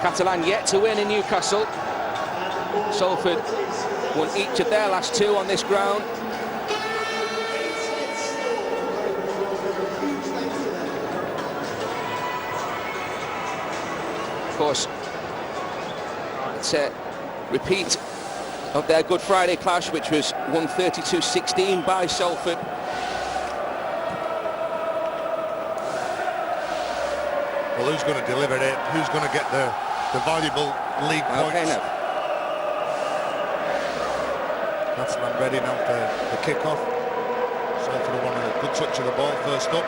Catalan yet to win in Newcastle. Salford won each of their last 2 on this ground. Of course, it's a repeat of their Good Friday clash, which was won 32-16 by Salford. Well, who's going to deliver it? Who's going to get the valuable league points? Okay, now. That's ready now for the kick-off. Salford won a good touch of the ball first up.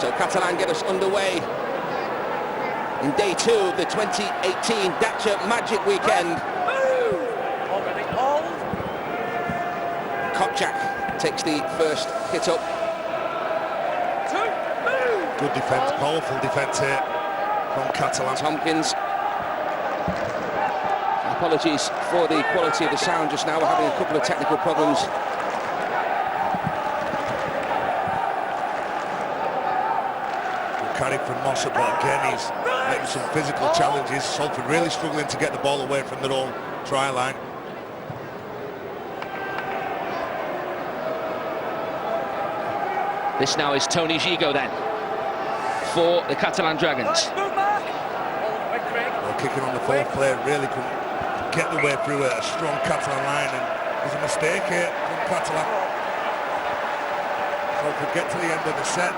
So Catalan get us underway in day 2 of the 2018 Dacia Magic Weekend. Kopchak takes the first hit up. Good defence, powerful defence here from Catalan. Tompkins. Apologies for the quality of the sound just now. We're having a couple of technical problems. Carry from Mossa, but again he's making some physical challenges. Salford really struggling to get the ball away from their own try line. This now is Tony Gigo then for the Catalan Dragons. Well, kicking on the fourth player really couldn't get the way through a strong Catalan line, and there's a mistake here from Catalan. Salford get to the end of the set.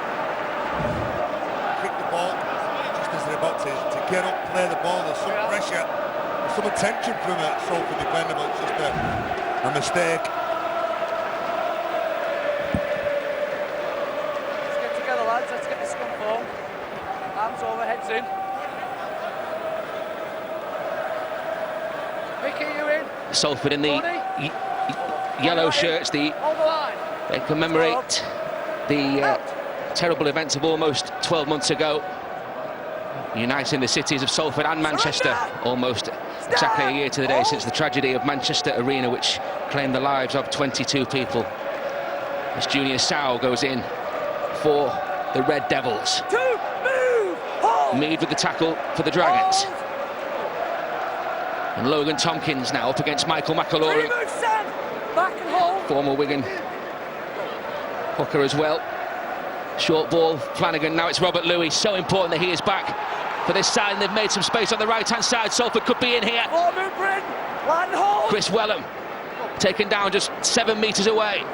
Ball, just as they're about to get up, play the ball. There's some pressure, there's some attention from a Salford defender, but it's just a mistake. Let's get together, lads. Let's get this scrum form. Arms over, heads in. Mickey, you in? Salford in the yellow shirts. They commemorate the terrible events of almost 12 months ago, uniting the cities of Salford and Manchester, almost exactly a year to the day since the tragedy of Manchester Arena, which claimed the lives of 22 people. As Junior Sau goes in for the Red Devils. Mead with the tackle for the Dragons. And Logan Tompkins now up against Michael McAlorum, former Wigan hooker as well. Short ball, Flanagan, now it's Robert Louis. So important that he is back for this side, and they've made some space on the right-hand side. Salford could be in here. Chris Wellham, taken down just 7 metres away.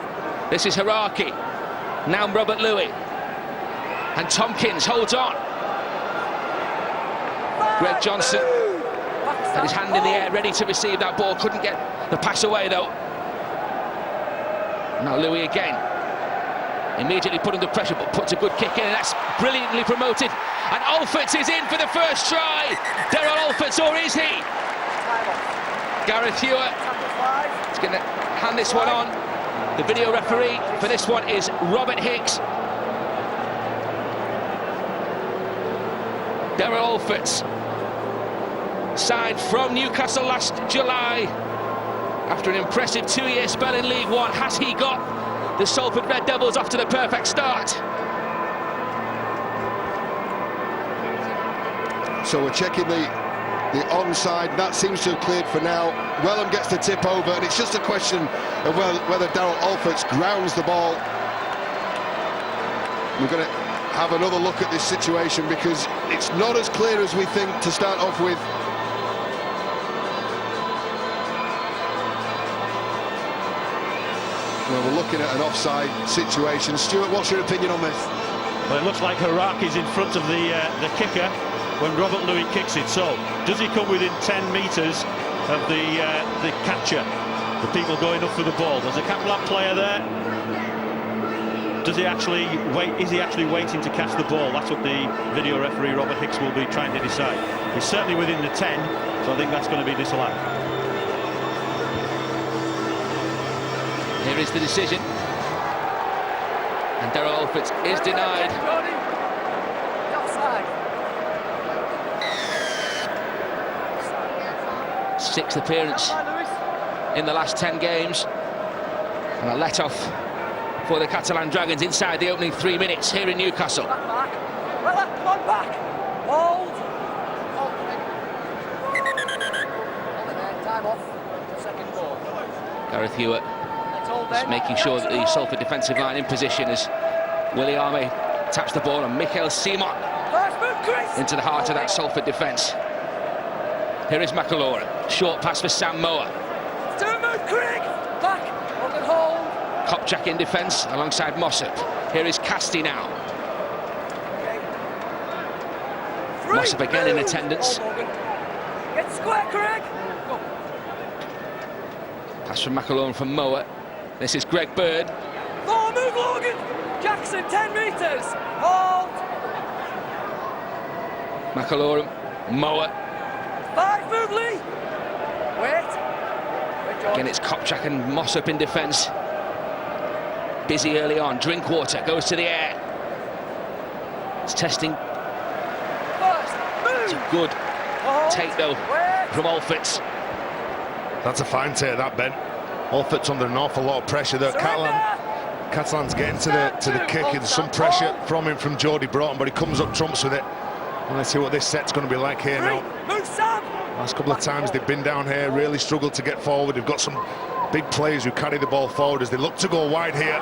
This is Haraki. Now Robert Louis. And Tompkins holds on. Greg Johnson had his hand in the air, ready to receive that ball. Couldn't get the pass away, though. Now Louis again. Immediately put under pressure, but puts a good kick in, and that's brilliantly promoted. And Alfords is in for the first try. Daryl Alfords, or is he? Gareth Hewitt is going to hand this one on. The video referee for this one is Robert Hicks. Daryl Alfords, signed from Newcastle last July after an impressive 2-year spell in League One. Has he got the Salford Red Devils off to the perfect start? So we're checking the onside. That seems to have cleared for now. Wellham gets the tip over, and it's just a question of whether Daryl Alfords grounds the ball. We're going to have another look at this situation, because it's not as clear as we think to start off with. Well, we're looking at an offside situation. Stuart, what's your opinion on this? Well, it looks like Haraki's in front of the kicker when Robert Louis kicks it. So, does he come within 10 metres of the catcher, the people going up for the ball? There's a Catlan player there. Does he actually wait? Is he actually waiting to catch the ball? That's what the video referee Robert Hicks will be trying to decide. He's certainly within the 10, so I think that's going to be disallowed. Here is the decision, and Daryl Alfords is denied. Sixth appearance in the last 10 games, and a let-off for the Catalan Dragons inside the opening 3 minutes here in Newcastle. Back. Well, come on, back. Hold. Hold. Time off. Second ball. Gareth Hewitt Let's hold just then. making sure that the Salford defensive line in position as Willie Arme taps the ball and Michael Simon First move, Chris. into the heart of that Salford defence. Here is McAlorum. Short pass for Sam Moa. Two move, Craig. Back. Hold and hold. Kopchak in defence alongside Mossop. Here is Casti now. Okay. Three Mossop again in moves. attendance. Hold, Morgan. Get square, Craig. Go. Pass from McAlorum from Moa. This is Greg Bird. Four move, Logan. Jackson, 10 metres. Hold. McAlorum, Moa. Five move, Lee. Wait. Again, it's Kopchak and Mossop in defence. Busy early on. Drinkwater goes to the air. It's testing. First move. Good Hold. take though Wait. from Alfords. That's a fine take, that, Ben. Alfords under an awful lot of pressure there. Catalan's getting to the kick, and some pressure from him from Jody Broughton, but he comes up trumps with it. And let's see what this set's going to be like here now. Move, Sam. Last couple of times they've been down here, really struggled to get forward. They've got some big players who carry the ball forward as they look to go wide here.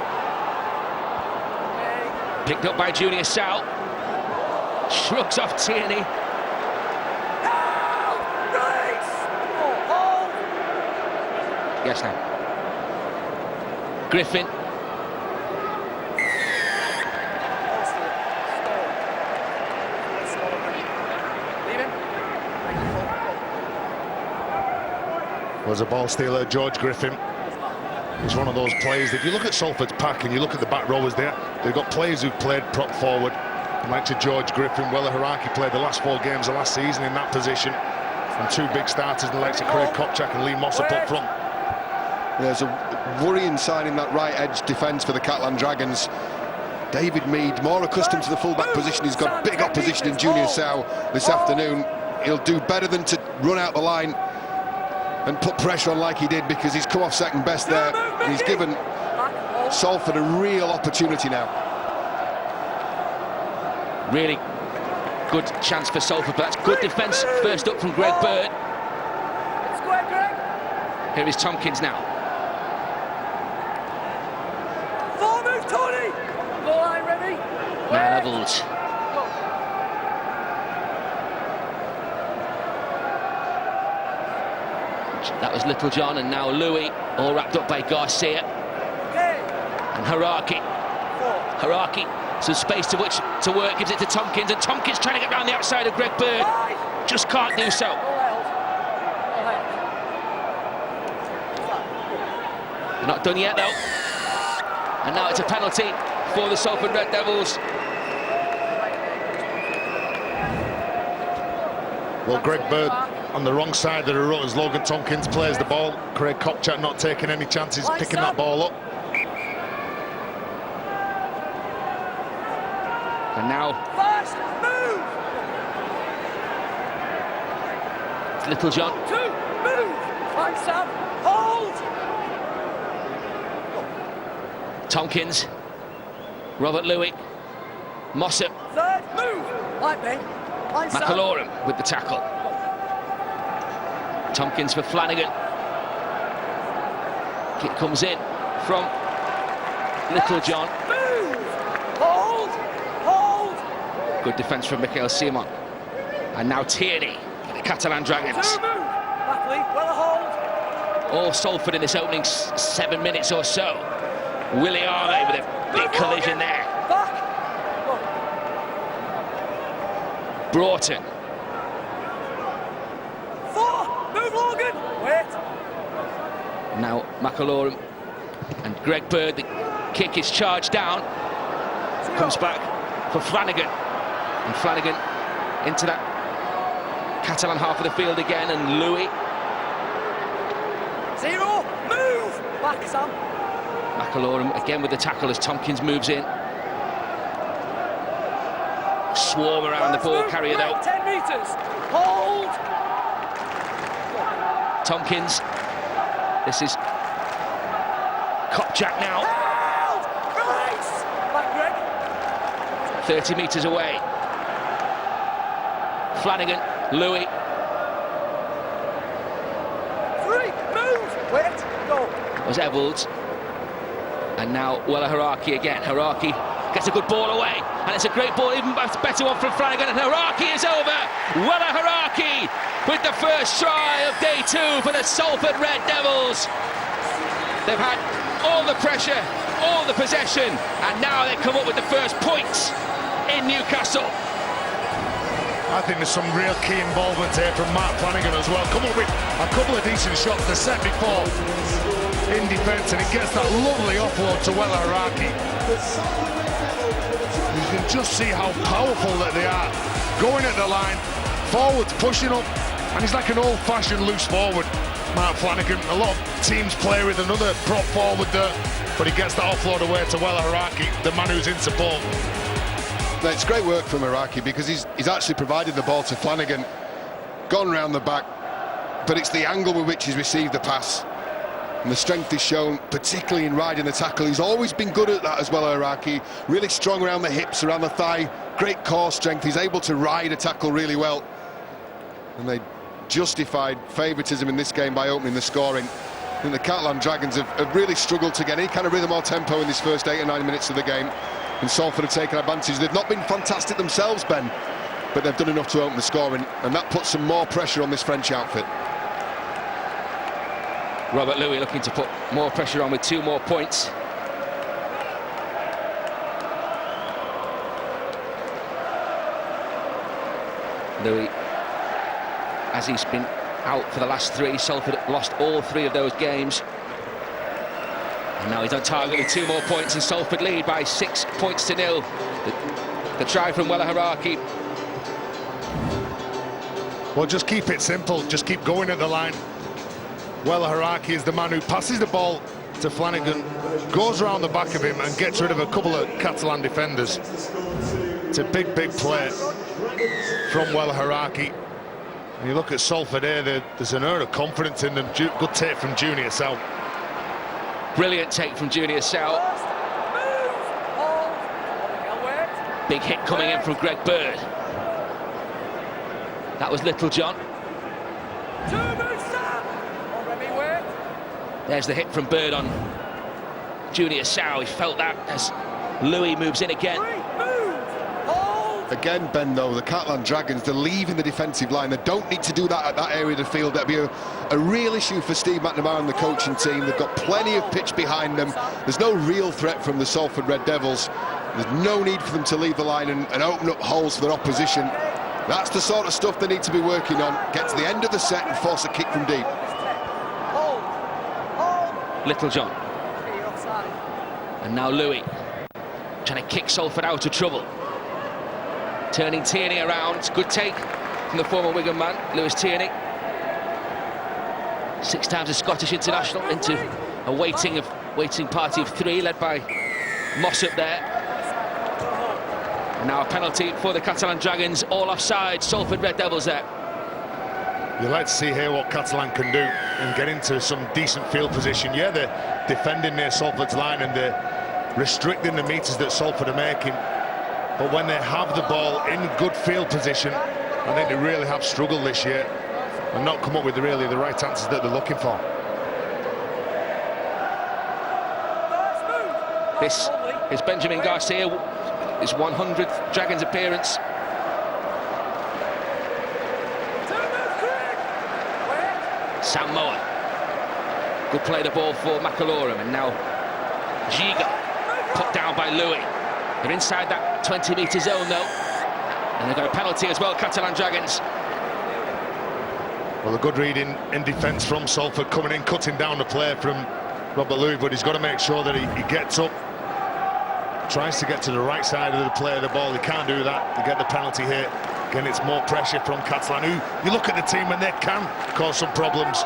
Picked up by Junior Sal. Shrugs off Tierney. Yes, now. Griffin. Was a ball stealer, George Griffin. He's one of those players. If you look at Salford's pack and you look at the back rowers there, they've got players who've played prop forward, like to George Griffin. Wella Haraki played the last 4 games of last season in that position. And 2 big starters, the likes of Craig Kopchak and Lee Mossop up front. There's a worrying sign in that right edge defence for the Catlan Dragons. David Mead, more accustomed to the full-back position. He's got big opposition in Junior Sau this afternoon. He'll do better than to run out the line and put pressure on like he did, because he's come off second best there. And he's given Salford a real opportunity now. Really good chance for Salford, but that's good defence. First up from Greg Bird. Square, Greg. Here is Tompkins now. Four move, Tony. Ball line ready. Now levels. That was Little John, and now Louis, all wrapped up by Garcia. Okay. And Haraki. Haraki, some space to which to work, gives it to Tompkins, and Tompkins trying to get round the outside of Greg Bird. Just can't do so. They're not done yet, though. And now it's a penalty for the Salford Red Devils. Well, Greg Bird on the wrong side of the road as Logan Tompkins plays the ball. Craig Kopchak not taking any chances, picking that ball up. And now First move. it's Little John. Two move. Fine, Sam. Hold. Tompkins. Robert Louis. Mossop. Third move. Like me. Fine, Sam. McAlorum with the tackle. Tompkins for Flanagan. Kick comes in from Little John. Move. Hold. Hold. Good defence from Michael Simon. And now Tierney, the Catalan Dragons. Two move. Back, Lee. Well, hold. All Salford in this opening 7 minutes or so. Willie Arme with a big collision there. Back. Broughton. Four. Move, Logan. Wait. Now McAlorum and Greg Bird. The kick is charged down. Comes back for Flanagan. And Flanagan into that Catalan half of the field again. And Louis. Zero. Move. Back, Sam. McAlorum again with the tackle as Tompkins moves in. Swarm around the ball carrier though. 10 metres. Hold. Tompkins. This is Kopchak now. Held. 30 metres away. Flanagan, Louis. Three, move, wait, go. It was Evolds. And now Wella Haraki again. Haraki gets a good ball away, and it's a great ball, even better one from Flanagan, and Haraki is over. Wella Haraki with the first try of day 2 for the Salford Red Devils. They've had all the pressure, all the possession, and now they come up with the first points in Newcastle. I think there's some real key involvement here from Mark Flanagan as well. Come up with a couple of decent shots. The set before in defence, and he gets that lovely offload to Wella Haraki. You can just see how powerful that they are. Going at the line, forwards pushing up, and he's like an old-fashioned loose forward, Mark Flanagan. A lot of teams play with another prop forward there, but he gets that offload away to Wella Haraki, the man who's in support. No, it's great work from Haraki because he's actually provided the ball to Flanagan, gone round the back, but it's the angle with which he's received the pass. And the strength is shown, particularly in riding the tackle. He's always been good at that as well, Haraki. Really strong around the hips, around the thigh, great core strength. He's able to ride a tackle really well. And they justified favouritism in this game by opening the scoring. I think the Catlan Dragons have really struggled to get any kind of rhythm or tempo in this first 8 or 9 minutes of the game. And Salford have taken advantage. They've not been fantastic themselves, Ben, but they've done enough to open the scoring, and that puts some more pressure on this French outfit. Robert Louis looking to put more pressure on with 2 more points. Louis, as he's been out for the last 3, Salford lost all 3 of those games. And now he's on target with 2 more points, and Salford lead by 6 points to 0. The try from Wella Haraki. Well, just keep it simple, just keep going at the line. Wella Haraki is the man who passes the ball to Flanagan, goes around the back of him and gets rid of a couple of Catalan defenders. It's a big play from Wella Haraki. And you look at Salford here, there's an air of confidence in them. Good take from Junior Sau. Brilliant take from Junior Sau. Big hit coming in from Greg Bird. That was Little John. There's the hit from Bird on Junior Sau. He felt that as Louis moves in again. Again, Ben, though, the Catlan Dragons, they're leaving the defensive line. They don't need to do that at that area of the field. That'll be a real issue for Steve McNamara and the coaching team. They've got plenty of pitch behind them. There's no real threat from the Salford Red Devils. There's no need for them to leave the line and open up holes for their opposition. That's the sort of stuff they need to be working on. Get to the end of the set and force a kick from deep. Little John. And now Louis trying to kick Salford out of trouble. Turning Tierney around. Good take from the former Wigan man, Lewis Tierney. 6 times a Scottish international into a waiting party of 3 led by Moss up there. And now a penalty for the Catalan Dragons, all offside. Salford Red Devils there. You like to see here what Catalan can do and get into some decent field position. Yeah, they're defending near Salford's line and they're restricting the metres that Salford are making. But when they have the ball in good field position, I think they really have struggled this year and not come up with really the right answers that they're looking for. This is Benjamin Garcia, his 100th Dragons appearance. Sam Moa. Good play the ball for McAlorum, and now Giga put down by Louis. They're inside that 20-metre zone though, and they've got a penalty as well, Catalan Dragons. Well, a good read in defence from Salford, coming in, cutting down the play from Robert Louis, but he's got to make sure that he gets up, tries to get to the right side of the play of the ball. He can't do that. They get the penalty here. Again, it's more pressure from Catlan, who, you look at the team and they can cause some problems.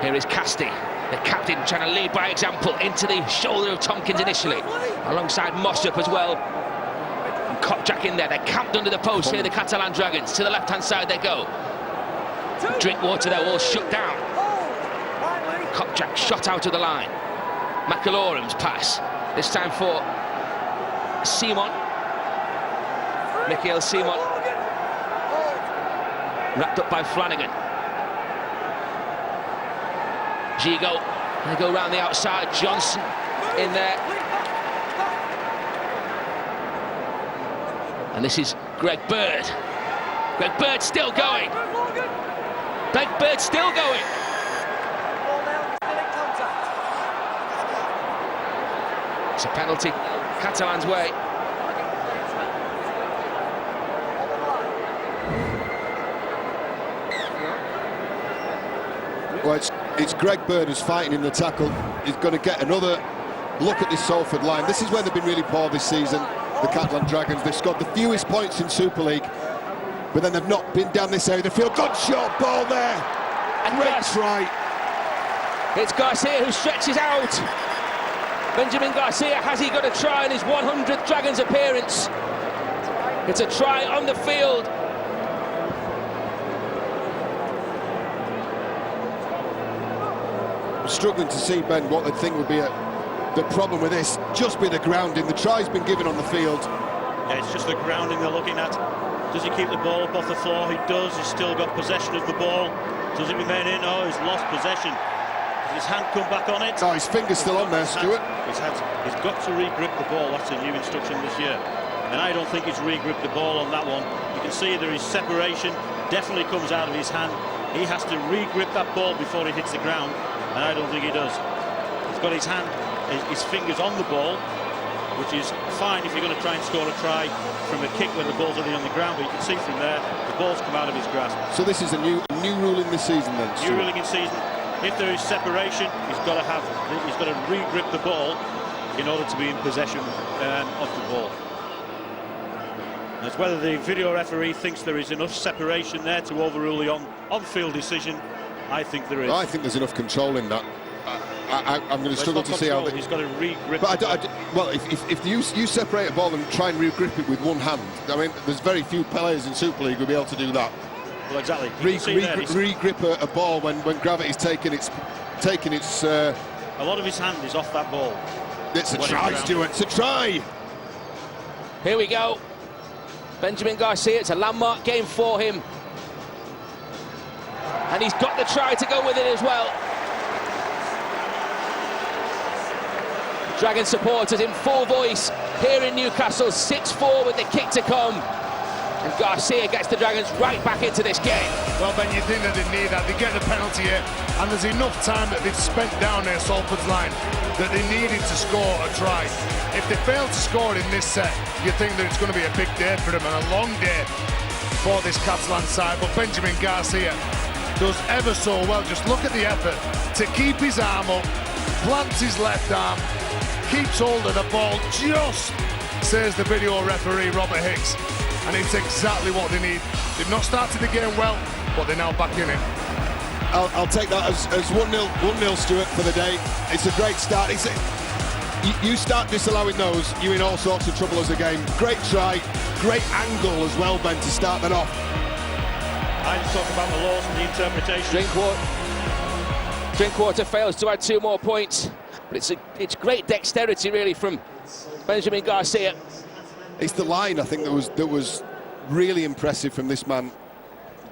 Here is Casti, the captain, trying to lead by example into the shoulder of Tompkins initially, alongside Mossop as well. And Kopczak in there, they're camped under the post here, the Catalan Dragons. To the left-hand side they go. Drinkwater there, all shut down. Kopczak shot out of the line. McAloram's pass. This time for Simon. Michael Simon. Wrapped up by Flanagan. Gigo. They go round the outside. Johnson in there. And this is Greg Bird. Greg Bird still going. Greg Bird still going. It's a penalty. Catalan's way. Well, it's Greg Bird who's fighting in the tackle. He's going to get another look at this Salford line. This is where they've been really poor this season, the Catlan Dragons. They've scored the fewest points in Super League, but then they've not been down this area of the field. Good short ball there. And great try. It's Garcia who stretches out. Benjamin Garcia, has he got a try in his 100th Dragons appearance? It's a try on the field. I'm struggling to see, Ben, what they think would be the problem with this. Just be the grounding. The try's been given on the field. Yeah, it's just the grounding they're looking at. Does he keep the ball up off the floor? He does. He's still got possession of the ball. Does he remain in? Oh, he's lost possession. Does his hand come back on it? Oh, his finger's still on there, Stuart. He's got to re-grip the ball. That's a new instruction this year. And I don't think he's re-gripped the ball on that one. You can see there is separation. Definitely comes out of his hand. He has to re-grip that ball before he hits the ground. And I don't think he does. He's got his hand, his fingers on the ball, which is fine if you're going to try and score a try from a kick when the ball's already on the ground. But you can see from there, the ball's come out of his grasp. So this is a new rule in this season, then. New ruling in season. If there is separation, he's got to re-grip the ball in order to be in possession of the ball. And it's whether the video referee thinks there is enough separation there to overrule the on-field decision. I think there is. I think there's enough control in that. I'm going to struggle to see how. He's got to re-grip. But well, if you separate a ball and try and re-grip it with one hand, I mean, there's very few players in Super League who'll be able to do that. Well, exactly. Re-grip a ball when gravity's taking its. A lot of his hand is off that ball. It's a try, Stuart. It's a try. Here we go. Benjamin Garcia. It's a landmark game for him. And he's got the try to go with it as well. Dragon supporters in full voice here in Newcastle. 6-4 with the kick to come. And Garcia gets the Dragons right back into this game. Well, Ben, you think that they need that. They get the penalty here, and there's enough time that they've spent down there, Salford's line, that they needed to score a try. If they fail to score in this set, you think that it's going to be a big day for them and a long day for this Catalan side. But Benjamin Garcia does ever so well. Just look at the effort to keep his arm up, plants his left arm, keeps hold of the ball, just says the video referee Robert Hicks. And it's exactly what they need. They've not started the game well, but they're now back in it. I'll take that as 1-0, Stuart, for the day. It's a great start. You start disallowing those, you're in all sorts of trouble as a game. Great try, great angle as well, Ben, to start that off. I just talk about the laws and the interpretation. Drinkwater fails to add 2 more points, but it's great dexterity really from Benjamin Garcia. It's the line, I think, that was really impressive from this man.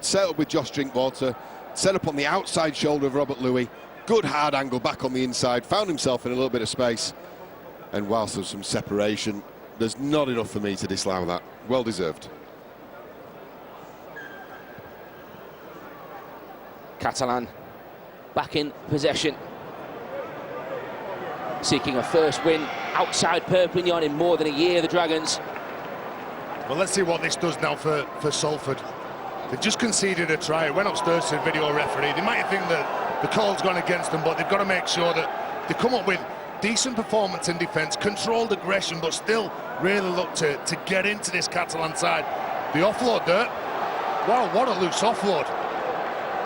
Set up with Josh Drinkwater, set up on the outside shoulder of Robert Louis. Good hard angle back on the inside, found himself in a little bit of space. And whilst there's some separation, there's not enough for me to disallow that. Well deserved. Catalan back in possession. Seeking a first win outside Perpignan in more than a year, the Dragons. Well, let's see what this does now for Salford. They've just conceded a try. It went upstairs to the video referee. They might think that the call's gone against them, but they've got to make sure that they come up with decent performance in defence, controlled aggression, but still really look to get into this Catalan side. The offload there. Wow, what a loose offload.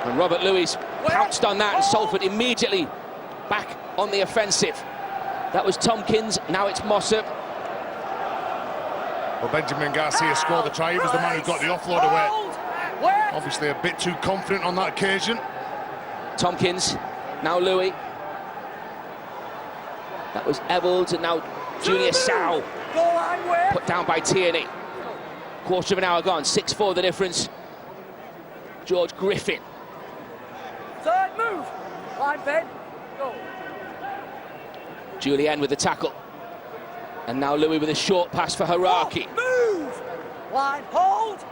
And Robert Louis pounced on that, and Salford immediately back on the offensive. That was Tompkins, now it's Mossop. Well, Benjamin Garcia scored the try. He was the man who got the offload away. Obviously a bit too confident on that occasion. Tompkins, now Louis. That was Evans, and now Junior Sau Goal line way. put down by Tierney. Quarter of an hour gone, 6-4 the difference. George Griffin. Third move. Line bend. Go. Julien with the tackle. And now Louis with a short pass for Haraki. Move. Line hold.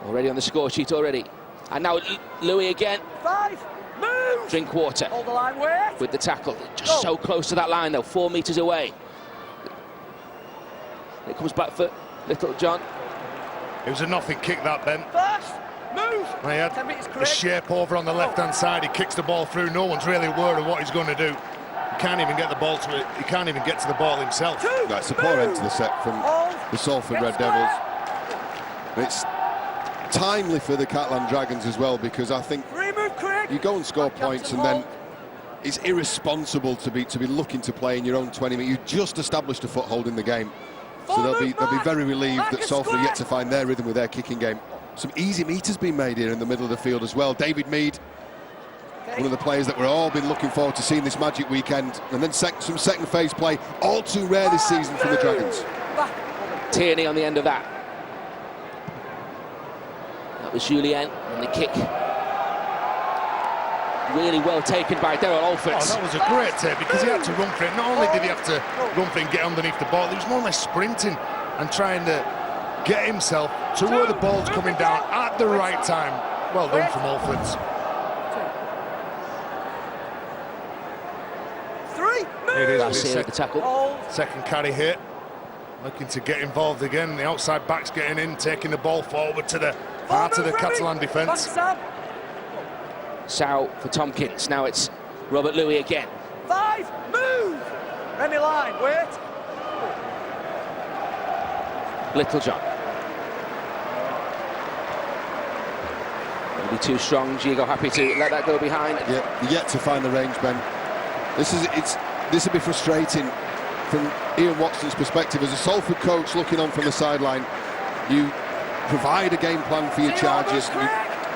Already on the score sheet already. And now Louis again. 5. Move. Drinkwater Hold the line way. with the tackle. Just so close to that line though, 4 metres away. It comes back for Little John. It was a nothing kick that, Ben. First. Move. And he had 10 metres the correct. shape over on the left-hand side. He kicks the ball through. No one's really aware of what he's going to do. He can't even get the ball to it. He can't even get to the ball himself. 2. That's a poor end to the set from the Salford Red Devils. It's timely for the Catlan Dragons as well, because I think 3 move correct. you go and score points and then it's irresponsible to be looking to play in your own 20 minutes. You just established a foothold in the game, so they'll be very relieved that Salford are yet to find their rhythm with their kicking game. Some easy meters being made here in the middle of the field as well. David Mead, one of the players that we've all been looking forward to seeing this magic weekend, and then some second phase play, all too rare this season from the Dragons. Tierney on the end of that. That was Julien, and the kick really well taken by Daryl Alford. Oh, that was a great take, because he had to run for it. Not only did he have to run for it and get underneath the ball, he was more or less sprinting and trying to get himself to where the ball's coming down at the right time. Well done from Alford. 3. It is Garcia his with the tackle. second carry here. Looking to get involved again. The outside back's getting in, taking the ball forward to the heart of the Catalan defence. Sau for Tompkins. Now it's Robert Louis again. 5. Move. Remy line. Wait. Little John. Will be too strong. Gigo happy to let that go behind. Yeah, yet to find the range, Ben. This will be frustrating from Ian Watson's perspective as a Salford coach looking on from the sideline. You provide a game plan for your charges, you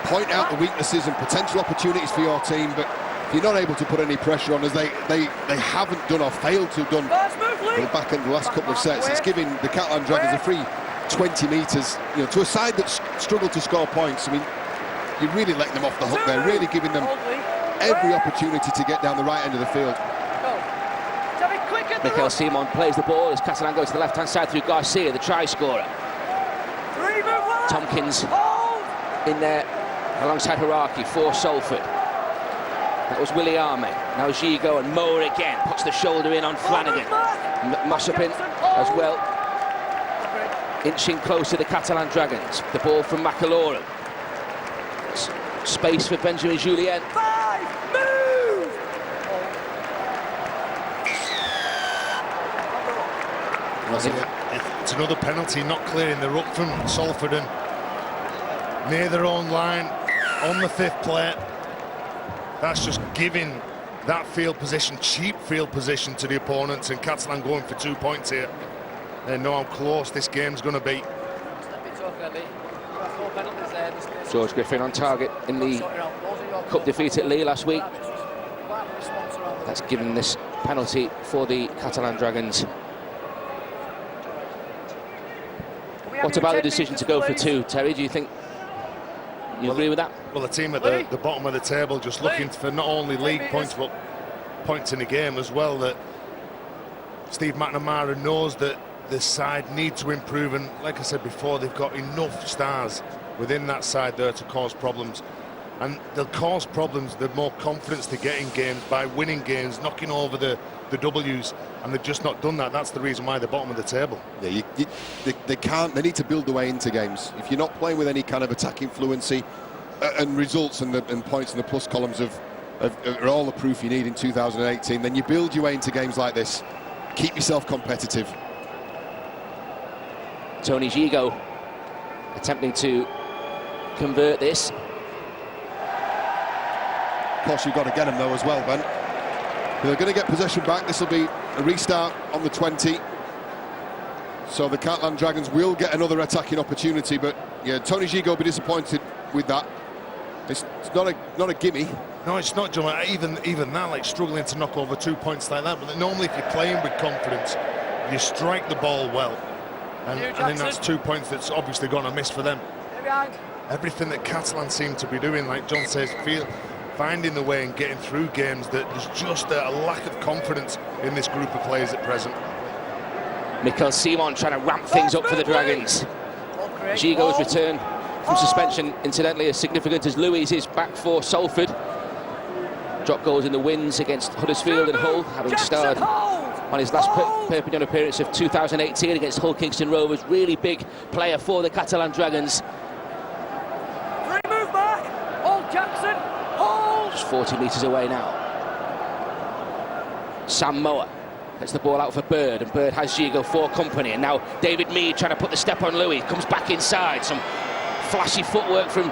point out the weaknesses and potential opportunities for your team, but you're not able to put any pressure on, as they haven't done or failed to have done in the back end of the last couple of sets. It's giving the Catlan Dragons a free 20 metres, to a side that's struggled to score points. I mean, you're really letting them off the hook there, really giving them every opportunity to get down the right end of the field. Mikel Simon plays the ball as Catalan goes to the left-hand side through Garcia, the try scorer. Tompkins in there alongside Haraki for Salford. That was Williame. Now Gigo and Moore again puts the shoulder in on Flanagan. Mossopin as well, inching close to the Catalan Dragons. The ball from McAlorum. Space for Benjamin Julien. 5. Move. It's another penalty, not clearing the ruck from Salford, and near their own line on the 5th play. That's just giving that field position, cheap field position, to the opponents, and Catalan going for 2 points here. They know how close this game's going to be. George Griffin on target in the cup defeat at Lille last week. That's given this penalty for the Catalan Dragons. What about the decision to go for 2, Terry? Do you think you agree with that? Well, the team at the bottom of the table just looking for not only league points but points in the game as well. That Steve McNamara knows that this side need to improve, and like I said before, they've got enough stars within that side there to cause problems, and they'll cause problems the more confidence they get in games by winning games, knocking over the W's, and they've just not done that. That's the reason why they're bottom of the table. Yeah, they need to build their way into games. If you're not playing with any kind of attacking fluency and results and points in the plus columns are all the proof you need in 2018, then you build your way into games like this. Keep yourself competitive. Tony Gigo attempting to convert this. Of course, you've got to get them though as well, Ben. They're going to get possession back. This will be a restart on the 20. So the Catlan Dragons will get another attacking opportunity, but yeah, Tony Gigo will be disappointed with that. It's not a gimme. No, it's not, John. Even that, like struggling to knock over 2 points like that. But normally, if you're playing with confidence, you strike the ball well, and then that's 2 points that's obviously going to miss for them. Everything that Catalan seem to be doing, like John says, finding the way and getting through games, that there's just a lack of confidence in this group of players at present. Mikel Simon trying to ramp things up for the Dragons. Gigo's return from suspension, incidentally, as significant as Louis is back for Salford. Drop goals in the wins against Huddersfield and Hull, having starred on his last Perpignan appearance of 2018 against Hull Kingston Rovers. Really big player for the Catalan Dragons. Move back. Hold, Jackson. Hold. Just 40 metres away now. Sam Moa gets the ball out for Bird, and Bird has Gigo for company. And now David Mead trying to put the step on Louis. Comes back inside. Some flashy footwork from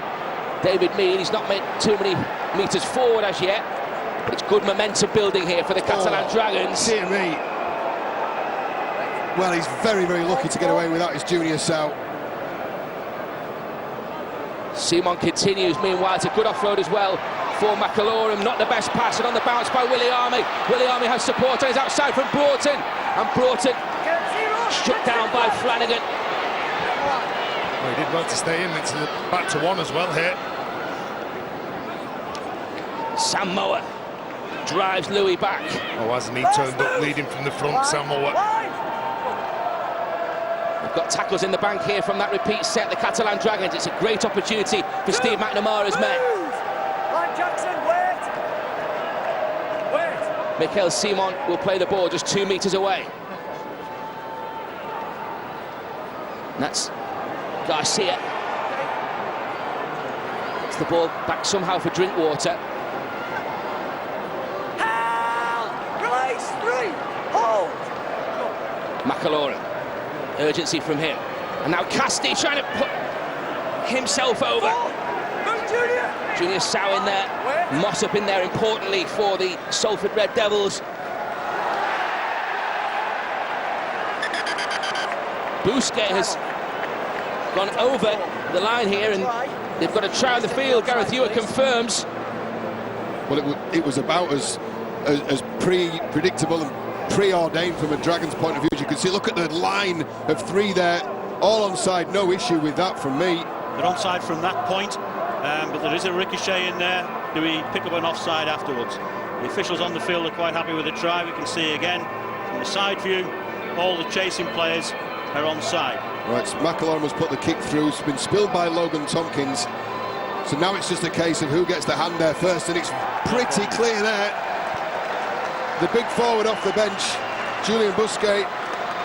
David Mead. He's not made too many metres forward as yet, but it's good momentum building here for the Catalan Dragons. Dear me. Well, he's very, very lucky to get away without his junior Sau. Simon continues. Meanwhile, it's a good offload as well for McAlorum. Not the best pass, and on the bounce by Willie Army. Willie Army has support and is outside from Broughton, and Broughton struck down by Flanagan. Well, he did well to stay in. It's back to one as well here. Sam Moa drives Louis back. Oh, hasn't he turned up leading from the front, Sam Moa? We've got tackles in the bank here from that repeat set, the Catalan Dragons. It's a great opportunity for Steve McNamara's men. Jackson, wait. Mikel Simon will play the ball just 2 metres away. And that's Garcia. It's the ball back somehow for Drinkwater. Release, 3, hold. McAlorum. Urgency from him. And now Casti trying to put himself over. Junior Sau in there. Moss up in there importantly for the Salford Red Devils. Bousquet has gone over the line here, and they've got a try on the field. Gareth Ewart confirms. Well, it was about as predictable and preordained from a Dragons point of view as you can see. Look at the line of 3 there, all onside. No issue with that from me. They're onside from that point, but there is a ricochet in there. Do we pick up an offside afterwards? The officials on the field are quite happy with the try. We can see again from the side view, all the chasing players are onside. Right, so McAlorum has put the kick through. It's been spilled by Logan Tompkins. So now it's just a case of who gets the hand there first, and it's pretty clear there. The big forward off the bench, Julian Bousquet,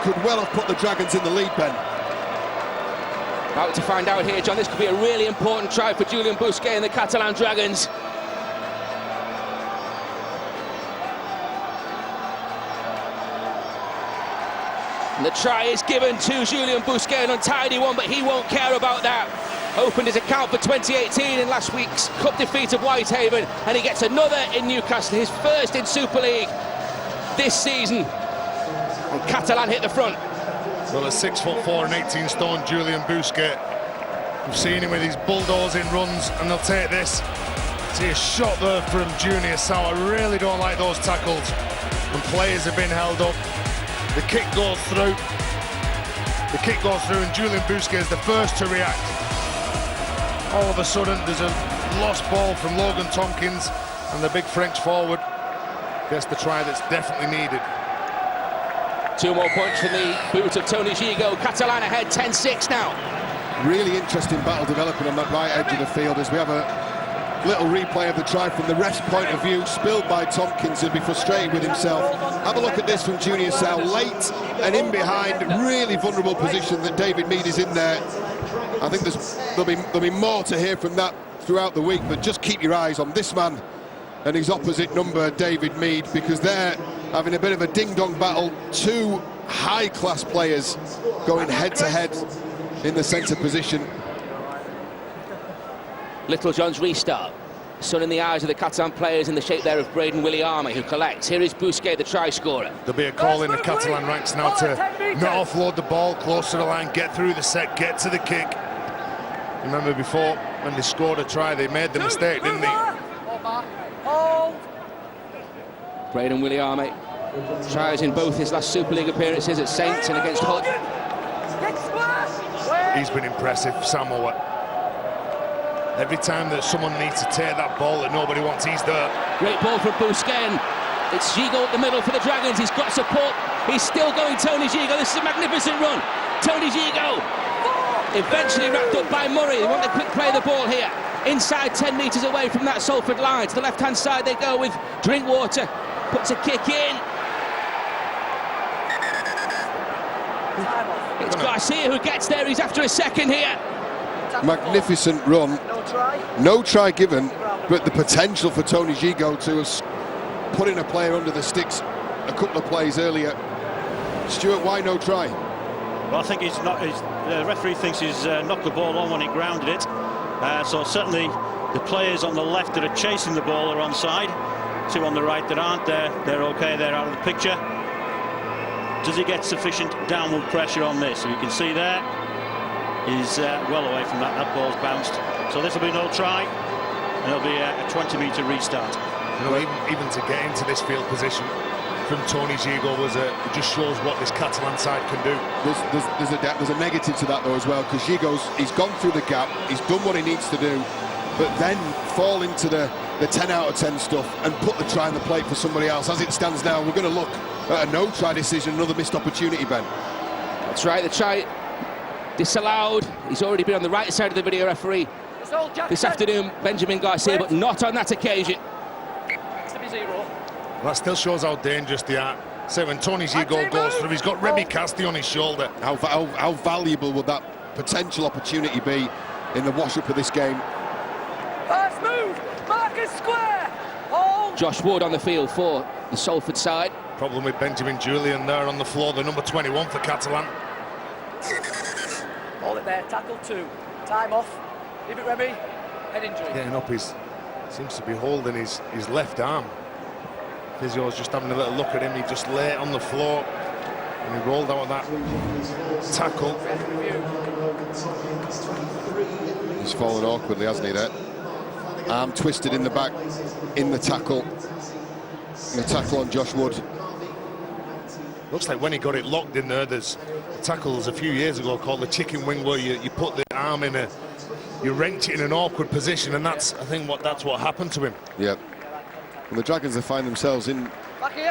could well have put the Dragons in the lead, Ben. About to find out here, John. This could be a really important try for Julian Bousquet and the Catalan Dragons. And the try is given to Julian Bousquet, an untidy one, but he won't care about that. Opened his account for 2018 in last week's cup defeat of Whitehaven, and he gets another in Newcastle, his first in Super League this season. And Catalan hit the front. Well, a 6'4" and 18 stone Julian Bousquet. We've seen him with his bulldozing runs, and they'll take this. See a shot there from Junior Sau. I really don't like those tackles when players have been held up. The kick goes through. The kick goes through, and Julian Bousquet is the first to react. All of a sudden, there's a lost ball from Logan Tompkins, and the big French forward gets the try that's definitely needed. 2 more points from the boot of Tony Gigo. Catalan ahead 10-6 now. Really interesting battle developing on that right edge of the field as we have a little replay of the try from the ref's point of view, spilled by Tompkins. He'll be frustrated with himself. Have a look at this from Junior Sau, late and in behind, really vulnerable position that David Mead is in there. I think there'll be more to hear from that throughout the week, but just keep your eyes on this man and his opposite number, David Mead, because they're having a bit of a ding-dong battle. 2 high-class players going head-to-head in the centre position. Littlejohn's restart. Sun in the eyes of the Catalan players in the shape there of Braden Willie Army, who collects. Here is Bousquet, the try scorer. There'll be a call in the Catalan ranks now to not offload the ball, close to the line, get through the set, get to the kick. Remember before, when they scored a try, they made the mistake, didn't they? Braden Williame tries in both his last Super League appearances at Saints and against Hull. He's been impressive, Samoa. Every time that someone needs to take that ball that nobody wants, he's there. Great ball from Busquets. It's Gigo up the middle for the Dragons. He's got support. He's still going, Tony Gigo. This is a magnificent run. Tony Gigo. Eventually wrapped up by Murray. They want the quick play of the ball here. Inside 10 metres away from that Salford line. To the left-hand side they go with Drinkwater. Puts a kick in. It's Garcia who gets there. He's after a second here. Magnificent run. No try given, but the potential for Tony Gigo to have put in a player under the sticks a couple of plays earlier. Stuart, why no try? Well, I think the referee thinks he's knocked the ball on when he grounded it. So certainly the players on the left that are chasing the ball are onside. Two on the right that aren't there, they're okay, they're out of the picture. Does he get sufficient downward pressure on this? So you can see there, he's well away from that. That ball's bounced. So this will be no try, and it'll be a 20-metre restart. You know, even to get into this field position from Tony Gigo it just shows what this Catalan side can do. There's a negative to that though as well, because he's gone through the gap, he's done what he needs to do, but then fall into the 10 out of 10 stuff and put the try on the plate for somebody else. As it stands now, we're going to look at a no try decision, another missed opportunity, Ben. That's right, the try disallowed. He's already been on the right side of the video referee this afternoon, Benjamin Garcia, but not on that occasion. Well, that still shows how dangerous they are. So when Tony Gigo goes through, he's got Remy Casti on his shoulder. How valuable would that potential opportunity be in the wash-up of this game? First move, Marcus Square. Hold. Josh Wood on the field for the Salford side. Problem with Benjamin Julian there on the floor, the number 21 for Catalan. Hold it there, tackle 2. Time off. Leave it, Remy. Head injury. Getting up, seems to be holding his left arm. Physio's just having a little look at him. He just lay it on the floor and he rolled out of that tackle. He's fallen awkwardly, hasn't he, there? Arm twisted in the back, in the tackle. And the tackle on Josh Wood. Looks like when he got it locked in there, there's tackles a few years ago called the chicken wing, where you put the arm in you wrench it in an awkward position, and I think that's what happened to him. Yeah. And the Dragons, they find themselves in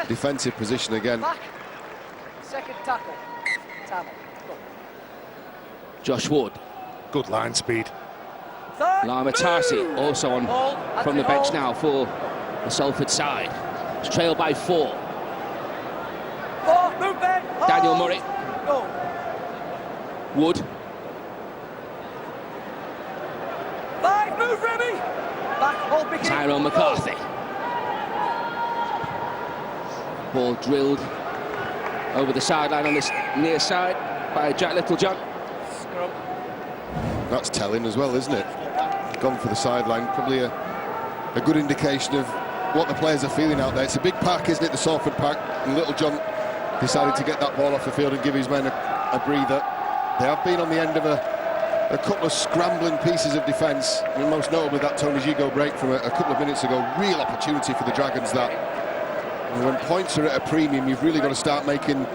defensive position again. Back. Second tackle. Time off. Go. Josh Wood. Good line speed. Lama Tarsi also on from the bench now for the Salford side. It's trailed by 4. 4, move Ben. Daniel Murray. Go. Wood. 5, move Remy. Back, hold big. Tyrone McCarthy. Ball drilled over the sideline on this near side by Jack Littlejohn. Scrub. That's telling as well, isn't it? Gone for the sideline, probably a good indication of what the players are feeling out there. It's a big pack, isn't it, the Salford pack? And Littlejohn decided to get that ball off the field and give his men a breather. They have been on the end of a couple of scrambling pieces of defence, and most notably that Tony Gigo break from a couple of minutes ago. Real opportunity for the Dragons, that. And when points are at a premium, you've really got to start making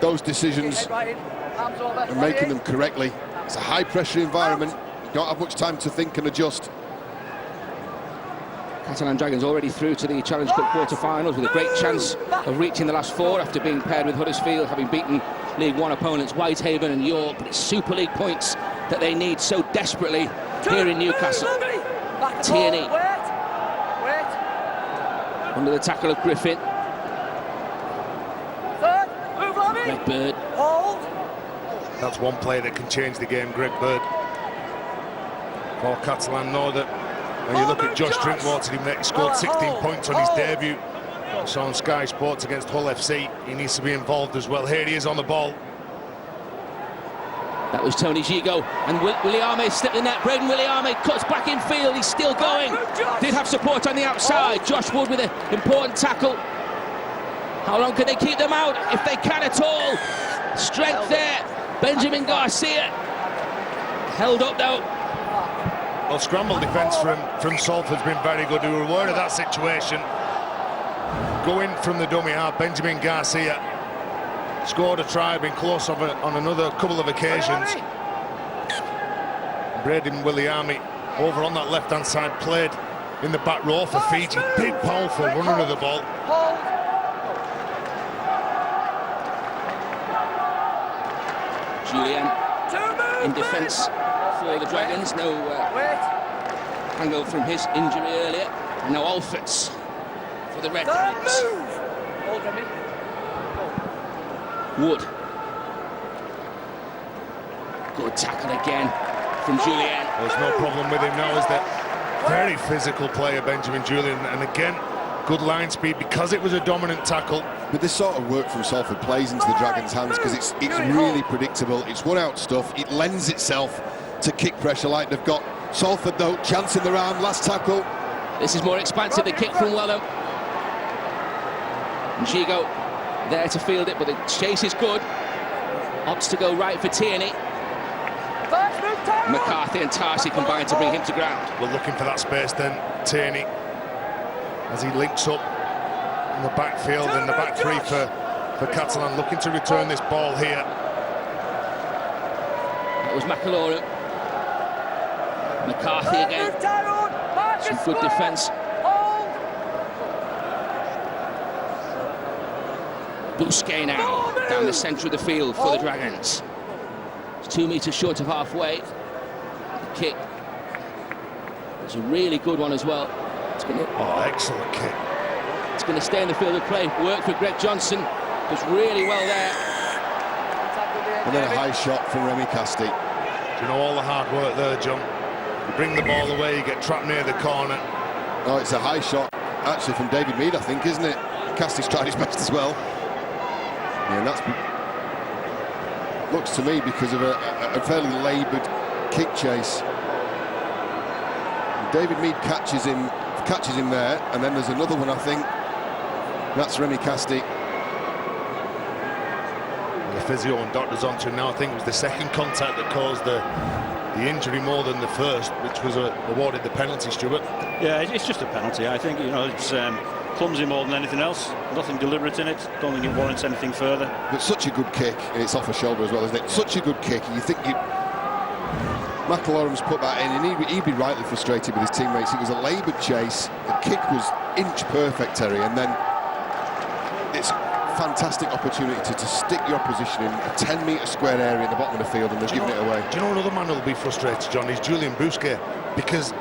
those decisions and making them correctly. It's a high-pressure environment. You don't have much time to think and adjust. Catalan Dragons already through to the Challenge Cup quarter-finals with a great chance of reaching the last 4 after being paired with Huddersfield, having beaten League One opponents Whitehaven and York. But it's Super League points that they need so desperately here in Newcastle. Tierney under the tackle of Griffin. Greg Bird. Hold. That's one play that can change the game, Greg Bird. For Catalan know that when you look at Josh Drinkwater, he scored 16 points on his debut. So on Sky Sports against Hull FC, he needs to be involved as well. Here he is on the ball. That was Tony Gigo, and Williame slipped the net. Braden Williame cuts back in field, he's still going. Did have support on the outside. Josh Wood with an important tackle. How long can they keep them out? If they can at all. Strength there. Benjamin Garcia. Held up though. Well, scramble defence from Salford's been very good. We were aware of that situation. going from the dummy half. Benjamin Garcia scored a try, been close on another couple of occasions. Braden Williami over on that left-hand side, played in the back row for Fiji. Big, powerful runner of the ball. Julian in defence for the Dragons. No hangover from his injury earlier. And now Alfords for the Red Dragons. Wood. Good tackle again from Julian. There's no problem with him now, is there? Very physical player, Benjamin Julian, and again, good line speed because it was a dominant tackle. But this sort of work from Salford plays into the Dragons' hands because it's really predictable. It's one-out stuff. It lends itself to kick pressure like they've got. Salford, though, chance in the round, last tackle. This is more expansive, the kick from Welham. And Gigo there to field it, but the chase is good. Opts to go right for Tierney. McCarthy and Tarsi combine to bring him to ground. We're looking for that space then, Tierney, as he links up in the backfield and the back three for Catalan, looking to return this ball here. That was McAlorum. McCarthy again. Some good defence. Bousquet now down the centre of the field for the Dragons. It's 2 metres short of halfway. The kick is a really good one as well. It's gonna, excellent kick. It's going to stay in the field of play. Work for Greg Johnson. Does really well there. And then a high shot from Remy Casti. Do you know all the hard work there, John? You bring the ball away, you get trapped near the corner. Oh, it's a high shot, actually, from David Mead, I think, isn't it? Casti's tried his best as well. Yeah, and that's looks to me because of a fairly laboured kick chase. David Mead catches him there, and then there's another one, I think. That's Remy Casti. The physio and doctors onto him now. I think it was the second contact that caused the injury more than the first, which was awarded the penalty, Stuart. Yeah, it's just a penalty. I think, you know, it's clumsy more than anything else. Nothing deliberate in it. Don't think it warrants anything further. But such a good kick, and it's off a shoulder as well, isn't it? Such a good kick, and you think McAlorum's put that in, and he'd be rightly frustrated with his teammates. It was a laboured chase. The kick was inch perfect, Terry, and then it's a fantastic opportunity to stick your opposition in a 10-metre square area in the bottom of the field, and they're giving it away. Do you know another man who'll be frustrated, John? Is Julian Bousquet, because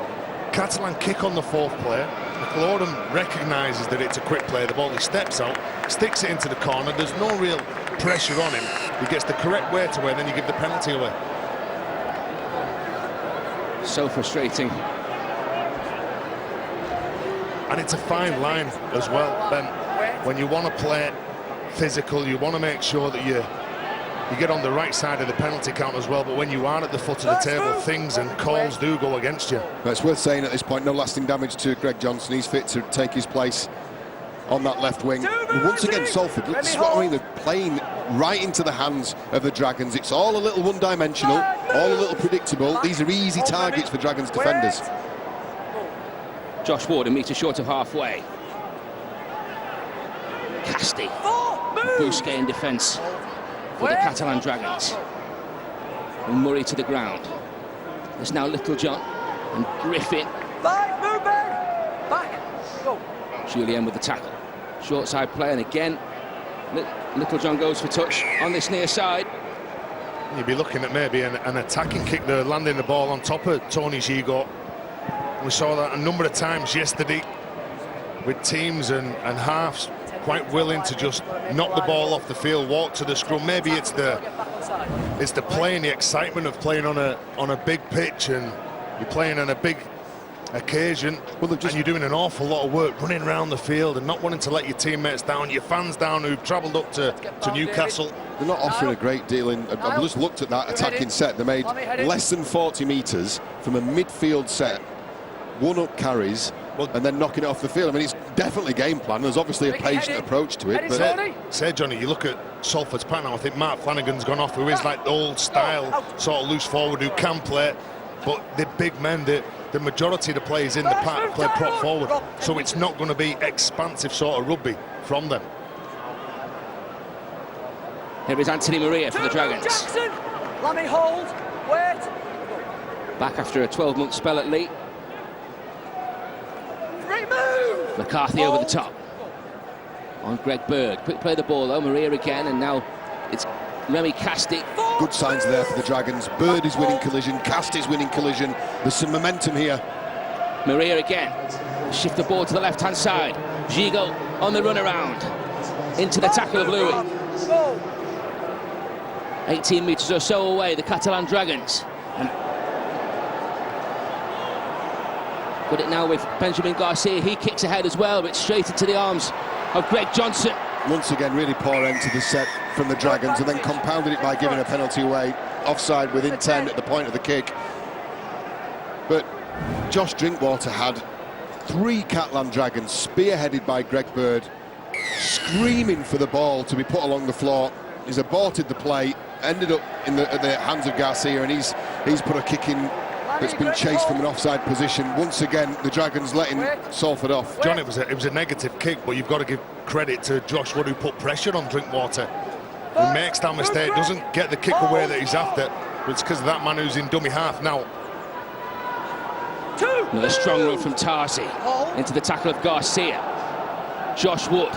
Catalan kick on the fourth player. McAlorum recognises that it's a quick play. The ball, he steps out, sticks it into the corner. There's no real pressure on him. He gets the correct way to win, then you give the penalty away. So frustrating. And it's a fine line as well, Ben. When you want to play physical, you want to make sure that you get on the right side of the penalty count as well, but when you are at the foot of the table, things and calls do go against you. But it's worth saying at this point, no lasting damage to Greg Johnson. He's fit to take his place on that left wing. And once again, Salford, this is what I mean, they're playing right into the hands of the Dragons. It's all a little one-dimensional, all a little predictable. These are easy targets for Dragons defenders. Josh Ward a metre short of halfway. Casti. Bousquet in defence for the Catalan Dragons. And Murray to the ground. There's now Littlejohn and Griffin. Julian with the tackle. Short side play, and again Littlejohn goes for touch on this near side. You'd be looking at maybe an attacking kick there, landing the ball on top of Tony Gigo. We saw that a number of times yesterday with teams and halves quite willing to just knock the ball off the field, walk to the scrum. Maybe it's the play and the excitement of playing on a big pitch, and you're playing on a big occasion. Well, and you're doing an awful lot of work running around the field and not wanting to let your teammates down, your fans down who've travelled up to Newcastle. They're not offering a great deal in. I've just looked at that attacking set. They made less than 40 metres from a midfield set, one-up carries, and then knocking it off the field. I mean, it's definitely game plan. There's obviously a patient approach to it. But say, Johnny, you look at Salford's pack now. I think Mark Flanagan's gone off, who is like the old style sort of loose forward who can play, but they're big men. the majority of the players in the pack play prop forward, so it's not going to be expansive sort of rugby from them. Here is Anthony Maria for the Dragons. Jackson! Lammy hold, wait. Back after a 12-month spell at Leigh. Remove! McCarthy over the top. On Greg Bird. Quick play the ball though, Maria again, and now it's Remy Casti. Good signs there for the Dragons. Bird is winning collision, Casti's winning collision. There's some momentum here. Maria again. Shift the ball to the left-hand side. Gigot on the run around. Into the tackle of Louis. 18 metres or so away, the Catalan Dragons. Got it now with Benjamin Garcia. He kicks ahead as well, but straight into the arms of Greg Johnson. Once again, really poor end to the set from the Dragons, and then compounded it by giving a penalty away. Offside within 10 at the point of the kick. But Josh Drinkwater had 3 Catlan Dragons, spearheaded by Greg Bird, screaming for the ball to be put along the floor. He's aborted the play, ended up in at the hands of Garcia, and he's put a kick in that's been chased from an offside position. Once again, the Dragons letting Salford off. John, it was a negative kick, but you've got to give credit to Josh Wood, who put pressure on Drinkwater. He makes that mistake, doesn't get the kick away that he's after, but it's because of that man who's in dummy half now. Another strong run from Tarsi into the tackle of Garcia. Josh Wood.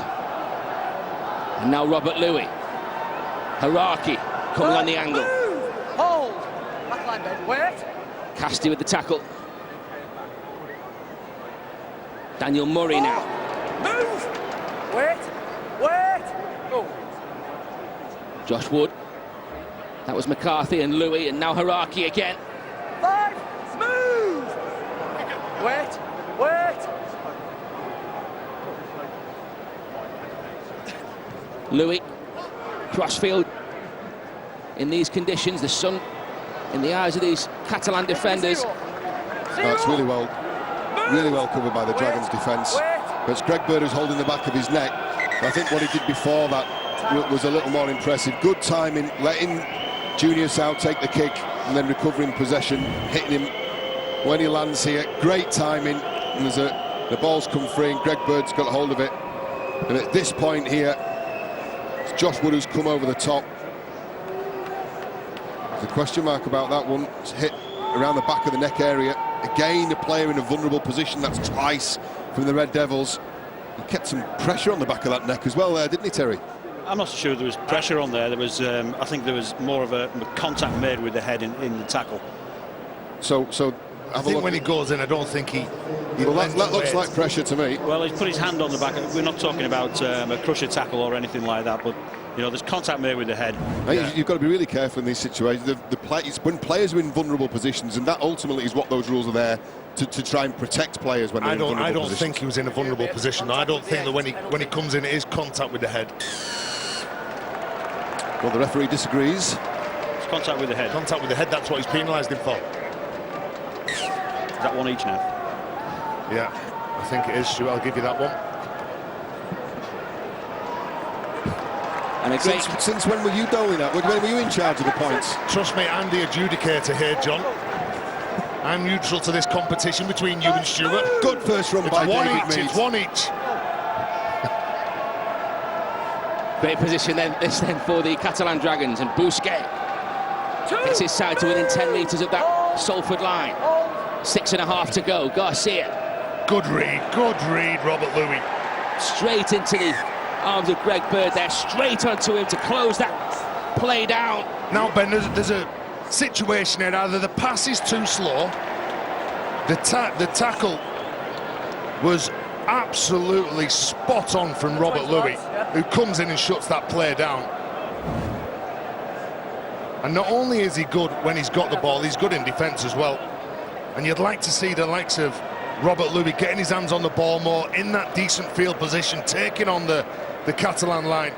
And now Robert Louis. Haraki coming on the angle. Hold! Backline bend, wait. Casti with the tackle. Daniel Murray now. Move! Wait! Wait! Go. Josh Wood. That was McCarthy and Louis, and now Haraki again. 5! Move! Wait! Wait! Louis. Crossfield. In these conditions, the sun in the eyes of these Catalan defenders. That's really well covered by the Dragons' defence. But it's Greg Bird who's holding the back of his neck. I think what he did before that was a little more impressive. Good timing, letting Junior Sau take the kick and then recovering possession, hitting him when he lands here. Great timing, and the ball's come free and Greg Bird's got hold of it. And at this point here, it's Josh Wood who's come over the top. There's a question mark about that one. It's hit around the back of the neck area. Again, a player in a vulnerable position. That's twice from the Red Devils. He kept some pressure on the back of that neck as well there, didn't he, Terry? I'm not sure there was pressure on there. There was, I think there was more of a contact made with the head in the tackle. So I think when he goes in, I don't think he well, that looks like pressure to me. Well, he's put his hand on the back. We're not talking about a crusher tackle or anything like that, but you know, there's contact made with the head. You've got to be really careful in these situations. It's when players are in vulnerable positions, and that ultimately is what those rules are there to try and protect players when they're in vulnerable positions. I don't think he was in a vulnerable position. I don't think that when he comes in, it is contact with the head. Well, the referee disagrees. It's contact with the head. Contact with the head, that's what he's penalised him for. Is that one each now? Yeah, I think it is, Stu. I'll give you that one. And since when were you doling that? When were you in charge of the points? Trust me, I'm the adjudicator here, John. I'm neutral to this competition between you and Stuart. Good first run by David Mead. It's one each. Great position then for the Catalan Dragons, and Bousquet gets his side to within 10 metres of that Salford line. 6.5 to go. Garcia. Good read, Robert Louis. Straight into the arms of Greg Bird there, straight onto him to close that play down. Now, Ben, there's a situation here. Either the pass is too slow, the tackle was absolutely spot on from Robert Louis, who comes in and shuts that play down. And not only is he good when he's got the ball, he's good in defence as well. And you'd like to see the likes of Robert Louis getting his hands on the ball more, in that decent field position, taking on the Catalan line.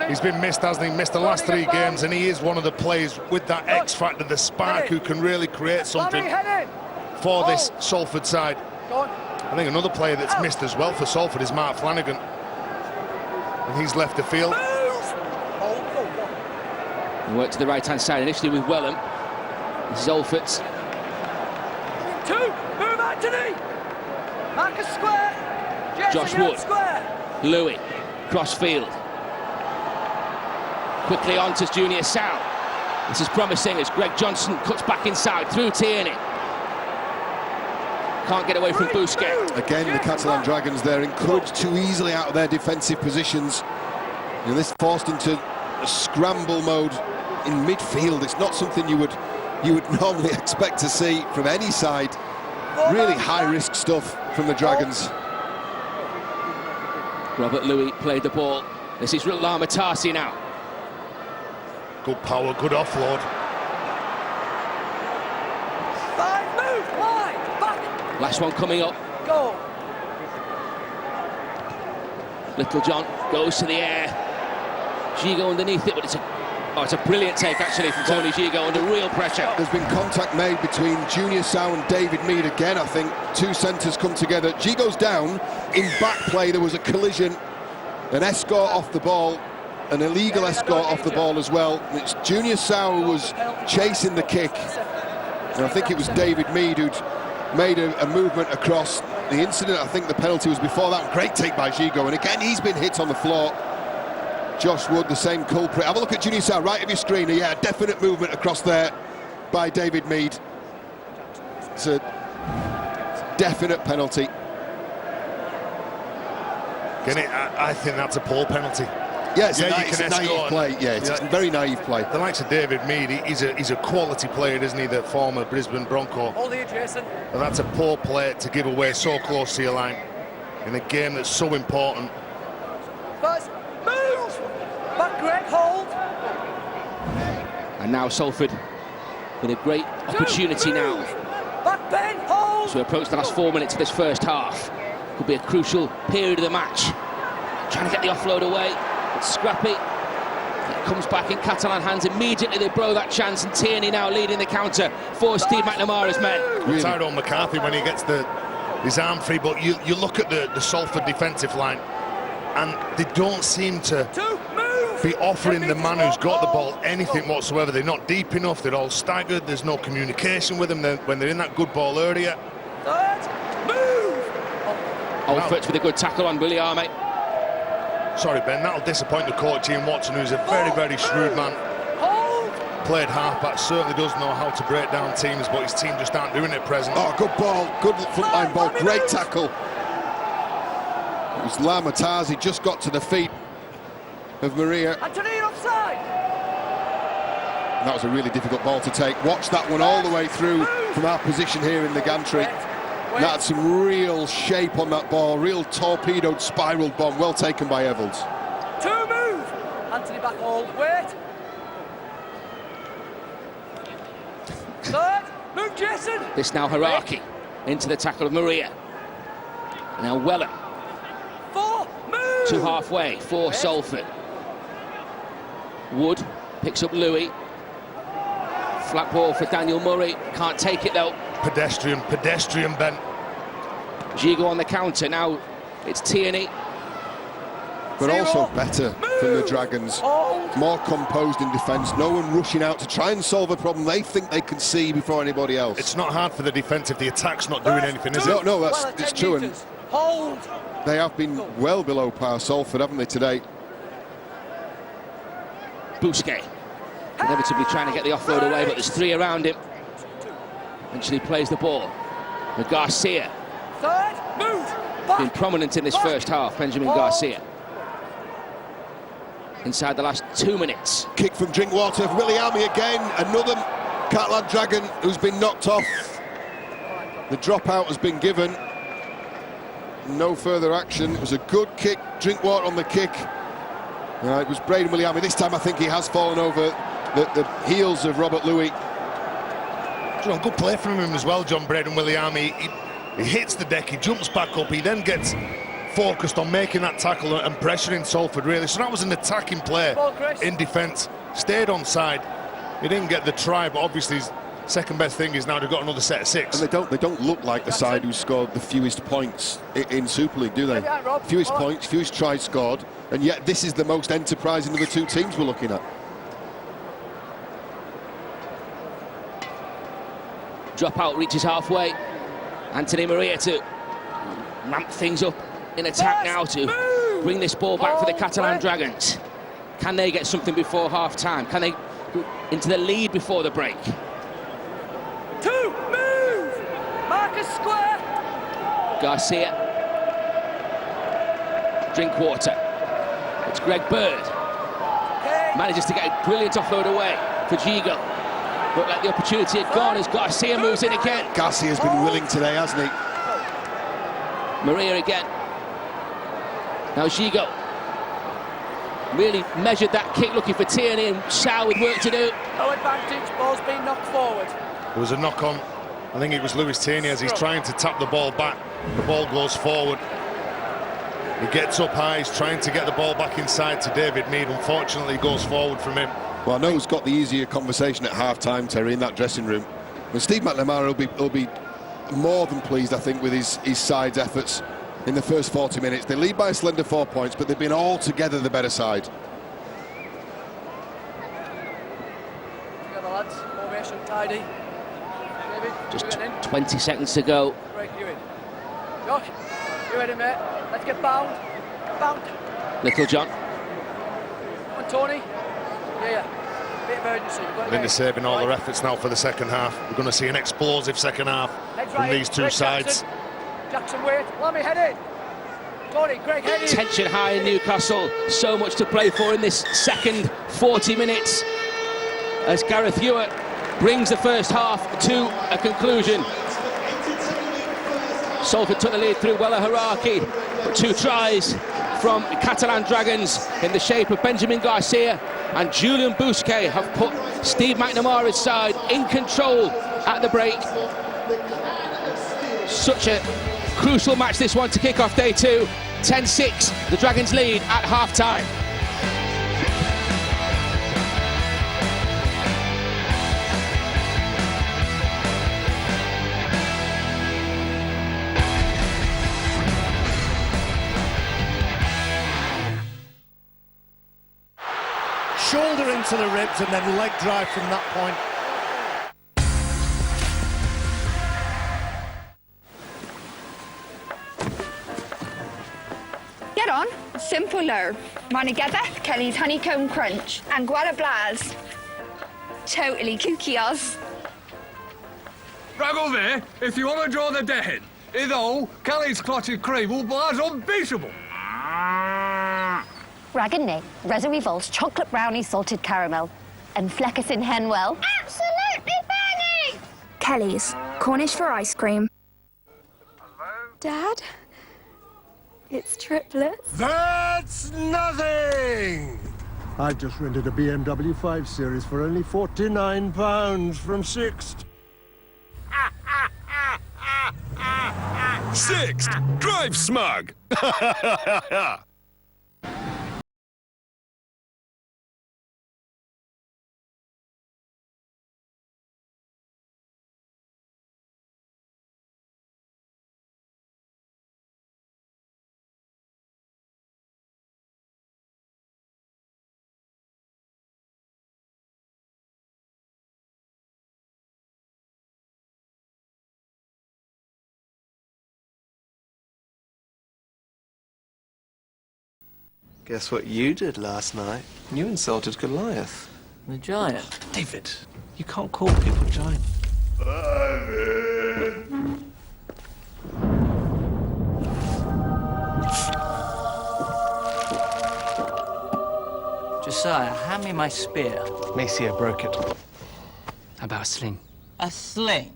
He's been missed, hasn't he? Missed the last 3 games, and he is one of the players with that X factor, the spark, who can really create something for this Salford side. I think another player that's missed as well for Salford is Mark Flanagan, and he's left the field. And work to the right-hand side initially with Wellham. This is Olferts. 2, move Anthony. Marcus square. Jason, Josh you're Wood. Square. Louis, cross field. Quickly on to Junior Sal. This is promising as Greg Johnson cuts back inside through Tierney. Can't get away from Bousquet. Again, the Catalan Dragons, they're encouraged too easily out of their defensive positions. And this forced into a scramble mode in midfield. It's not something you would normally expect to see from any side. Really high-risk stuff from the Dragons. Robert Louis played the ball. This is Lama Tarsi now. Good power, good offload. 5, move, wide, back. Last one coming up. Go. Little John goes to the air. Gigo underneath it, but it's a brilliant take actually from Tony Gigo under real pressure. There's been contact made between Junior Sau and David Mead again, I think. Two centres come together. Gigo's down. In back play, there was a collision, an escort off the ball, an illegal escort off the ball as well. It's Junior Sau who was chasing the kick. And I think it was David Mead who'd made a movement across the incident. I think the penalty was before that. Great take by Gigo. And again, he's been hit on the floor. Josh Wood, the same culprit. Have a look at Junior Sau, right of your screen. Yeah, definite movement across there by David Mead. It's a definite penalty. I think that's a poor penalty. Yeah, it's Yeah, a naive play. Yeah, it's a very naive play. The likes of David Mead, he's a quality player, isn't he, the former Brisbane Bronco? Hold here, Jason. And that's a poor play to give away so close to your line in a game that's so important. Guys, move! Back, Greg, hold. And now Salford with a great opportunity now. Back, Ben, hold. So we approach the last 4 minutes of this first half. Could be a crucial period of the match. Trying to get the offload away. It's scrappy. It comes back in Catalan hands. Immediately they blow that chance, and Tierney now leading the counter for Steve McNamara's men. Really? Tyrone McCarthy when he gets his arm free, but you look at the Salford defensive line, and they don't seem to be offering the man who's got the ball anything whatsoever. They're not deep enough. They're all staggered. There's no communication with them when they're in that good ball area. Alfred with a good tackle on Williame. Sorry, Ben, that'll disappoint the coach, Ian Watson, who's a very, very shrewd man. Played halfback, certainly does know how to break down teams, but his team just aren't doing it at present. Oh, good ball, good frontline ball, great tackle. It was Lama Tarsi, just got to the feet of Maria. Anthony, offside. That was a really difficult ball to take. Watch that one all the way through from our position here in the gantry. That's some real shape on that ball, real torpedoed, spiraled bomb. Well taken by Evans. 2, move. Anthony back, hold. Wait. Third, move, Jason. This now Haraki into the tackle of Maria. Now Weller 4, move. to halfway for Salford. Wood picks up Louis. Flat ball for Daniel Murray. Can't take it though. Pedestrian, Ben. Gigo on the counter. Now it's Tierney. But also better from the Dragons. More composed in defence. No one rushing out to try and solve a problem they think they can see before anybody else. It's not hard for the defence if the attack's not doing anything, is it? No, it's true. And hold. they have been well below par, Salford, haven't they, today? Bousquet inevitably trying to get the offload away, but there's 3 around him. Eventually plays the ball. But Garcia Third, move. been prominent in this first half. Benjamin Garcia. Inside the last 2 minutes. Kick from Drinkwater. Williame again. Another Catlan Dragon who's been knocked off. The dropout has been given. No further action. It was a good kick. Drinkwater on the kick. It was Braden Williame. This time I think he has fallen over the heels of Robert Louis. John, good play from him as well, John. Braden Williame. He hits the deck, he jumps back up, he then gets focused on making that tackle and pressuring Salford, really. So that was an attacking play in defence. Stayed on side. He didn't get the try, but obviously his second best thing is now to got another set of 6. And they don't look like the side who scored the fewest points in Super League, do they? Fewest points, fewest tries scored, and yet this is the most enterprising of the 2 teams we're looking at. Dropout reaches halfway. Anthony Maria to ramp things up in attack now to bring this ball back for the Catalan Dragons. Can they get something before half-time? Can they go into the lead before the break? Move! Marcus square! Garcia. Drinkwater. It's Greg Bird. Manages to get a brilliant offload away for Gigo. Looked like the opportunity had gone as Garcia moves in again. Garcia's been willing today, hasn't he? Maria again. Now Gigo. Really measured that kick, looking for Tierney, and Shaw with work to do. No advantage, ball's been knocked forward. There was a knock on. I think it was Lewis Tierney as he's trying to tap the ball back. The ball goes forward. He gets up high, he's trying to get the ball back inside to David Mead. Unfortunately, it goes forward from him. Well, I know who's got the easier conversation at half-time, Terry, in that dressing room. And Steve McNamara will be more than pleased, I think, with his side's efforts in the first 40 minutes. They lead by a slender 4 points, but they've been all together the better side. Together, lads. Formation tidy. David, Just you in? 20 seconds to go. Break you in. Josh, you ready, mate? Let's get bound. Bound. Little John. Come on, Tony. Yeah. Bit of urgency. I think they're saving all their efforts now for the second half. We're going to see an explosive second half from these two sides. Jackson wait. Lammy head in. Tony, Greg head in. Tension high in Newcastle. So much to play for in this second 40 minutes. As Gareth Ewart brings the first half to a conclusion. Salford took the lead through Wella Haraki, but 2 tries from the Catalan Dragons in the shape of Benjamin Garcia and Julian Bousquet have put Steve McNamara's side in control at the break. Such a crucial match this one to kick off day 2. 10-6, the Dragons lead at half-time. Shoulder into the ribs and then leg drive from that point. Get on, simpler. Monegatha, Kelly's honeycomb crunch, and Guala Blaz. Totally kooky us. Drag over, if you want to draw the dead, although Kelly's clotted cream will blaz unbeatable. Rag and Nick, Reserve Vaults, chocolate brownie, salted caramel, and Fleckus in Henwell. Absolutely banging! Kelly's, Cornish for ice cream. Dad? It's triplets. That's nothing! I've just rented a BMW 5 Series for only £49 from Sixt. Sixt! Drive smug! Guess what you did last night? You insulted Goliath. The giant. David, you can't call people giant. Josiah, hand me my spear. Messier broke it. How about a sling? A sling?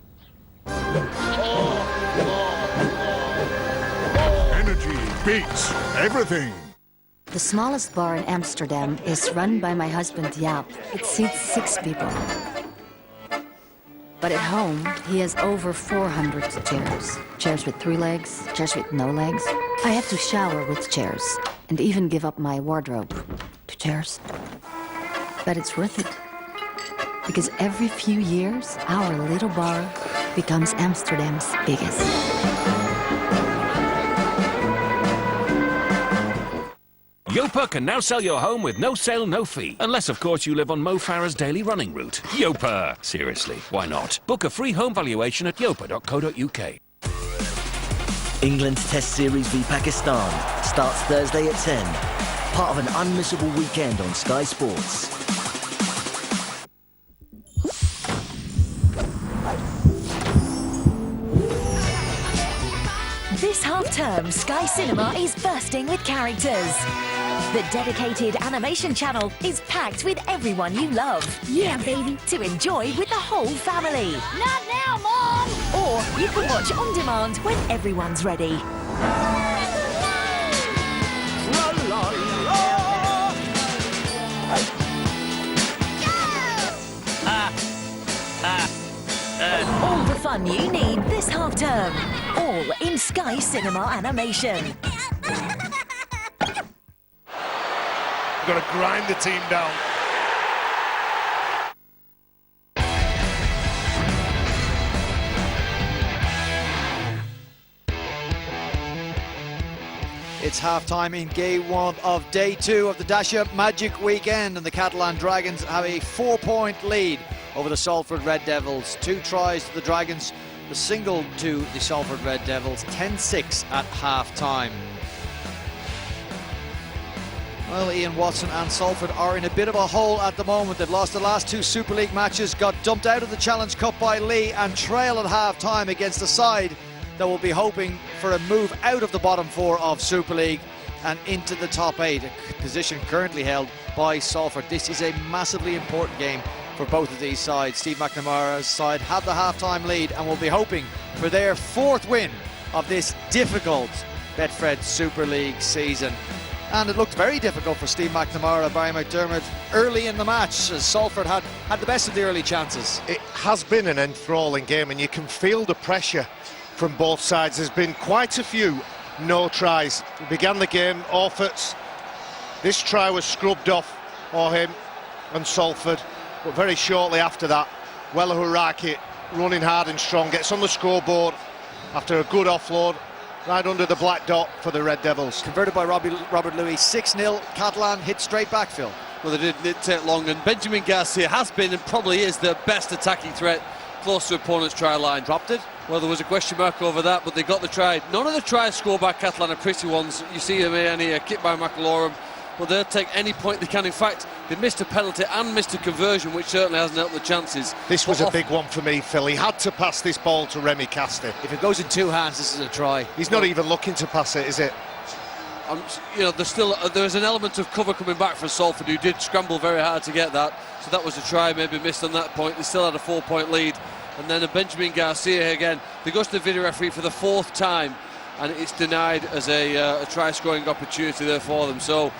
Energy beats everything. The smallest bar in Amsterdam is run by my husband Jaap. It seats 6 people. But at home, he has over 400 chairs. Chairs with 3 legs, chairs with no legs. I have to shower with chairs and even give up my wardrobe to chairs. But it's worth it. Because every few years, our little bar becomes Amsterdam's biggest. Yopa can now sell your home with no sale, no fee. Unless, of course, you live on Mo Farah's daily running route. Yopa! Seriously, why not? Book a free home valuation at yopa.co.uk. England's Test Series v Pakistan starts Thursday at 10. Part of an unmissable weekend on Sky Sports. This half-term, Sky Cinema is bursting with characters. The dedicated animation channel is packed with everyone you love. Yeah, baby. To enjoy with the whole family. Not now, Mom! Or you can watch on demand when everyone's ready. All the fun you need this half-term. All in Sky Cinema Animation. Got to grind the team down. It's half-time in game 1 of day 2 of the Dasher Magic Weekend, and the Catalan Dragons have a 4-point lead over the Salford Red Devils. 2 tries to the Dragons, the single to the Salford Red Devils, 10-6 at half-time. Well, Ian Watson and Salford are in a bit of a hole at the moment. They've lost the last 2 Super League matches, got dumped out of the Challenge Cup by Lee, and trail at half-time against a side that will be hoping for a move out of the bottom 4 of Super League and into the top 8, a position currently held by Salford. This is a massively important game for both of these sides. Steve McNamara's side have the half-time lead and will be hoping for their 4th win of this difficult Betfred Super League season. And it looked very difficult for Steve McNamara, Barry McDermott, early in the match, as Salford had the best of the early chances. It has been an enthralling game, and you can feel the pressure from both sides. There's been quite a few no tries. We began the game, Orfords. This try was scrubbed off for him and Salford, but very shortly after that, Wella Huraki, running hard and strong, gets on the scoreboard after a good offload, right under the black dot for the Red Devils. Converted by Robert Louis, 6-0, Catalan hit straight back, Phil. Well, they didn't take long, and Benjamin Garcia has been and probably is the best attacking threat close to opponent's try line. Dropped it? Well, there was a question mark over that, but they got the try. None of the tries scored by Catalan are pretty ones. You see them here, and a kick by McAlorum, but they'll take any point they can. In fact, they missed a penalty and missed a conversion, which certainly hasn't helped the chances. This was a big one for me, Phil. He had to pass this ball to Remy Casti. If it goes in 2 hands, this is a try. He's not even looking to pass it, is it? You know, there's an element of cover coming back from Salford, who did scramble very hard to get that. So that was a try, maybe missed on that point. They still had a 4-point lead. And then a Benjamin Garcia again. They go to the video referee for the 4th time, and it's denied as a try-scoring opportunity there for them. So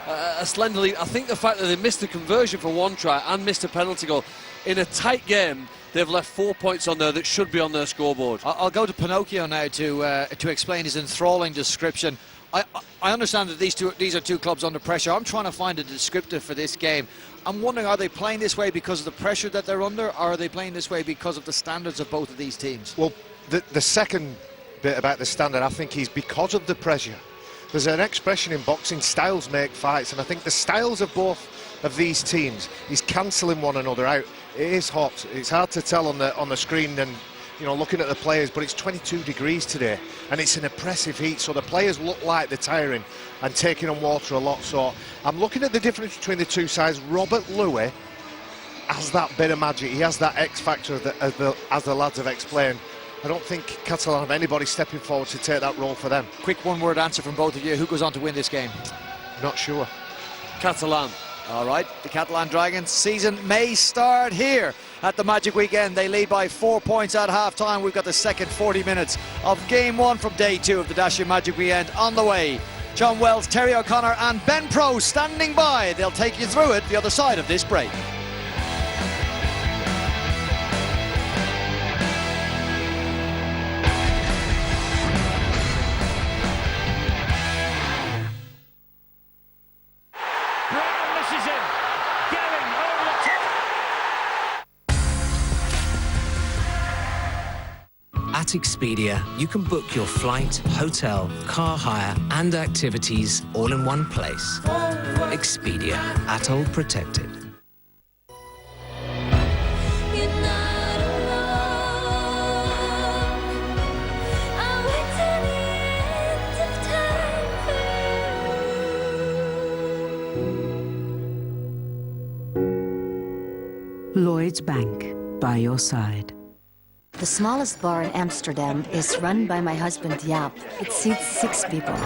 a slender lead. I think the fact that they missed the conversion for 1 try and missed a penalty goal in a tight game, they've left 4 points on there that should be on their scoreboard. I'll go to Pinocchio now to explain his enthralling description. I understand that these are 2 clubs under pressure. I'm trying to find a descriptor for this game. I'm wondering, are they playing this way because of the pressure that they're under, or are they playing this way because of the standards of both of these teams? Well, the second bit about the standard, I think, is because of the pressure. There's an expression in boxing, styles make fights, and I think the styles of both of these teams is cancelling one another out. It is hot. It's hard to tell on the screen and, you know, looking at the players, but it's 22 degrees today, and it's an oppressive heat, so the players look like they're tiring and taking on water a lot. So I'm looking at the difference between the 2 sides. Robert Louis has that bit of magic. He has that X factor as the lads have explained. I don't think Catalan have anybody stepping forward to take that role for them. Quick one-word answer from both of you. Who goes on to win this game? Not sure. Catalan. All right, the Catalan Dragons season may start here at the Magic Weekend. They lead by 4 points at half-time. We've got the second 40 minutes of game 1 from day 2 of the Dasher Magic Weekend on the way. John Wells, Terry O'Connor and Ben Pro standing by. They'll take you through it the other side of this break. At Expedia, you can book your flight, hotel, car hire and activities all in one place. Expedia, ATOL protected. Lloyds Bank, by your side. The smallest bar in Amsterdam is run by my husband Jaap. It seats 6 people.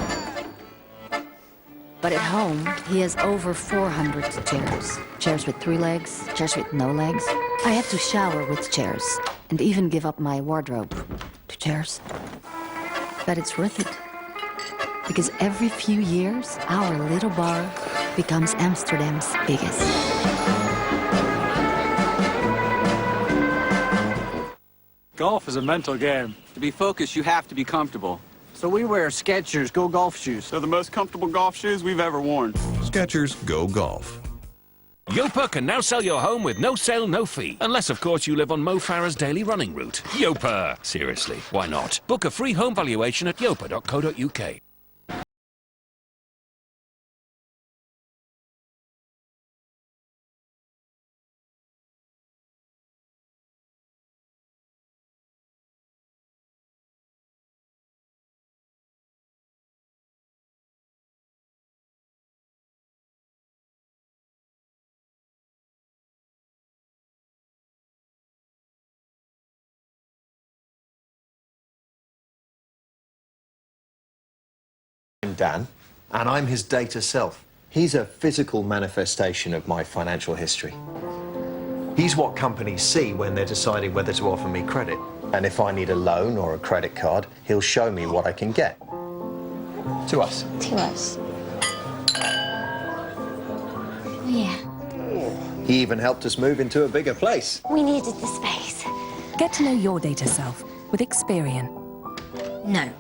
But at home, he has over 400 chairs. Chairs with 3 legs, chairs with no legs. I have to shower with chairs, and even give up my wardrobe to chairs. But it's worth it. Because every few years, our little bar becomes Amsterdam's biggest. Golf is a mental game. To be focused, you have to be comfortable. So we wear Skechers Go Golf shoes. They're the most comfortable golf shoes we've ever worn. Skechers Go Golf. Yopa can now sell your home with no sale, no fee. Unless, of course, you live on Mo Farah's daily running route. Yopa! Seriously, why not? Book a free home valuation at yopa.co.uk. I'm Dan, and I'm his data self. He's a physical manifestation of my financial history. He's what companies see when they're deciding whether to offer me credit. And if I need a loan or a credit card, he'll show me what I can get. To us. To us. Yeah. He even helped us move into a bigger place. We needed the space. Get to know your data self with Experian. No.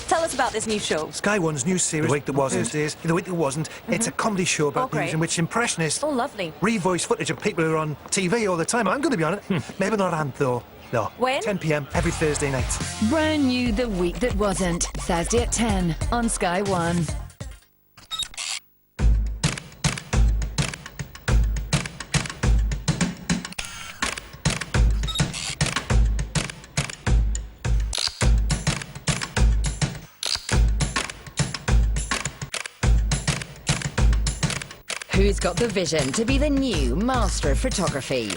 Tell us about this new show. Sky One's new series, The Week That Was, The Week That Wasn't. It's a comedy show about news in which impressionists lovely. revoice footage of people who are on TV all the time. I'm going to be on it. Maybe not Ant, though. No. When? 10 p.m. every Thursday night. Brand new The Week That Wasn't. Thursday at 10 on Sky One. Who's got the vision to be the new master of photography?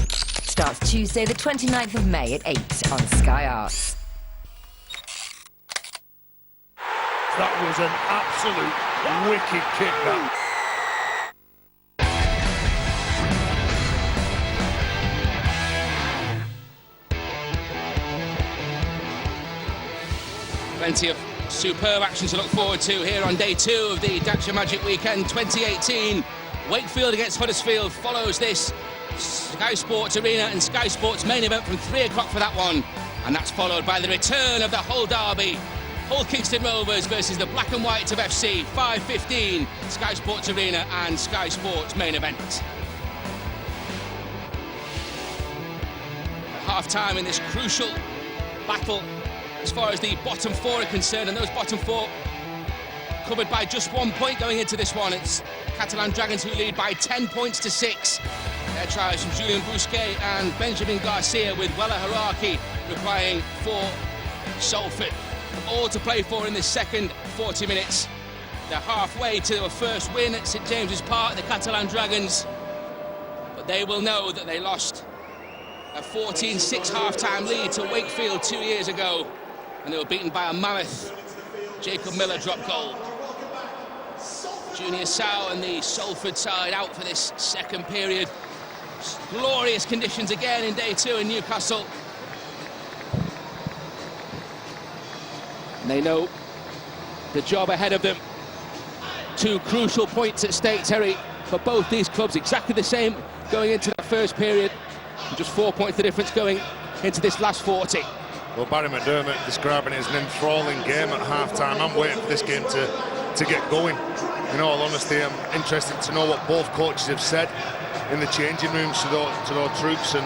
Starts Tuesday the 29th of May at 8 on Sky Arts. That was an absolute wicked kick, that. Plenty of superb action to look forward to here on day 2 of the Dacia Magic Weekend 2018. Wakefield against Huddersfield follows this Sky Sports Arena and Sky Sports main event from 3 o'clock for that one. And that's followed by the return of the Hull Derby. Hull Kingston Rovers versus the Black and Whites of FC, 5:15, Sky Sports Arena and Sky Sports main event. At half-time in this crucial battle as far as the bottom 4 are concerned, and those bottom 4 covered by just 1 point going into this one. It's Catalan Dragons who lead by 10 points to 6. Their tries from Julian Bousquet and Benjamin Garcia, with Wella Haraki replying for Salford. All to play for in this second 40 minutes. They're halfway to a first win at St James's Park, the Catalan Dragons, but they will know that they lost a 14-6 half-time lead to Wakefield 2 years ago, and they were beaten by a mammoth Jacob Miller drop goal. Junior Sow and the Salford side out for this second period. Glorious conditions again in day 2 in Newcastle. And they know the job ahead of them. 2 crucial points at stake, Terry, for both these clubs. Exactly the same going into that first period. And just 4 points the difference going into this last 40. Well, Barry McDermott describing it as an enthralling game at half-time. I'm waiting for this game to get going. In all honesty, I'm interested to know what both coaches have said in the changing rooms to their troops. And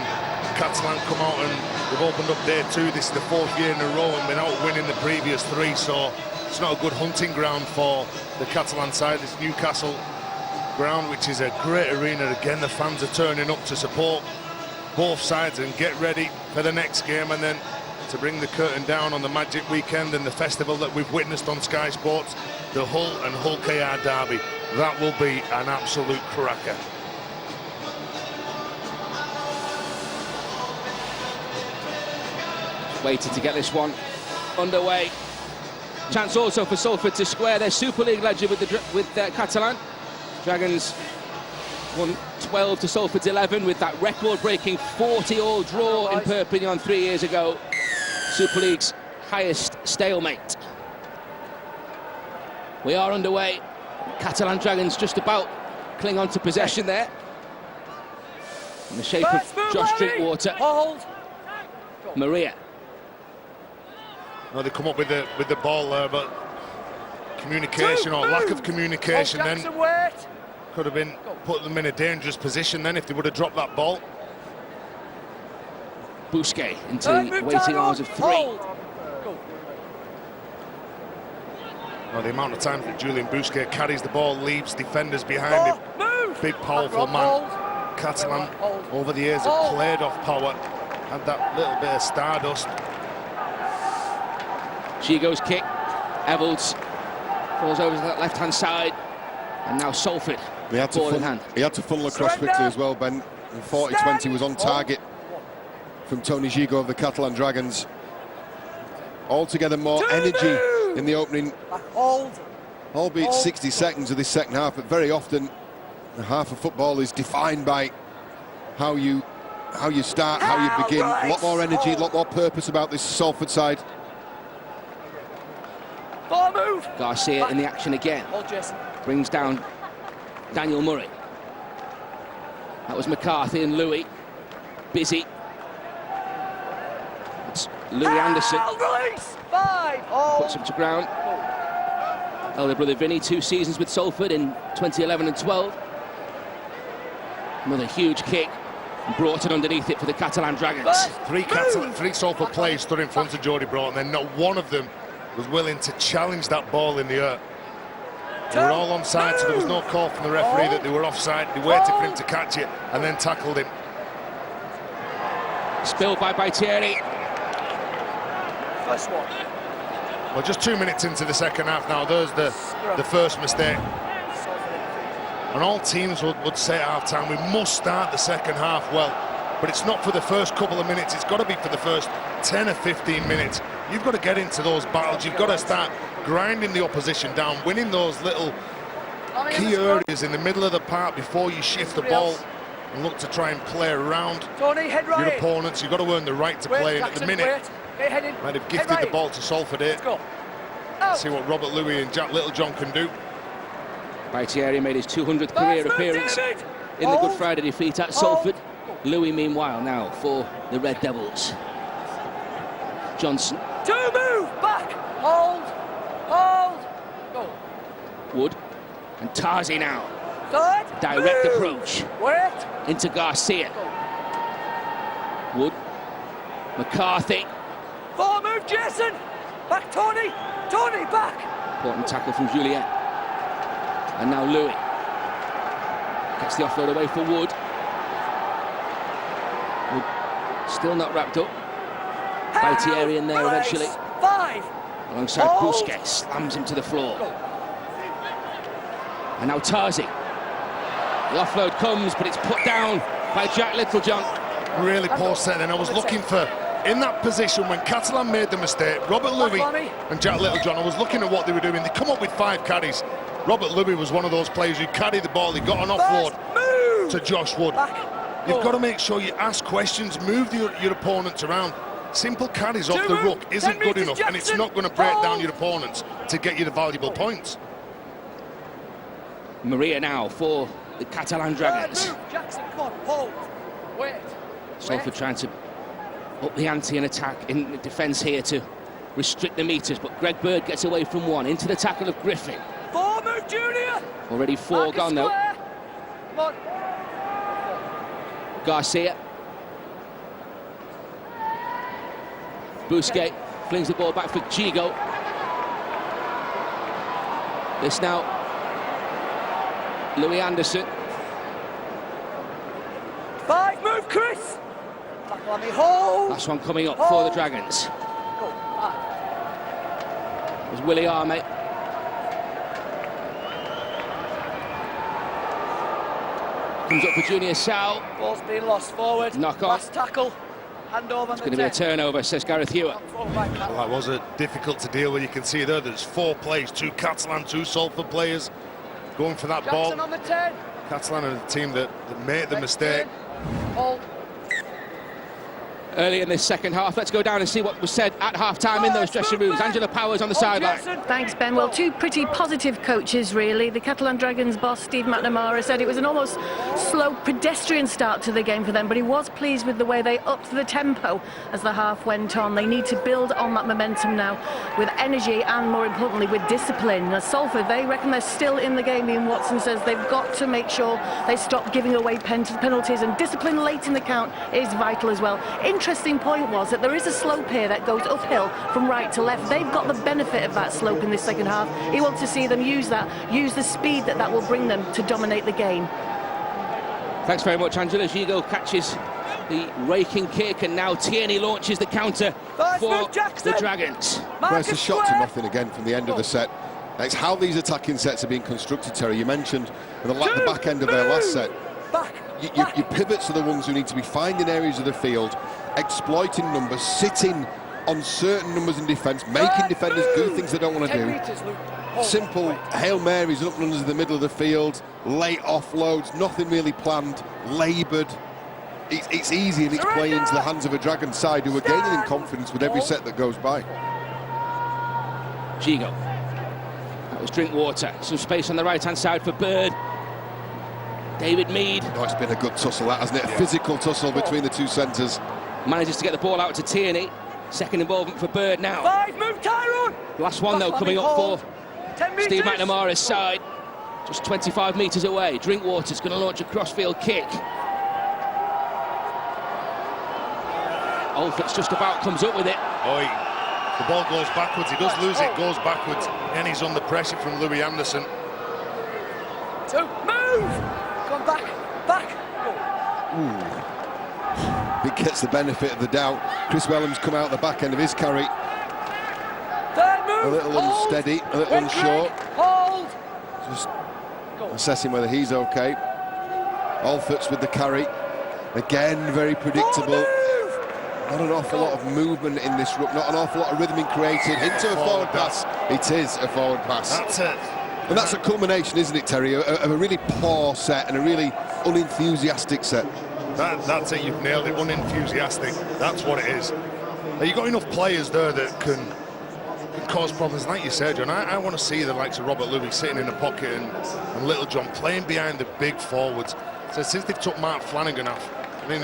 Catalan come out and they've opened up day 2. This is the 4th year in a row and been out winning the previous 3. So it's not a good hunting ground for the Catalan side. It's Newcastle ground, which is a great arena. Again, the fans are turning up to support both sides and get ready for the next game. And then to bring the curtain down on the magic weekend and the festival that we've witnessed on Sky Sports, the Hull and Hull KR derby. That will be an absolute cracker. Waiting to get this one underway. Chance also for Salford to square their Super League ledger with Catalan. Dragons won 12 to Salford's 11 with that record-breaking 40-all draw in Perpignan 3 years ago. Super League's highest stalemate. We are underway. Catalan Dragons just about cling on to possession there. In the shape of Josh Drinkwater. Maria. No, they come up with the ball there, but communication or lack of communication then could have been put them in a dangerous position then if they would have dropped that ball. Bousquet into the waiting arms of three. Well, the amount of times that Julian Bousquet carries the ball, leaves defenders behind him. Big, powerful man. Catalan, over the years, have played off power, had that little bit of stardust. Gigo's kick. Evalds falls over to that left-hand side. And now Salford. He had to funnel across quickly as well, Ben. And 40-20 was on target from Tony Gigo of the Catalan Dragons. Altogether more energy in the opening, albeit 60 seconds of this second half, but very often the half of football is defined by how you start, how you begin. A lot more energy, a lot more purpose about this Salford side. Garcia in the action again. Brings down Daniel Murray. That was McCarthy and Louis. Busy. It's Louis Anderson. Puts him to ground. Elder brother Vinny, 2 seasons with Salford in 2011 and 12. Another huge kick. Brought it underneath it for the Catalan Dragons. Three Salford players stood in front of Jody Broughton, and not one of them was willing to challenge that ball in the air. They were all onside, so there was no call from the referee that they were offside. They waited for him to catch it and then tackled him. Spilled by Baitieri. First one. Well, just 2 minutes into the second half now, there's the first mistake. And all teams would say at half-time, we must start the second half well. But it's not for the first couple of minutes, it's got to be for the first 10 or 15 minutes. You've got to get into those battles, you've got to start grinding the opposition down, winning those little key areas in the middle of the park before you shift the ball and look to try and play around your opponents. You've got to earn the right to play, and at the minute, might have gifted the ball to Salford here. See what Robert Louis and Jack Littlejohn can do. Baitieri made his 200th career appearance in the Good Friday defeat at Salford. Louis, meanwhile, now for the Red Devils. Johnson. Move back. Hold. Go. Wood and Tarzi now. move. Direct approach. Wait. Into Garcia. Wood. McCarthy. Forward move, Jason. Back, Tony. Tony, back. Important tackle from Julien. And now Louis. Gets the offload away for Wood. Wood still not wrapped up. Baitieri in there eventually. Alongside Bousquet, slams him to the floor. And now Tarzi. The offload comes, but it's put down by Jack Littlejohn. Really poor set, and I was looking for, in that position when Catalan made the mistake, Robert Louis and Jack Littlejohn, I was looking at what they were doing. They come up with 5 carries. Robert Louis was one of those players who carried the ball. He got an offload to Josh Wood. You've got to make sure you ask questions, move your opponents around. Simple carries off the ruck isn't good enough, and it's not going to break down your opponents to get you the valuable points. Maria now for the Catalan Dragons. Jackson, come on, hold. Wait. Salford trying to up the ante in attack, in defence here to restrict the metres, but Greg Bird gets away from one, into the tackle of Griffin. Forward move, Junior. Already 4 gone though. Come on. Garcia. Bousquet flings the ball back for Gigo. This now, Louis Anderson. 5 move, Chris. Back on me, hold. Last one coming up for the Dragons. It was Willie Arme. Comes up for Junior Sal. Ball's been lost forward. Knock on. Last tackle. Hand over. It's going to be a turnover, says Gareth Hewitt. Well, that was difficult to deal with. You can see there's 4 plays, 2 Catalan, 2 Salford players going for that Jackson ball. on the 10. Catalan are the team that made the mistake. Hold. Early in this second half, let's go down and see what was said at half-time in those dressing rooms. Angela Powers on the sideline. Thanks, Ben. Well, 2 pretty positive coaches, really. The Catalan Dragons boss, Steve McNamara, said it was an almost slow pedestrian start to the game for them, but he was pleased with the way they upped the tempo as the half went on. They need to build on that momentum now with energy and, more importantly, with discipline. As Salford, they reckon they're still in the game. Ian Watson says they've got to make sure they stop giving away penalties, and discipline late in the count is vital as well. Interesting point was that there is a slope here that goes uphill from right to left. They've got the benefit of that slope in this second half. He wants to see them use the speed that will bring them to dominate the game. Thanks very much, Angela. Gigo catches the raking kick, and now Tierney launches the counter for the Dragons. Well, it's a shot to nothing again from the end of the set. It's how these attacking sets are being constructed, Terry. You mentioned the back end of their last set. Your pivots are the ones who need to be finding areas of the field, exploiting numbers, sitting on certain numbers in defence, making defenders do things they don't want to do. Simple Hail Marys up and under the middle of the field, late offloads, nothing really planned, laboured. It's easy, and it's playing into the hands of a Dragon side who are gaining in confidence with every set that goes by. Gigo. That was Drinkwater. Some space on the right-hand side for Bird. David Mead. Oh, it's been a good tussle, that, hasn't it? A physical tussle between the 2 centres. Manages to get the ball out to Tierney. Second involvement for Bird now. 5, move Tyrone! Last one, though, coming up for Steve McNamara's side. Just 25 metres away. Drinkwater's going to launch a crossfield kick. Olfert's just about comes up with it. The ball goes backwards. He does lose it, goes backwards, and he's under pressure from Louis Anderson. 2, move! Come back. Ooh. He gets the benefit of the doubt. Chris Wellham's come out the back end of his carry. Move. A little unsteady, a little unsure. Hold. Just assessing whether he's okay. Olfert's with the carry. Again, very predictable. Not an awful lot of movement in this ruck, not an awful lot of rhythm created. Into a forward pass. It is a forward pass. That's it. And that's a culmination, isn't it, Terry, of a really poor set and a really unenthusiastic set. That's it, you've nailed it, unenthusiastic. That's what it is. You've got enough players there that can cause problems. Like you said, John, I want to see the likes of Robert Louis sitting in the pocket and Little John playing behind the big forwards. So since they've took Mark Flanagan off, I mean,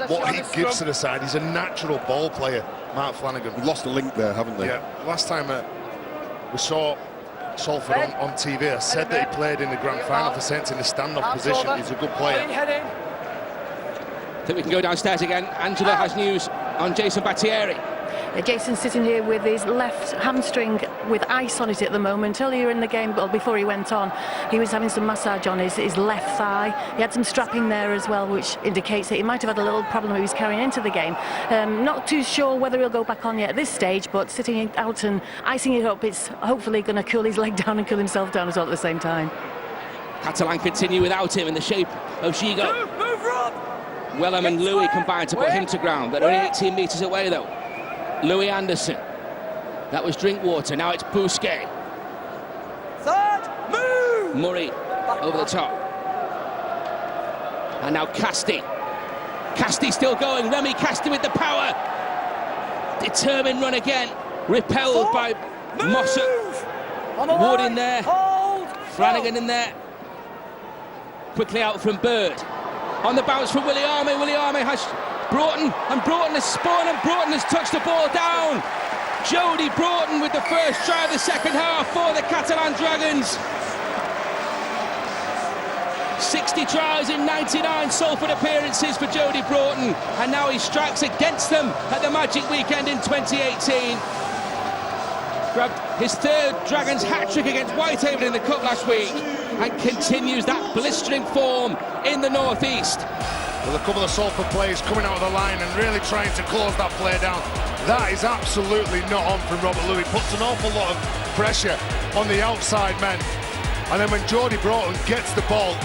what he gives to the side, he's a natural ball player, Mark Flanagan. We've lost a link there, haven't they? Yeah, last time we saw Salford on TV, I said that he played in the grand final for Saints in the standoff position. He's a good player. I think we can go downstairs again. Angela has news on Jason Battieri. Jason's sitting here with his left hamstring with ice on it at the moment. Earlier in the game, well, before he went on, he was having some massage on his left thigh. He had some strapping there as well, which indicates that he might have had a little problem he was carrying into the game. Not too sure whether he'll go back on yet at this stage, but sitting out and icing it up, it's hopefully going to cool his leg down and cool himself down as well at the same time. Catalan continue without him in the shape of Gigo. Move, Rob! Wellham and Louis combined to put him to ground. They're only 18 metres away, though. Louis Anderson. That was Drinkwater. Now it's Bousquet. Third, move! Murray over the top. And now Casti. Casti still going. Remy Casti with the power. Determined run again. Repelled by Mossop. Wood in there. Flanagan in there. Quickly out from Bird. On the bounce from Willie Arme. Willie Arme has Broughton, and Broughton has spun, and Broughton has touched the ball down. Jody Broughton with the first try of the second half for the Catalan Dragons. 60 tries in 99 Salford appearances for Jody Broughton, and now he strikes against them at the Magic Weekend in 2018. Grabbed his third Dragons hat-trick against Whitehaven in the Cup last week, and continues that blistering form in the North East. With a couple of Salford players coming out of the line and really trying to close that play down. That is absolutely not on from Robert Louis. Puts an awful lot of pressure on the outside men. And then when Geordie Broughton gets the ball,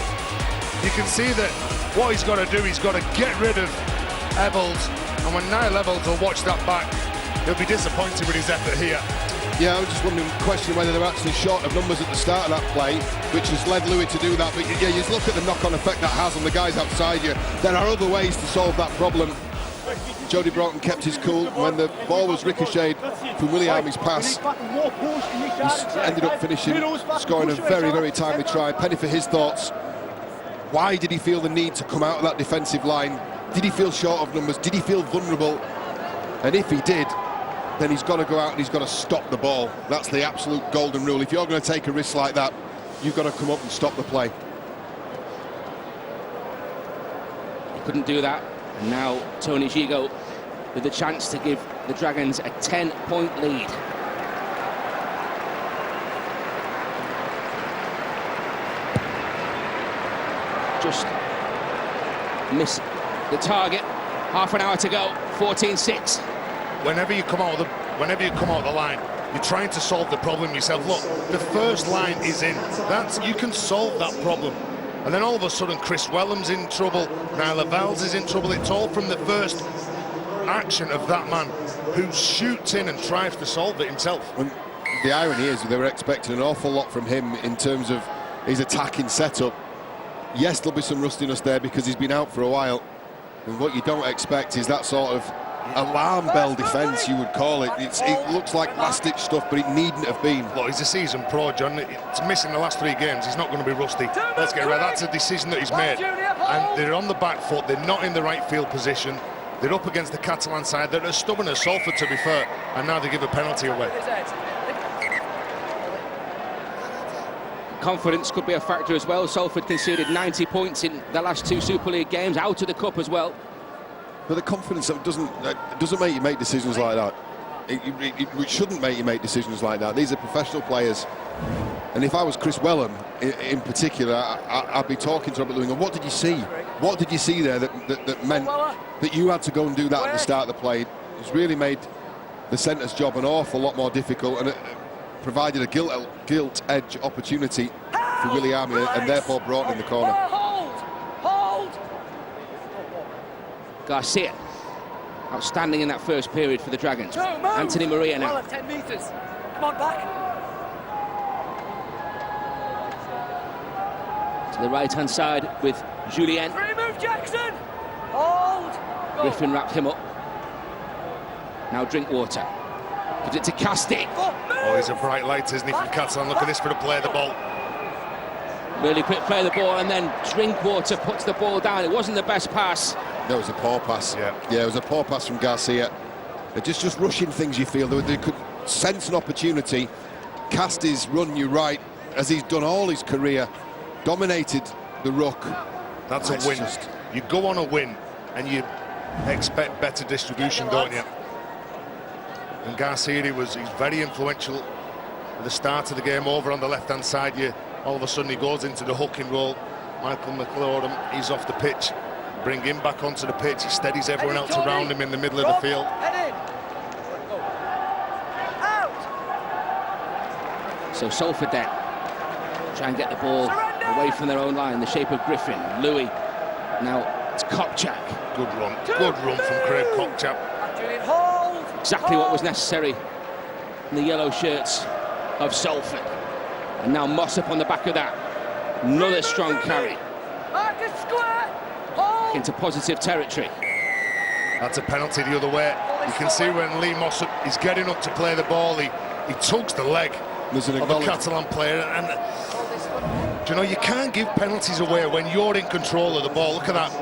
you can see that what he's got to do, he's got to get rid of Evalds. And when Niall Evalds will watch that back, he'll be disappointed with his effort here. Yeah, I was just wondering, question whether they're actually short of numbers at the start of that play, which has led Louis to do that. But yeah, you look at the knock-on effect that has on the guys outside you. There are other ways to solve that problem. Geordie Broughton kept his cool when the ball was ricocheted from Willie Army's pass. He ended up finishing, scoring a very, very timely try. Penny for his thoughts. Why did he feel the need to come out of that defensive line? Did he feel short of numbers? Did he feel vulnerable? And if he did, then he's got to go out and he's got to stop the ball. That's the absolute golden rule. If you're going to take a risk like that, you've got to come up and stop the play. He couldn't do that. And now Tony Gigot with the chance to give the Dragons a 10-point lead. Just miss the target. Half an hour to go. 14-6. Whenever you come out of the line, you're trying to solve the problem yourself. Look, the first line is in. You can solve that problem. And then all of a sudden, Chris Wellham's in trouble, Niall Evalds is in trouble. It's all from the first action of that man who shoots in and tries to solve it himself. And the irony is they were expecting an awful lot from him in terms of his attacking setup. Yes, there'll be some rustiness there because he's been out for a while. And what you don't expect is that sort of alarm bell defence, you would call it. It looks like last-ditch stuff, but it needn't have been. Look, he's a seasoned pro, John. It's missing the last 3 games. He's not going to be rusty. Let's get it right. That's a decision that he's made. And they're on the back foot. They're not in the right field position. They're up against the Catalan side. They're as stubborn as Salford, to be fair. And now they give a penalty away. Confidence could be a factor as well. Salford conceded 90 points in the last 2 Super League games, out of the cup as well. But the confidence doesn't make you make decisions like that. It shouldn't make you make decisions like that. These are professional players. And if I was Chris Wellham in particular, I'd be talking to Robert Louis. What did you see? What did you see there that meant that you had to go and do that at the start of the play? It's really made the centre's job an awful lot more difficult, and it provided a gilt edge opportunity for Willie Army, and therefore Broughton in the corner. Hold! Garcia, outstanding in that first period for the Dragons. Anthony Maria now. Well, 10 metres. Come on, back. To the right-hand side with Julien. Free move, Jackson! Hold! Go. Griffin wrapped him up. Now Drinkwater. Gives it to Casti. Oh, he's a bright light, isn't he, from Catalan? Look at this for the play of the ball. Really quick play of the ball, and then Drinkwater puts the ball down. It wasn't the best pass. That was a poor pass. Yeah, it was a poor pass from Garcia. They're just rushing things, you feel. They could sense an opportunity. Casti's run you right, as he's done all his career. Dominated the ruck. That's a win. You go on a win, and you expect better distribution, don't you? And Garcia, he's very influential at the start of the game. Over on the left-hand side, all of a sudden he goes into the hooking role. Michael McLaurin, he's off the pitch. Bring him back onto the pitch. He steadies everyone else around him in the middle of the field. So Salford then try and get the ball away from their own line in the shape of Griffin. Louis, now it's Kopchak. Good run from Craig Kopchak. Exactly what was necessary in the yellow shirts of Salford. And now Mossop on the back of that. Another strong carry. Into positive territory. That's a penalty the other way. You can see when Lee Mossop is getting up to play the ball, he tugs the leg of a Catalan player. And do you know, you can't give penalties away when you're in control of the ball. Look at that.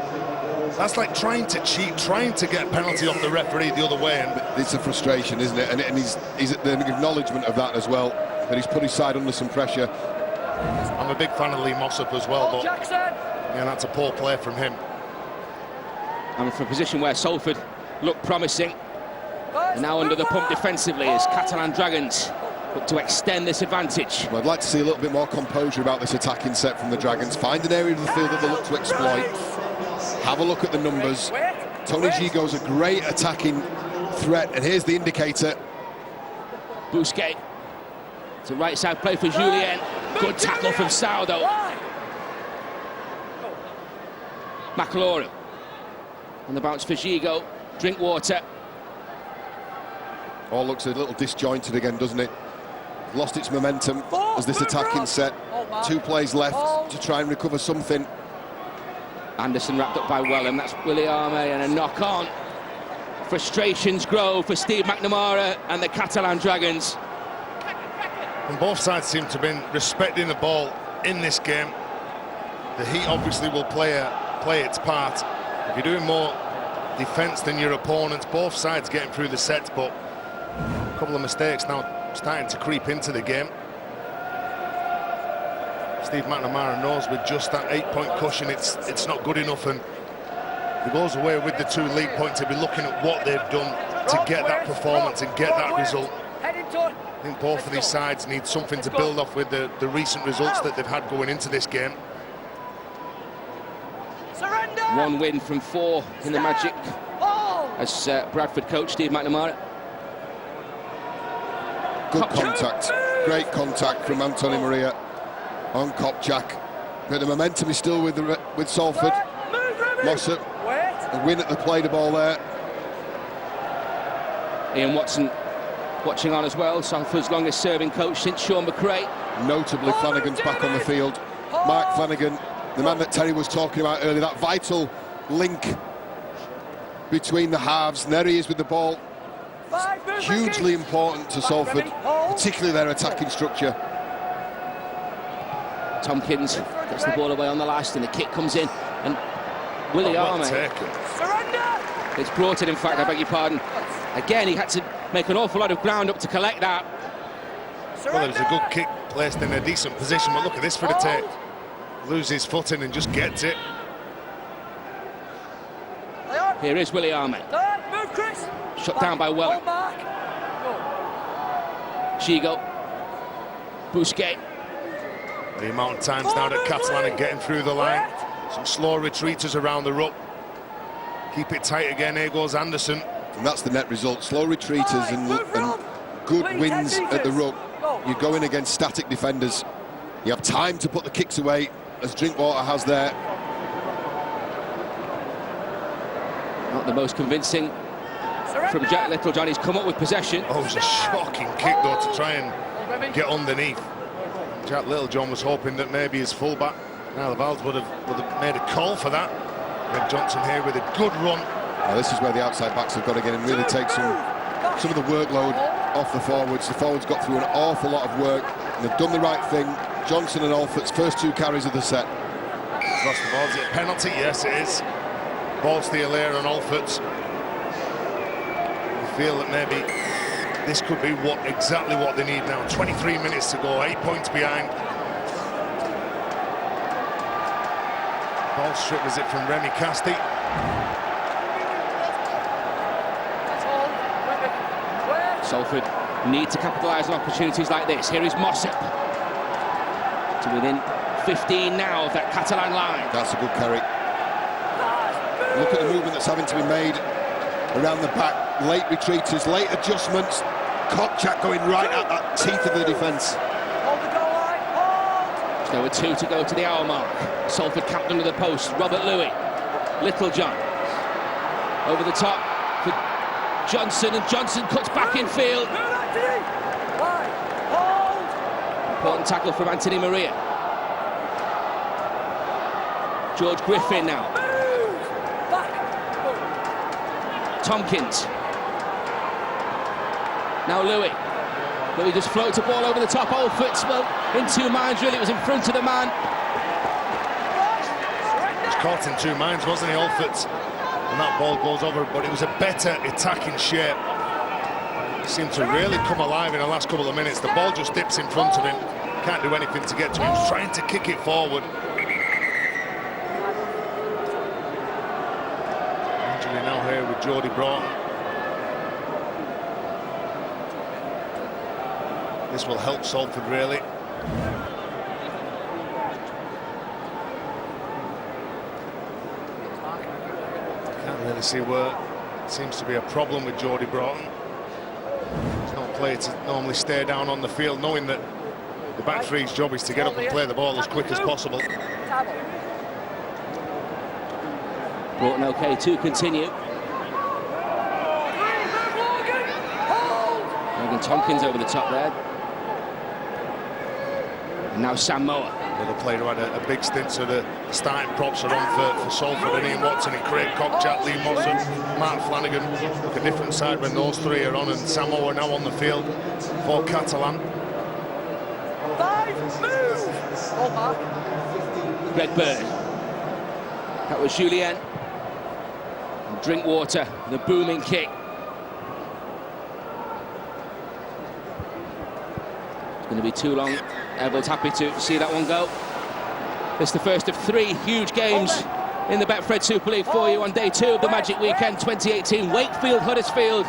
That's like trying to cheat, trying to get a penalty off the referee the other way. And it's a frustration, isn't it? And he's at the acknowledgement of that as well, that he's put his side under some pressure. I'm a big fan of Lee Mossop as well, but yeah, that's a poor play from him. And from a position where Salford look promising, and now under the pump defensively as Catalan Dragons look to extend this advantage. Well, I'd like to see a little bit more composure about this attacking set from the Dragons. Find an area of the field that they look to exploit. Have a look at the numbers. Tony Gigot's a great attacking threat, and here's the indicator. Bousquet. It's a right side play for Julien. Good tackle from Saldo. McAlory. On the bounce for Gigo. Drinkwater. All looks a little disjointed again, doesn't it? Lost its momentum as this attacking set. 2 plays left to try and recover something. Anderson wrapped up by Wellham. That's Williame and a knock on. Frustrations grow for Steve McNamara and the Catalan Dragons. And both sides seem to have been respecting the ball in this game. The heat obviously will play its part. If you're doing more defence than your opponents, both sides getting through the sets, but a couple of mistakes now starting to creep into the game. Steve McNamara knows with just that 8-point cushion it's not good enough, and he goes away with the 2 league points. He'll be looking at what they've done to get that performance and get that result. I think both of these sides need something to build off with the recent results that they've had going into this game. Surrender! 1 win from 4 in the Magic as Bradford coach Steve McNamara. Good contact, great contact from Anthony Maria on Kopchak. But the momentum is still with Salford. Mossop, a win at the play the ball there. Ian Watson watching on as well. Salford's longest serving coach since Sean McRae. Notably, Flanagan's back on the field. Mark Flanagan, the man that Terry was talking about earlier, that vital link between the halves, and there he is with the ball. Hugely important to Salford, particularly their attacking structure. Tompkins gets the ball away on the last, and the kick comes in, and Williame. It's brought in fact, I beg your pardon. Again, he had to make an awful lot of ground up to collect that. Well, it was a good kick placed in a decent position, but look at this for the take. Loses his footing and just gets it. Here is Williame. Shut down by Wellham. Gigo. Bousquet. The amount of times now that Catalan are getting through the line. Some slow retreaters around the ruck. Keep it tight again, here goes Anderson. And that's the net result. Slow retreaters and good wins at the ruck. You're going against static defenders. You have time to put the kicks away, as Drinkwater has there. Not the most convincing from Jack Littlejohn. He's come up with possession. Oh, it was a shocking kick though to try and get underneath. Jack Littlejohn was hoping that maybe his fullback, now the Vals would have made a call for that. Red Johnson here with a good run. Now this is where the outside backs have got to get in, really take some of the workload off the forwards. The forwards got through an awful lot of work, and they've done the right thing. Johnson and Alfort's first 2 carries of the set. Lost the ball. Is it a penalty? Yes, it is. Ball steal there on Alfort's. We feel that maybe this could be exactly what they need now. 23 minutes to go, 8 points behind. Ball strip, is it from Remy Casti? Salford need to capitalise on opportunities like this. Here is Mossop. To within 15 now of that Catalan line. That's a good carry. Look at the movement that's having to be made around the back. Late retreaters, late adjustments. Kopchak going right at that teeth of the defence. There were 2 to go to the hour mark. Salford camped under the post. Robert Louis. Littlejohn. Over the top for Johnson, and Johnson cuts back in field. Important tackle from Anthony Maria. George Griffin now. Tompkins. Now Louis. Louis just floats a ball over the top. Alfort's, well, in 2 minds really. It was in front of the man. He was caught in 2 minds, wasn't he, Alfort's? And that ball goes over, but it was a better attacking shape. He seemed to really come alive in the last couple of minutes. The ball just dips in front of him. Can't do anything to get to him. He's trying to kick it forward. Injury now here with Jody Broughton. This will help Salford, really. Can't really see where seems to be a problem with Jody Broughton. He's not a player to normally stay down on the field, knowing that the back three's job is to get up and play the ball as quick as possible. Broughton okay to continue. Logan Tompkins over the top there. And now Sam Moore. Another player who had a big stint, so the starting props are on for Salford, and Ian Watson and Craig Kopchak, Lee Mosson, Mark Flanagan. Look a different side when those three are on, and Sam Moore now on the field for Catalan. 5, move! Oh, Mark. Greg Bird. That was Julien. And Drinkwater, the booming kick. It's going to be too long. Everyone's happy to see that one go. It's the first of 3 huge games in the Betfred Super League for you on day 2 of the Magic Weekend 2018. Wakefield Huddersfield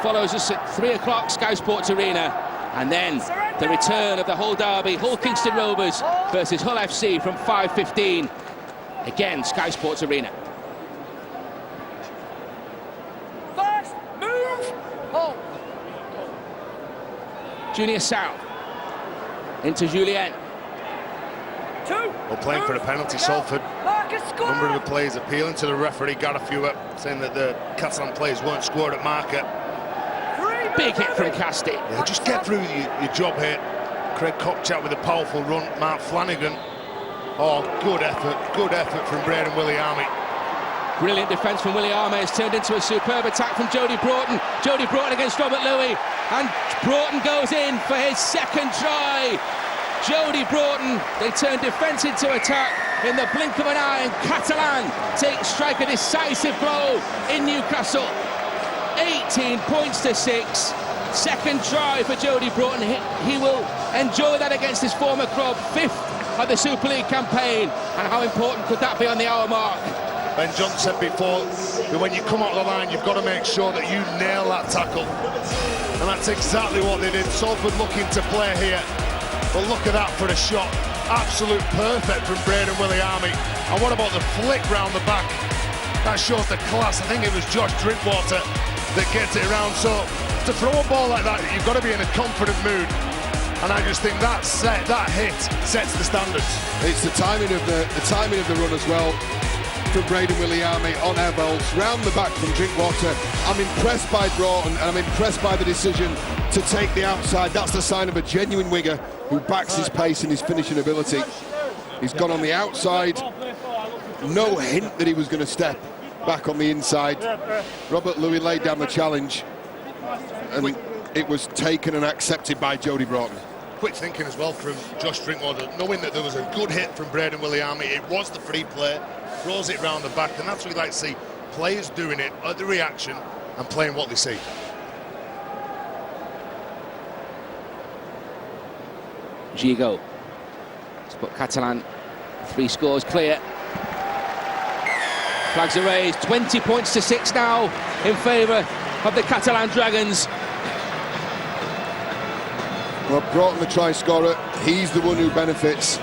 follows us at 3 o'clock, Sky Sports Arena. And then the return of the Hull derby, Hull Kingston Rovers versus Hull FC from 5:15. Again, Sky Sports Arena. First, move! Oh. Junior South into Julien. Well, playing for a penalty, Salford. A number of the players appealing to the referee, Gareth Hewitt, saying that the Catalan players weren't scored at marker. Big hit from Casti. Yeah, just get through your job here. Craig Kopchak with a powerful run. Mark Flanagan. Oh, good effort from Braden Williami. Brilliant defence from Williami has turned into a superb attack from Jody Broughton. Jody Broughton against Robert Louis, and Broughton goes in for his second try. Jody Broughton, they turn defence into attack in the blink of an eye, and Catalan strike a decisive blow in Newcastle. 18 points to 6. Second try for Jody Broughton. He will enjoy that against his former club. 5th of the Super League campaign. And how important could that be on the hour mark? Ben John said before that when you come out of the line, you've got to make sure that you nail that tackle. And that's exactly what they did. Salford looking to play here. But look at that for a shot. Absolute perfect from Braden Williami. And what about the flick round the back? That shows the class. I think it was Josh Drinkwater that gets it around. So to throw a ball like that, you've got to be in a confident mood. And I just think that hit sets the standards. It's the timing of the run as well from Braden Williami on Evels, round the back from Drinkwater. I'm impressed by Broughton, and I'm impressed by the decision to take the outside. That's the sign of a genuine winger who backs his pace and his finishing ability. He's gone on the outside. No hint that he was going to step back on the inside. Robert Louis laid down the challenge, and it was taken and accepted by Jody Broughton. Quick thinking as well from Josh Drinkwater, knowing that there was a good hit from Braden Williami. It was the free play, throws it round the back, and that's what we like to see. Players doing it at the reaction and playing what they see. Gigo. It's put Catalan 3 scores clear. Flags are raised. 20 points to 6 now in favour of the Catalan Dragons. Well, Broughton, the try scorer, he's the one who benefits,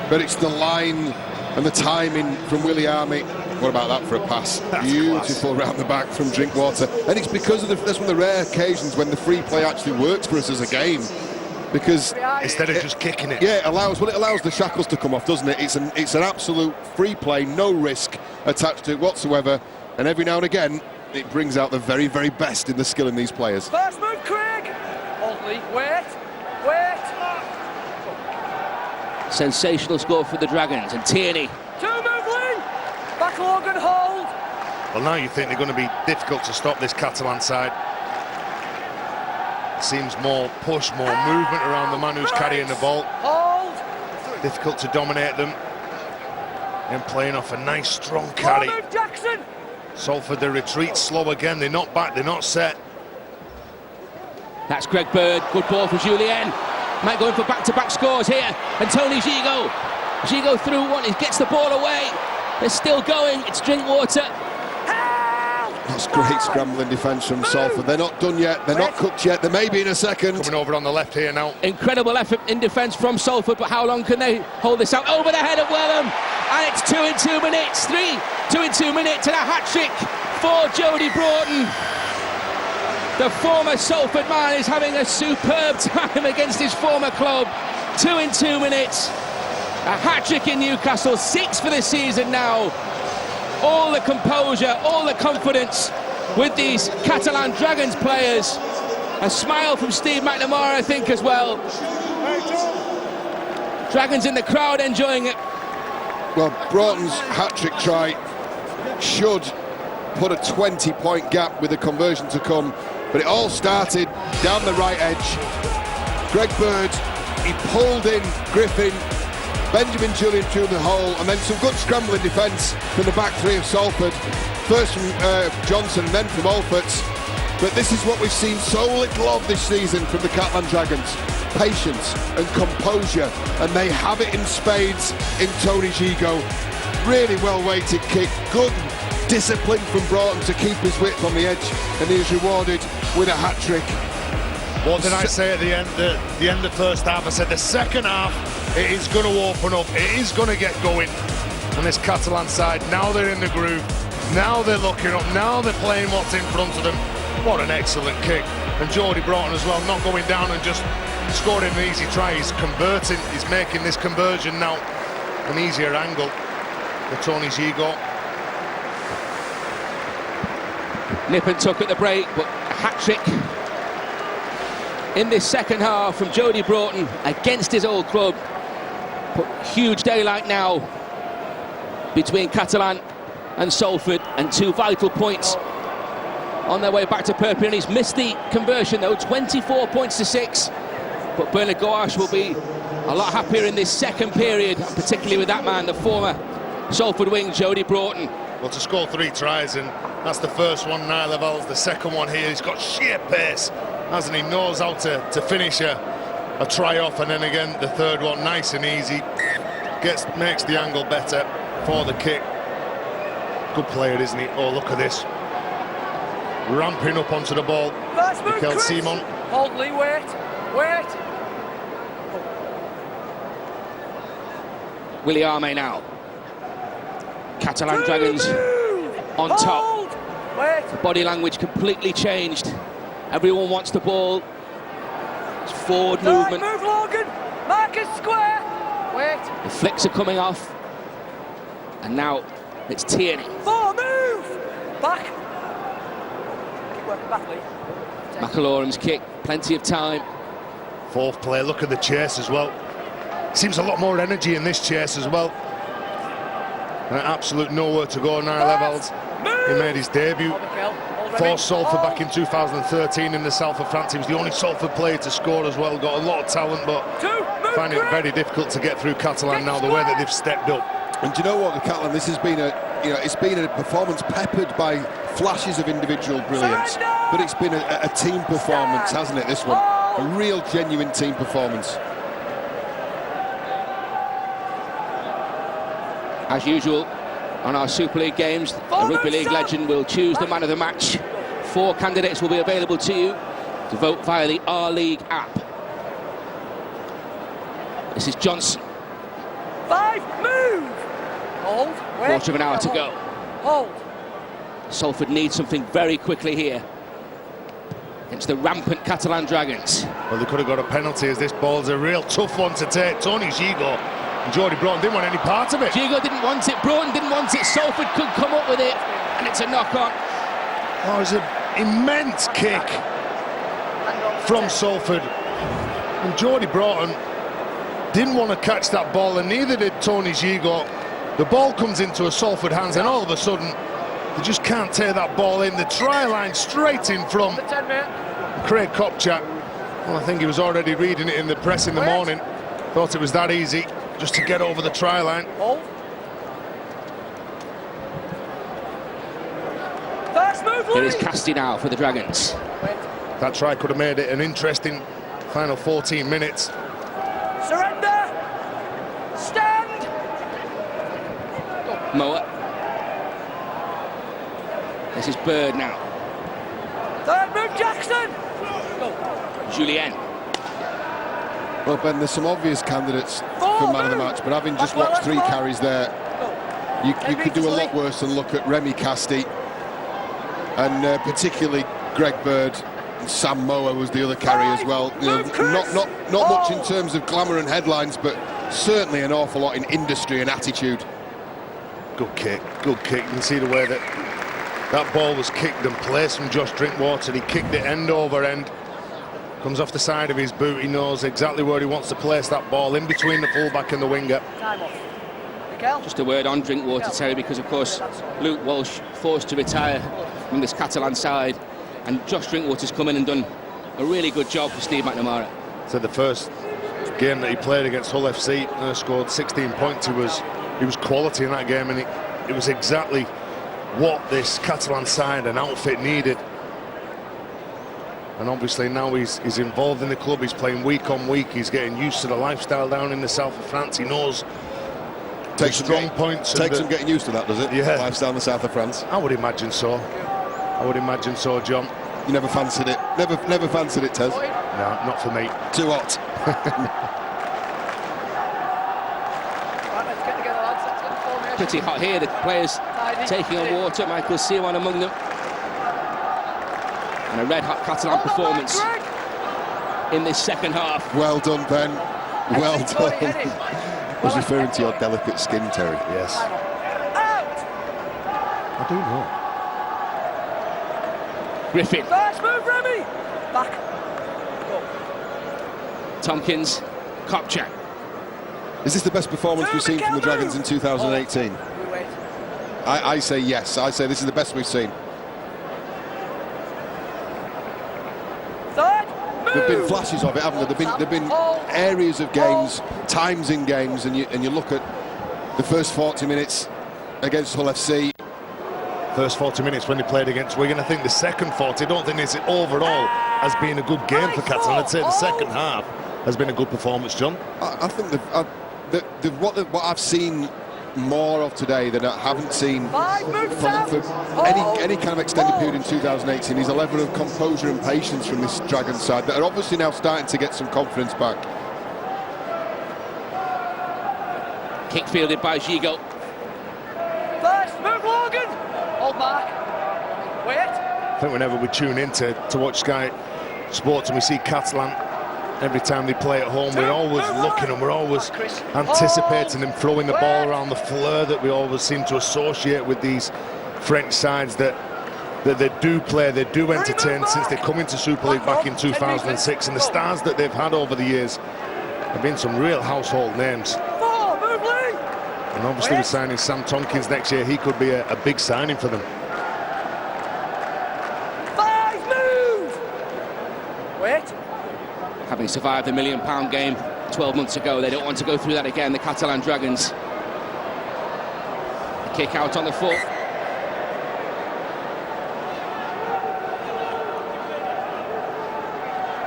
but it's the line and the timing from Williami. What about that for a pass? That's beautiful round the back from Drinkwater. And it's because of that's one of the rare occasions when the free play actually works for us as a game. Because instead of just kicking it, yeah, it allows the shackles to come off, doesn't it? It's an absolute free play, no risk attached to it whatsoever. And every now and again, it brings out the very, very best in the skill in these players. First move, Craig. Hold, Lee. Wait. Sensational score for the Dragons, and Tierney. 2 move, Lee. Back Logan, hold. Well, now you think they're going to be difficult to stop this Catalan side. Seems more push, more movement around the man who's carrying the ball. Hold. Difficult to dominate them. And playing off a nice strong carry. Move, Jackson. Salford, the retreat slow again. They're not back, they're not set. That's Greg Bird. Good ball for Julien. Might go in for back-to-back scores here. And Tony Gigo. Gigo through one. He gets the ball away. They're still going. It's Drinkwater. That's great scrambling defence from Salford. They're not done yet. They're not cooked yet. They may be in a second. Coming over on the left here now. Incredible effort in defence from Salford, but how long can they hold this out? Over the head of Wellham. And it's 2 in 2 minutes. 2 in 2 minutes and a hat-trick for Jody Broughton. The former Salford man is having a superb time against his former club. 2 in 2 minutes. A hat-trick in Newcastle, 6 for the season now. All the composure, all the confidence with these Catalan Dragons players. A smile from Steve McNamara, I think, as well. Dragons in the crowd enjoying it. Well, Broughton's hat-trick try should put a 20-point gap with the conversion to come, but it all started down the right edge. Greg Bird, he pulled in Griffin, Benjamin Julian through the hole, and then some good scrambling defence from the back three of Salford. First from Johnson, then from Alfords. But this is what we've seen so little of this season from the Catlan Dragons. Patience and composure, and they have it in spades in Tony Gigot. Really well-weighted kick, good discipline from Broughton to keep his width on the edge, and he is rewarded with a hat-trick. What did I say at the end of the first half? I said the second half, it is going to open up, it is going to get going on this Catalan side. Now they're in the groove, now they're looking up, now they're playing what's in front of them. What an excellent kick. And Jody Broughton as well, not going down and just scoring an easy try. He's converting, he's making this conversion now an easier angle for Tony Gigot. Nip and tuck at the break, but a hat-trick in this second half from Jody Broughton against his old club. But huge daylight now between Catalan and Salford, and 2 vital points on their way back to Perpignan. He's missed the conversion though, 24 points to 6. But Bernard Gouache will be a lot happier in this second period, and particularly with that man, the former Salford wing, Jody Broughton. Well, to score 3 tries, and that's the first one, Niall Evalds, the second one here. He's got sheer pace, hasn't he? Knows how to finish a try off, and then again the third one, nice and easy. Makes the angle better for the kick. Good player, isn't he? Oh, look at this. Ramping up onto the ball. Mikel Simon. Hold Lee, wait. Willie Arme now. Catalan Dragons on top. Body language completely changed. Everyone wants the ball. It's forward movement. Move, Logan. Marcus square. Wait. The flicks are coming off. And now it's Tierney. 4, move. Back. Keep working back, Lee. McAloram's kick, plenty of time. Fourth play, look at the chase as well. Seems a lot more energy in this chase as well. And absolute nowhere to go, Niall Evalds. He made his debut for Salford back in 2013 in the South of France. He was the only Salford player to score as well. Got a lot of talent, but finding it very difficult to get through Catalan now, the way that they've stepped up. And do you know what, the Catalan, this has been it's been a performance peppered by flashes of individual brilliance, but it's been a team performance, hasn't it, this one? A real genuine team performance. As usual, on our Super League games, the Rugby League legend will choose the man of the match. 4 candidates will be available to you to vote via the R-League app. This is Johnson. 5, move. Hold. Wait. Quarter of an hour to go. Hold. Salford needs something very quickly here against the rampant Catalan Dragons. Well, they could have got a penalty, as this ball's a real tough one to take. Tony Gigot and Jody Broughton didn't want any part of it. Gigot didn't want it, Broughton didn't want it, Salford could come up with it, and it's a knock-on. Oh, it was an immense kick from Salford. And Jody Broughton didn't want to catch that ball, and neither did Tony Gigot. The ball comes into a Salford hands, and all of a sudden, they just can't take that ball in. The try line straight in from Craig Kopchak. Well, I think he was already reading it in the press in the morning. Thought it was that easy just to get over the try line. Here is Casti now for the Dragons. That try could have made it an interesting final 14 minutes. Surrender. Stand. Moa. This is Bird now. 3rd move, Jackson. Julien. Well, Ben, there's some obvious candidates for man of the match, but having just watched 3 carries there, you could do a lot worse than look at Remy Casti. and particularly Greg Bird and Sam Moa was the other carry as well. You know, not much in terms of glamour and headlines, but certainly an awful lot in industry and attitude. Good kick, good kick. You can see the way that ball was kicked and placed from Josh Drinkwater. He kicked it end over end. Comes off the side of his boot. He knows exactly where he wants to place that ball, in between the fullback and the winger. Just a word on Drinkwater, Terry, because of course Luke Walsh forced to retire from this Catalan side, and Josh Drinkwater's come in and done a really good job for Steve McNamara. So the first game that he played against Hull FC, scored 16 points. He was quality in that game, and it was exactly what this Catalan side and outfit needed. And obviously now he's involved in the club. He's playing week on week. He's getting used to the lifestyle down in the south of France. He knows takes strong points. Takes some getting used to that, does it? Yeah. Lifestyle in the south of France. I would imagine so. I would imagine so, John. You never fancied it? Never fancied it, Tez? No, not for me. Too hot. Pretty hot here, the players taking on water. Michael Seawan among them. And a red-hot Catalan performance in this second half. Well done, Ben. Well done. I was referring to your delicate skin, Terry. Yes. I do know. Griffin. First move, Remy! Back. Tompkins. Kopchak. Is this the best performance we've seen from the Dragons in 2018? I say yes. I say this is the best we've seen. There've been flashes of it, haven't there? There've been areas of games, times in games, and you look at the first 40 minutes against Hull FC. First 40 minutes when they played against Wigan. I think the second 40, I don't think this overall has been a good game for Catalan. I'd say the second half has been a good performance, John. I think what I've seen more of today than I haven't seen for any kind of extended period in 2018 is a level of composure and patience from this Dragon side that are obviously now starting to get some confidence back. Kick fielded by Gigot. First move, Logan! Hold back. Wait. I think whenever we tune in to watch Sky Sports and we see Catalan, every time they play at home, we're always looking and we're always anticipating them throwing the ball around, the flair that we always seem to associate with these French sides that they do play, they do entertain since they come into Super League back in 2006, and the stars that they've had over the years have been some real household names. And obviously with signing Sam Tompkins next year, he could be a big signing for them. Having survived the £1 million game 12 months ago, they don't want to go through that again, the Catalan Dragons. The kick out on the foot.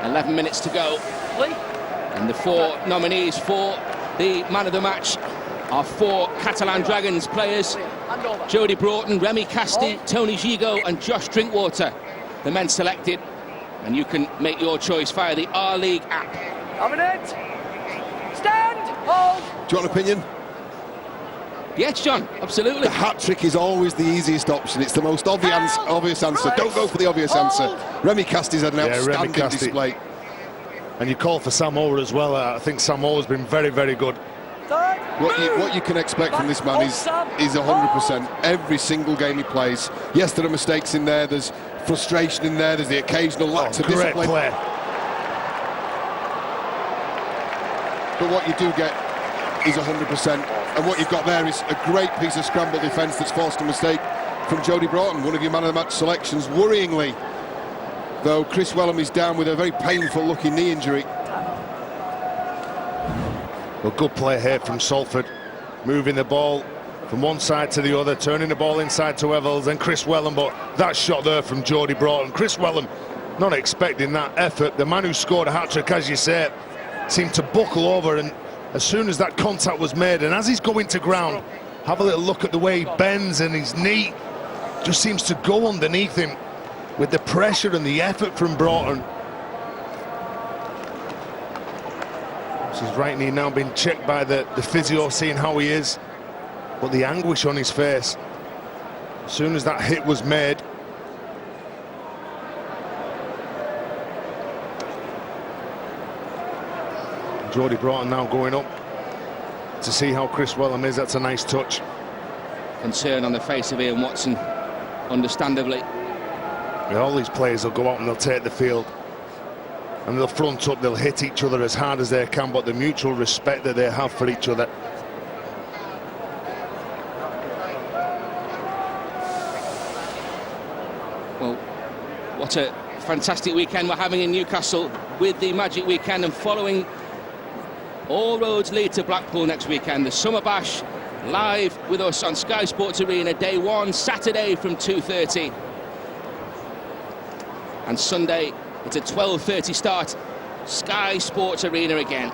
.11 minutes to go. And the four nominees for the man of the match are four Catalan Dragons players: Jody Broughton, Remy Casti, Tony Gigot and Josh Drinkwater, the men selected. And you can make your choice via the R-League app. Stand! Hold! Do you want an opinion? Yes, John, absolutely. The hat-trick is always the easiest option. It's the most obvious answer. Don't go for the obvious answer. Remy Casti's had an outstanding display. And you call for Sam Moa as well. I think Sam Moa has been very, very good. What you can expect from this man is 100%. Every single game he plays. Yes, there are mistakes in there. There's frustration in there. There's the occasional lack of discipline. Play. But what you do get is 100%. And what you've got there is a great piece of scramble defence that's forced a mistake from Jody Broughton, one of your man of the match selections. Worryingly, though, Chris Wellham is down with a very painful-looking knee injury. Well, good play here from Salford, moving the ball from one side to the other, turning the ball inside to Evels and Chris Wellham, but that shot there from Jody Broughton. Chris Wellham not expecting that effort. The man who scored a hat-trick, as you say, seemed to buckle over, and as soon as that contact was made, and as he's going to ground, have a little look at the way he bends, and his knee just seems to go underneath him with the pressure and the effort from Broughton. His right knee now being checked by the physio, seeing how he is, but the anguish on his face as soon as that hit was made. Jody Broughton now going up to see how Chris Wellham is. That's a nice touch. Concern on the face of Ian Watson, understandably. Yeah, all these players will go out and they'll take the field and they'll front up, they'll hit each other as hard as they can, but the mutual respect that they have for each other. Well, what a fantastic weekend we're having in Newcastle with the Magic Weekend, and following, all roads lead to Blackpool next weekend. The Summer Bash live with us on Sky Sports Arena, day one, Saturday from 2:30. And Sunday, it's a 12:30 start, Sky Sports Arena again.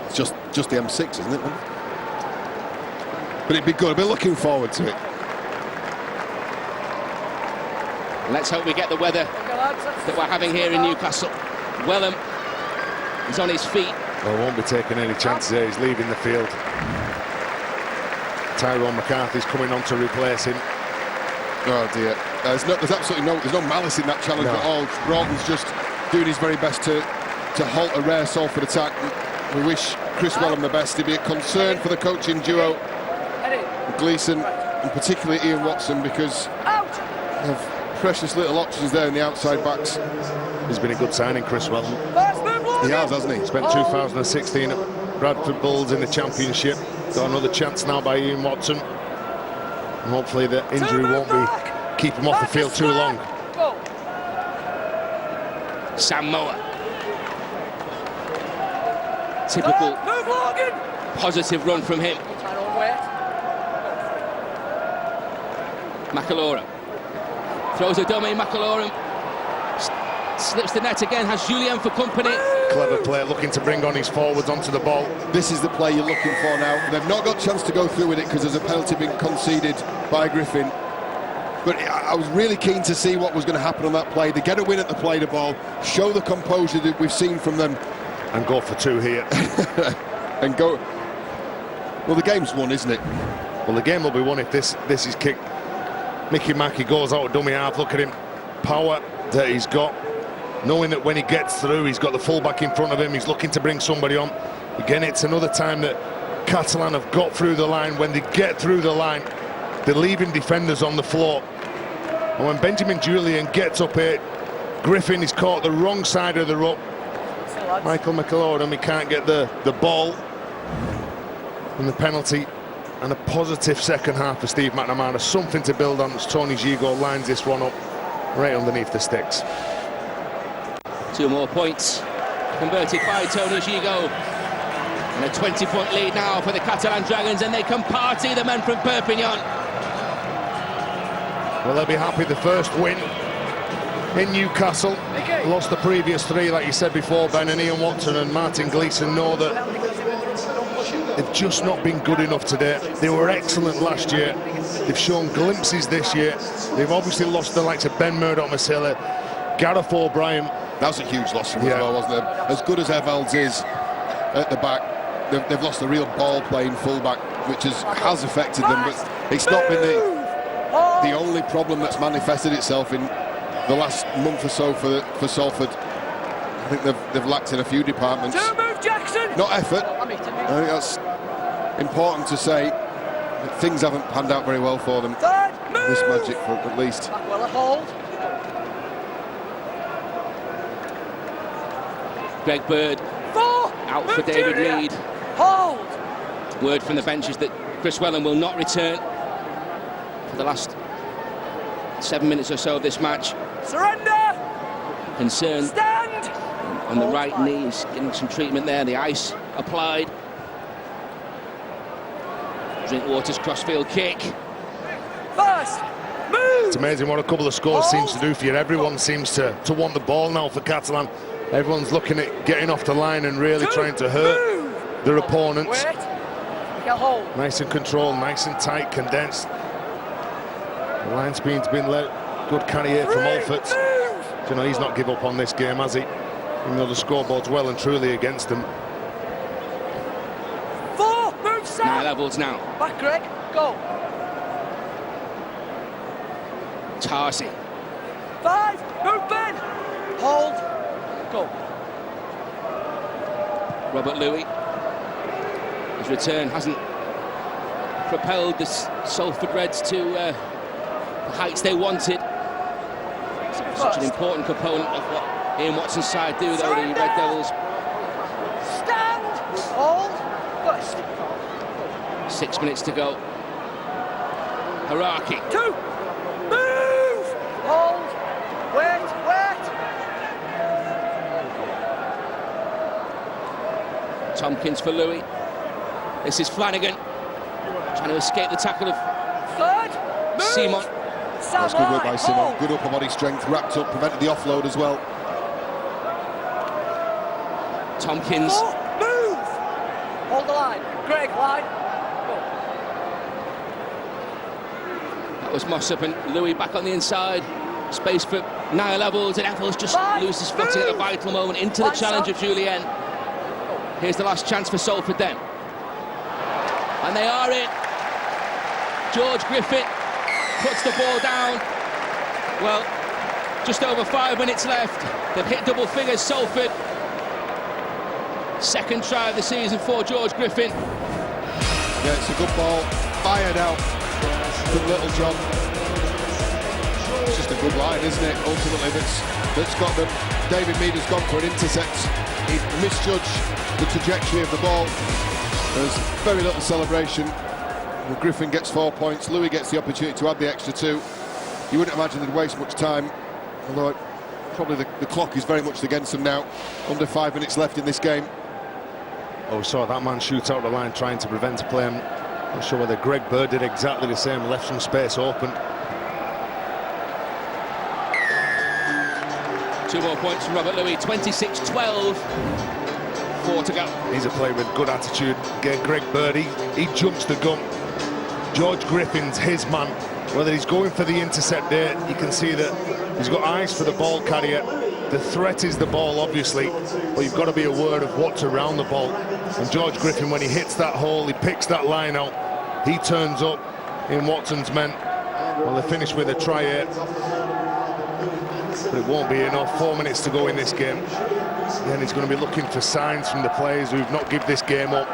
It's just the M6, isn't it, man? But it'd be good. I've been looking forward to it. Let's hope we get the weather that we're having here in Newcastle. Wellham is on his feet. Well, won't be taking any chances here. He's leaving the field. Tyrone McCarthy's coming on to replace him. Oh dear. There's absolutely no malice in that challenge at all. Broughton's just doing his very best to halt a rare Salford attack. We wish Chris Wellham the best. It'd be a concern for the coaching duo, Gleeson, and particularly Ian Watson, because of precious little options there in the outside backs. He's been a good signing, Chris Wellham. He has, hasn't he? Spent 2016 at Bradford Bulls in the Championship. Got another chance now by Ian Watson. And hopefully the injury won't keep him off the field too long. Sam Moore. Typical positive run from him. McAlorum throws a dummy. McAlorum slips the net again, has Julien for company. Clever play, looking to bring on his forwards onto the ball. This is the play you're looking for now. They've not got a chance to go through with it because there's a penalty being conceded by Griffin. But I was really keen to see what was going to happen on that play. They get a win at the play the ball, show the composure that we've seen from them. And go for two here. And go. Well, the game's won, isn't it? Well, the game will be won if this is kicked. Mickey Mackey goes out dummy half. Look at him. Power that he's got. Knowing that when he gets through, he's got the fullback in front of him. He's looking to bring somebody on. Again, it's another time that Catalan have got through the line. When they get through the line, they're leaving defenders on the floor. And when Benjamin Julian gets up here, Griffin is caught the wrong side of the rope. Michael McAlorum, he can't get the ball. And the penalty. And a positive second half for Steve McNamara. Something to build on as Tony Gigo lines this one up right underneath the sticks. 2 more points converted by Tony Gigo. And a 20-point lead now for the Catalan Dragons, and they can party, the men from Perpignan. Well, they'll be happy. The first win in Newcastle. Lost the previous 3, like you said before, Ben, and Ian Watson and Martin Gleeson know that they've just not been good enough today. They were excellent last year. They've shown glimpses this year. They've obviously lost the likes of Ben Murdoch-Masila, Gareth O'Brien. That was a huge loss for them as well, wasn't it? As good as Evalds is at the back, they've lost a real ball-playing fullback, which has affected them. But it's not been the only problem that's manifested itself in the last month or so for Salford. I think they've lacked in a few departments. Not effort. I think that's important to say. Things haven't panned out very well for them this Magic front, at least. Greg Bird out for David Reed. Word from the benches that Chris Wellham will not return for the last 7 minutes or so of this match. Surrender! Concern on the right knee. He's getting some treatment there. The ice applied. Drinkwater's crossfield kick. It's amazing what a couple of scores seems to do for you. Everyone seems to want the ball now for Catalan. Everyone's looking at getting off the line and really trying to hurt their opponents. Nice and controlled, nice and tight, condensed. The line speed's been let. Good carry here from Alford. You know, he's not give up on this game, has he? Even though the scoreboard's well and truly against them. 4, move south. 9 levels now. Back, Greg, go. Tarsi. 5, move Ben. Hold, go. Robert Louis. His return hasn't propelled the Salford Reds to the heights they wanted. Such an important component of what Ian Watson's side do, though, the Red Devils. Stand! Hold! Push! 6 minutes to go. Haraki. 2! Move! Hold! Wait! Tompkins for Louis. This is Flanagan. Trying to escape the tackle of Simon. That's good work by Simon. Good upper body strength, wrapped up, prevented the offload as well. Tompkins. Move! Hold the line. Greg, line. That was Mossop and Louis back on the inside. Space for Niall Levels, and Eccles just loses footing at a vital moment into the challenge of Julien. Here's the last chance for Salford then. And they are in. George Griffin puts the ball down. Well, just over 5 minutes left. They've hit double figures, Salford. Second try of the season for George Griffin. Yeah, it's a good ball. Fired out from Littlejohn. It's just a good line, isn't it? Ultimately, that's got them. David Mead has gone for an intercept. He misjudged the trajectory of the ball. There's very little celebration. Griffin gets 4 points. Louis gets the opportunity to add the extra 2. You wouldn't imagine they'd waste much time, although probably the clock is very much against them now. Under 5 minutes left in this game. Oh, we saw that man shoot out the line trying to prevent a play. I'm not sure whether Greg Bird did exactly the same, left some space open. 2 more points from Robert Louis, 26-12. 4 to go. He's a player with good attitude. Greg Bird, he jumps the gun. George Griffin's his man. Whether he's going for the intercept there, you can see that he's got eyes for the ball carrier. The threat is the ball, obviously, but you've got to be aware of what's around the ball. And George Griffin, when he hits that hole, he picks that line out. He turns up in Watson's men. Well, they finish with a try here. But it won't be enough. 4 minutes to go in this game. Then he's going to be looking for signs from the players who've not given this game up.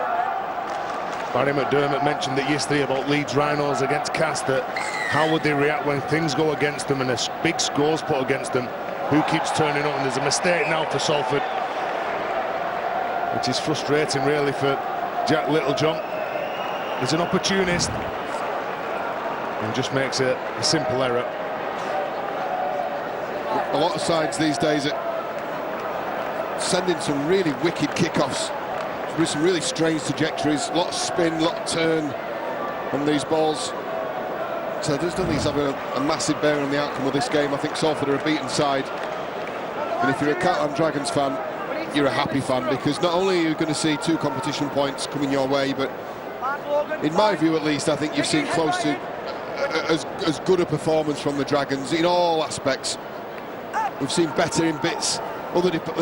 Barry McDermott mentioned it yesterday about Leeds Rhinos against Castor. How would they react when things go against them and a big score's put against them? Who keeps turning up? And there's a mistake now for Salford, which is frustrating really for Jack Littlejohn. He's an opportunist and just makes a simple error. A lot of sides these days are sending some really wicked kickoffs with some really strange trajectories, a lot of spin, a lot of turn on these balls. So I just don't think he's having a massive bearing on the outcome of this game. I think Salford are a beaten side. And if you're a Catlan Dragons fan, you're a happy fan, because not only are you going to see 2 competition points coming your way, but in my view at least, I think you've seen close to as good a performance from the Dragons in all aspects. We've seen better in bits,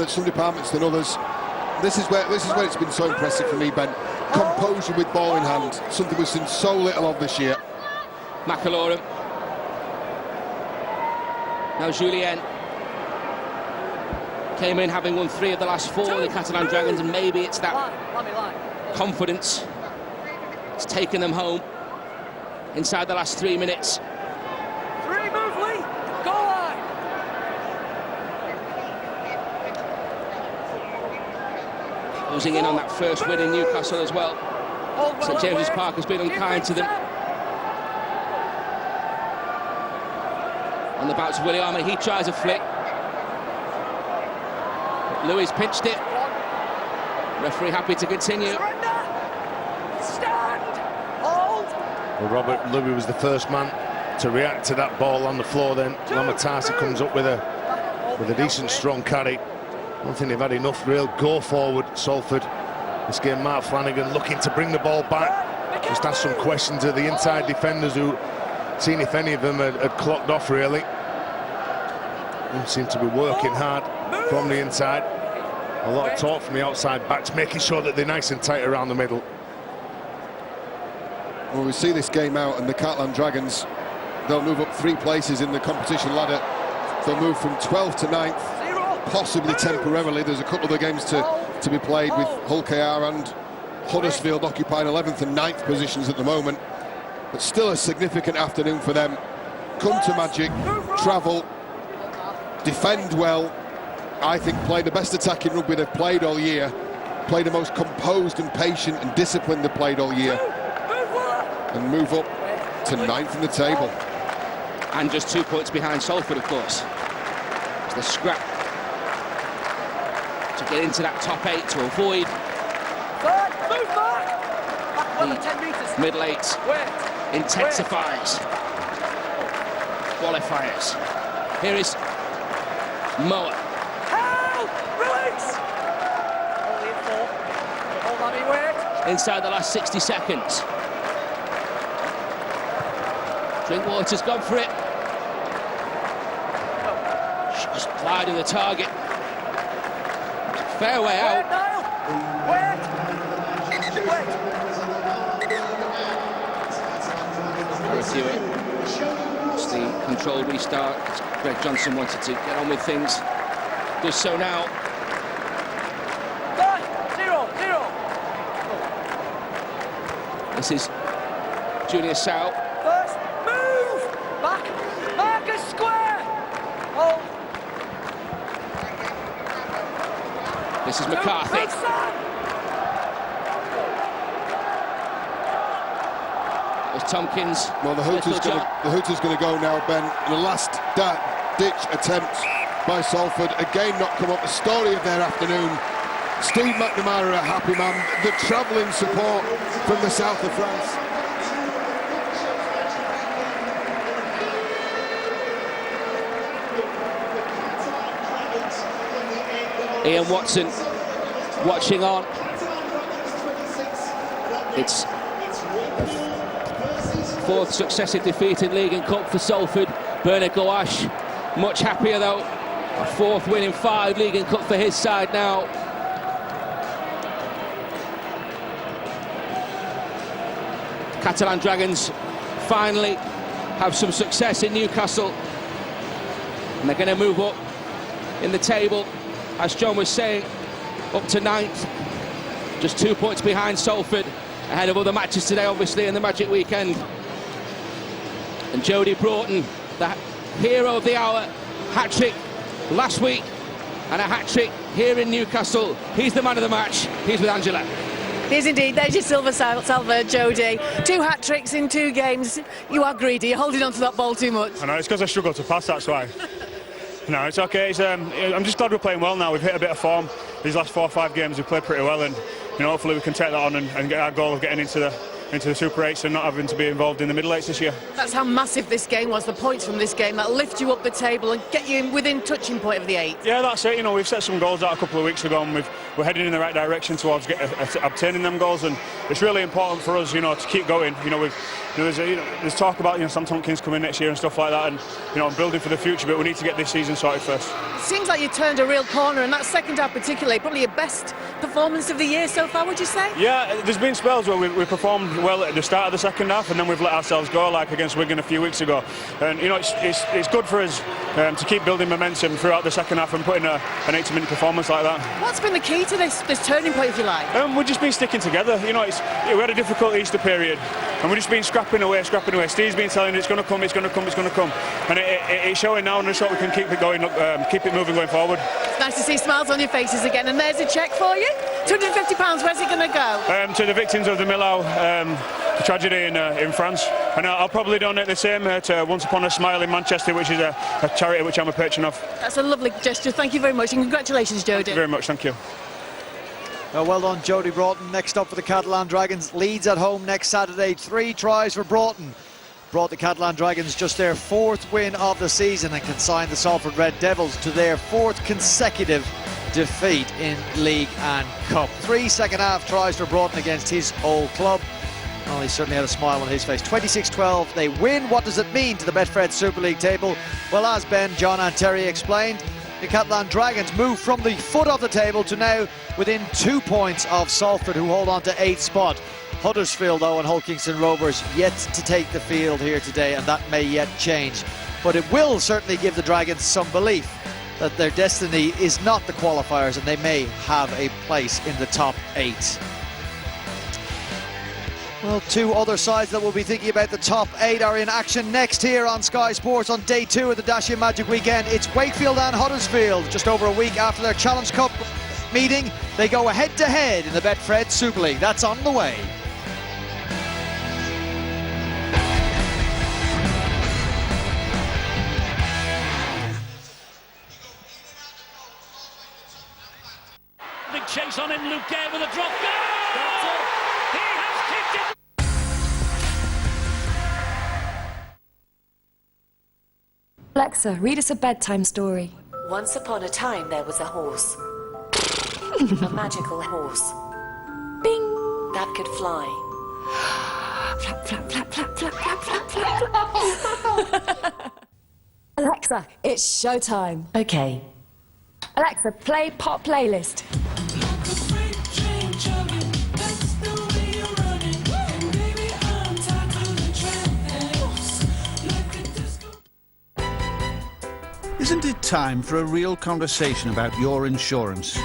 some departments than others. This is where it's been so impressive for me, Ben. Composure with ball in hand, something we've seen so little of this year. McAlorum. Now Julien. Came in having won 3 of the last 4, the Catalan Dragons, and maybe it's that confidence. It's taken them home inside the last 3 minutes. 3, move, Lee. Go line. Closing in on that first win in Newcastle as well. St James's Park has been unkind to them. On the bounce of Williama, he tries a flick. But Louis pinched it. Referee happy to continue. Stand. Hold. Well, Robert Louis was the first man to react to that ball on the floor. Then Lamatasa comes up with a decent, strong carry. I don't think they've had enough real go forward, Salford. This game, Mark Flanagan looking to bring the ball back. Just asked some questions of the inside defenders, who seen if any of them had clocked off really. They seem to be working hard from the inside. A lot of talk from the outside backs, making sure that they're nice and tight around the middle. Well, we see this game out, and the Catlan Dragons, they'll move up 3 places in the competition ladder. They'll move from 12th to 9th, possibly temporarily. There's a couple of the games to to be played with Hull KR and Huddersfield occupying 11th and 9th positions at the moment. But still a significant afternoon for them. Come to Magic, travel, defend well. I think play the best attacking rugby they've played all year. Play the most composed and patient and disciplined they've played all year. And move up to 9th in the table. And just 2 points behind Salford, of course. It's the scrap to get into that top 8 to avoid the middle 8 intensifies qualifiers. Here is Moa. Inside the last 60 seconds. Drinkwater's gone for it. Just wide of the target. Fair way out. It's the controlled restart. Greg Johnson wanted to get on with things. Does so now. 0-0. This is Junior Sau. First move! Back! Marcus square! Hold! This is McCarthy. There's Tompkins. Well, the Hooter's going to go now, Ben. The last ditch attempt by Salford. Again, not come up. The story of their afternoon. Steve McNamara, a happy man. The travelling support from the south of France. Ian Watson watching on. It's fourth successive defeat in League and Cup for Salford. Bernard Gouache much happier though. A fourth win in 5 League and Cup for his side now. Catalan Dragons finally have some success in Newcastle. And they're going to move up in the table, as John was saying, up to 9th. Just 2 points behind Salford, ahead of other matches today, obviously, in the Magic weekend. And Jody Broughton, the hero of the hour, hat-trick last week, and a hat-trick here in Newcastle. He's the man of the match. He's with Angela. He is indeed. There's your silver salver, Jody. 2 hat-tricks in 2 games. You are greedy. You're holding on to that ball too much. I know, it's because I struggle to pass, that's why. No, it's okay. I'm just glad we're playing well now. We've hit a bit of form. These last 4 or 5 games we've played pretty well, and hopefully we can take that on and get our goal of getting into the Super 8s and not having to be involved in the middle 8s this year. That's how massive this game was, the points from this game that lift you up the table and get you within touching point of the 8. Yeah, that's it. We've set some goals out a couple of weeks ago, and we're heading in the right direction towards obtaining them goals, and it's really important for us, to keep going. There's talk about Sam Tompkins coming next year and stuff like that, and building for the future, but we need to get this season sorted first. It seems like you turned a real corner, and that second half particularly, probably your best performance of the year so far, would you say? Yeah, there's been spells where we performed well at the start of the second half, and then we've let ourselves go, like against Wigan a few weeks ago. And it's good for us to keep building momentum throughout the second half and putting an 80-minute performance like that. What's been the key to this turning point, if you like? We've just been sticking together. We had a difficult Easter period, and we've just been scrapping away. Steve's been telling it's going to come, and it's showing now, and just hope we can keep it going, keep it moving going forward. It's nice to see smiles on your faces again, and there's a cheque for you. £250. Where's it going to go? To the victims of the Millau tragedy in France, and I'll probably donate the same to Once Upon a Smile in Manchester, which is a charity which I'm a patron of. That's a lovely gesture. Thank you very much, and congratulations, Jody. Thank you very much. Thank you. Well done, Jody Broughton. Next up for the Catalan Dragons, Leeds at home next Saturday. 3 tries for Broughton brought the Catalan Dragons just their 4th win of the season and can sign the Salford Red Devils to their 4th consecutive defeat in League and Cup. 3 second-half tries for Broughton against his old club. Well, he certainly had a smile on his face. 26-12, they win. What does it mean to the Betfred Super League table? Well, as Ben, John and Terry explained, the Catalan Dragons move from the foot of the table to now within 2 points of Salford, who hold on to 8th spot. Huddersfield, though, and Hull Kingston Rovers yet to take the field here today, and that may yet change. But it will certainly give the Dragons some belief that their destiny is not the qualifiers and they may have a place in the top 8. Well, 2 other sides that will be thinking about the top 8 are in action next here on Sky Sports on day 2 of the Dacia Magic Weekend. It's Wakefield and Huddersfield. Just over a week after their Challenge Cup meeting, they go head-to-head in the Betfred Super League. That's on the way. Big chase on him, Luke Gay with a drop goal! He has kicked it! Alexa, read us a bedtime story. Once upon a time, there was a horse. A magical horse. Bing! That could fly. Flap, flap, flap, flap, flap, flap, flap, flap, flap. Alexa, it's showtime. Okay. Alexa, play pop playlist. Isn't it time for a real conversation about your insurance?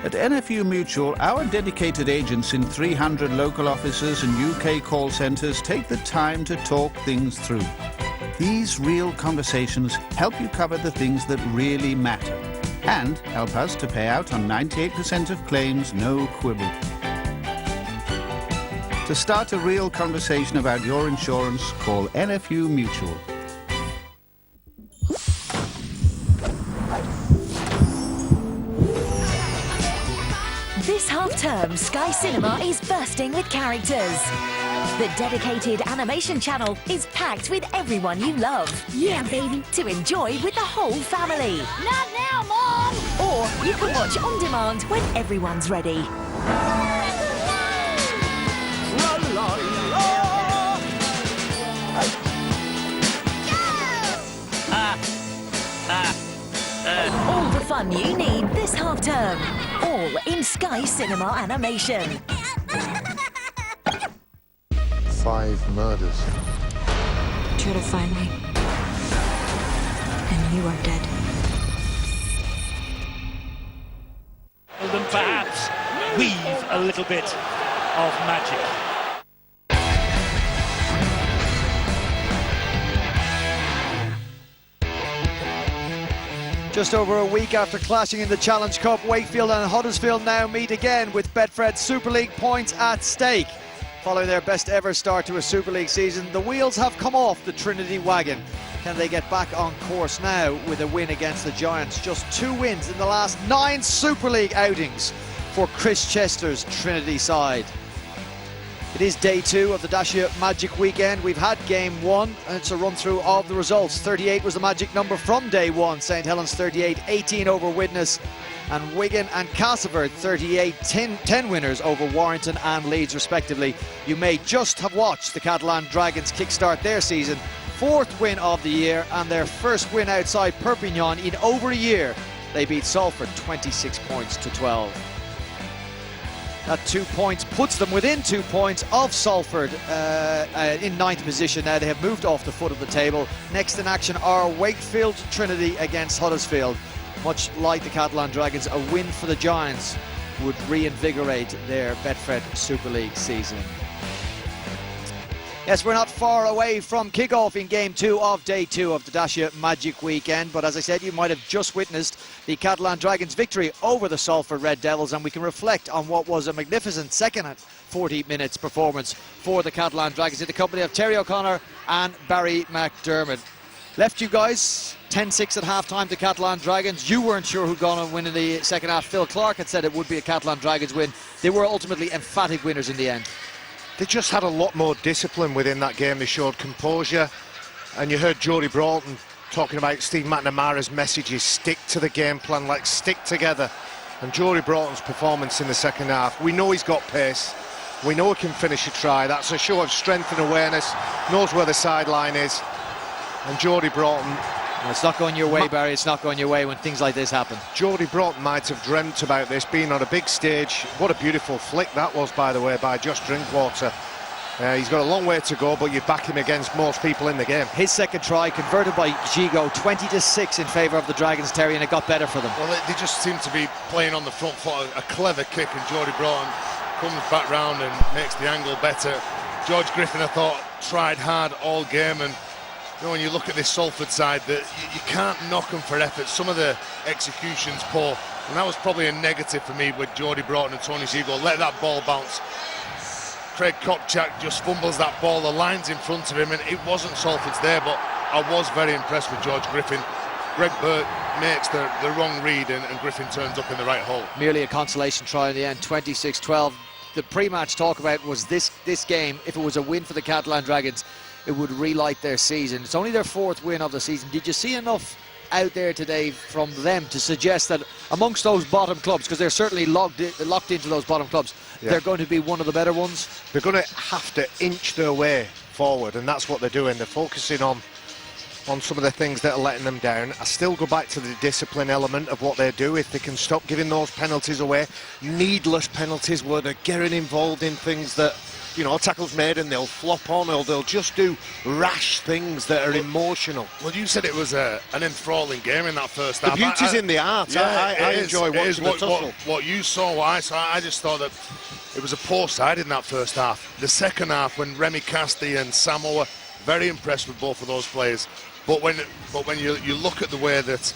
At NFU Mutual, our dedicated agents in 300 local offices and UK call centres take the time to talk things through. These real conversations help you cover the things that really matter and help us to pay out on 98% of claims, no quibble. To start a real conversation about your insurance, call NFU Mutual. This half-term, Sky Cinema is bursting with characters. The dedicated animation channel is packed with everyone you love. Yeah, baby. To enjoy with the whole family. Not now, Mom! Or you can watch on demand when everyone's ready. All the fun you need this half-term. All in Sky Cinema Animation. 5 murders. Try to find me. And you are dead. Then perhaps weave a little bit of magic. Just over a week after clashing in the Challenge Cup, Wakefield and Huddersfield now meet again with Betfred Super League points at stake. Following their best ever start to a Super League season, the wheels have come off the Trinity wagon. Can they get back on course now with a win against the Giants? Just 2 wins in the last 9 Super League outings for Chris Chester's Trinity side. It is day 2 of the Dacia Magic Weekend. We've had game 1, and it's a run through of the results. 38 was the magic number from day 1. St Helens 38-18 over Widnes, and Wigan and Castleford 38-10 winners over Warrington and Leeds respectively. You may just have watched the Catalan Dragons kickstart their season. 4th win of the year and their first win outside Perpignan in over a year. They beat Salford 26 points to 12. That 2 points puts them within 2 points of Salford in 9th position. Now they have moved off the foot of the table. Next in action are Wakefield Trinity against Huddersfield. Much like the Catalan Dragons, a win for the Giants would reinvigorate their Betfred Super League season. Yes, we're not far away from kick-off in game 2 of day 2 of the Dacia Magic Weekend, but as I said, you might have just witnessed the Catalan Dragons' victory over the Salford Red Devils, and we can reflect on what was a magnificent second 40 minutes performance for the Catalan Dragons in the company of Terry O'Connor and Barry McDermott. Left you guys 10-6 at half-time to Catalan Dragons. You weren't sure who'd gone on win in the second half. Phil Clark had said it would be a Catalan Dragons win. They were ultimately emphatic winners in the end. They just had a lot more discipline within that game. They showed composure, and you heard Jody Broughton talking about Steve McNamara's messages: stick to the game plan, like stick together. And Jody Broughton's performance in the second half, we know he's got pace, we know he can finish a try. That's a show of strength and awareness, knows where the sideline is. And Jody Broughton, it's not going your way, Barry. It's not going your way when things like this happen. Jody Broughton might have dreamt about this, being on a big stage. What a beautiful flick that was, by the way, by Josh Drinkwater. He's got a long way to go, but you back him against most people in the game. His second try converted by Gigo, 20-6 in favour of the Dragons, Terry, and it got better for them. Well, they just seem to be playing on the front foot. A clever kick, and Geordie Broughton comes back round and makes the angle better. George Griffin, I thought, tried hard all game, and you know, when you look at this Salford side, that you can't knock them for effort. Some of the executions poor, and that was probably a negative for me with Geordie Broughton and Tony Ziegler. Let that ball bounce. Craig Kopchak just fumbles that ball, the line's in front of him, and it wasn't Salford's there, but I was very impressed with George Griffin. Greg Burt makes the wrong read, and Griffin turns up in the right hole. Merely a consolation try in the end, 26-12. The pre-match talk about was this game, if it was a win for the Catalan Dragons, it would relight their season. It's only their 4th win of the season. Did you see enough out there today from them to suggest that amongst those bottom clubs, because they're certainly locked into those bottom clubs, they're going to be one of the better ones? They're going to have to inch their way forward, and that's what they're doing. They're focusing on some of the things that are letting them down. I still go back to the discipline element of what they do. If they can stop giving those penalties away, needless penalties where they're getting involved in things that, you know, tackles made and they'll flop on, or they'll just do rash things that are emotional. Well, you said it was an enthralling game in that first half. The beauty's in the art. Yeah, I enjoy watching the tussle. What you saw, what I saw, I just thought that it was a poor side in that first half. The second half, when Remy Casti and Samoa, very impressed with both of those players. But when you look at the way that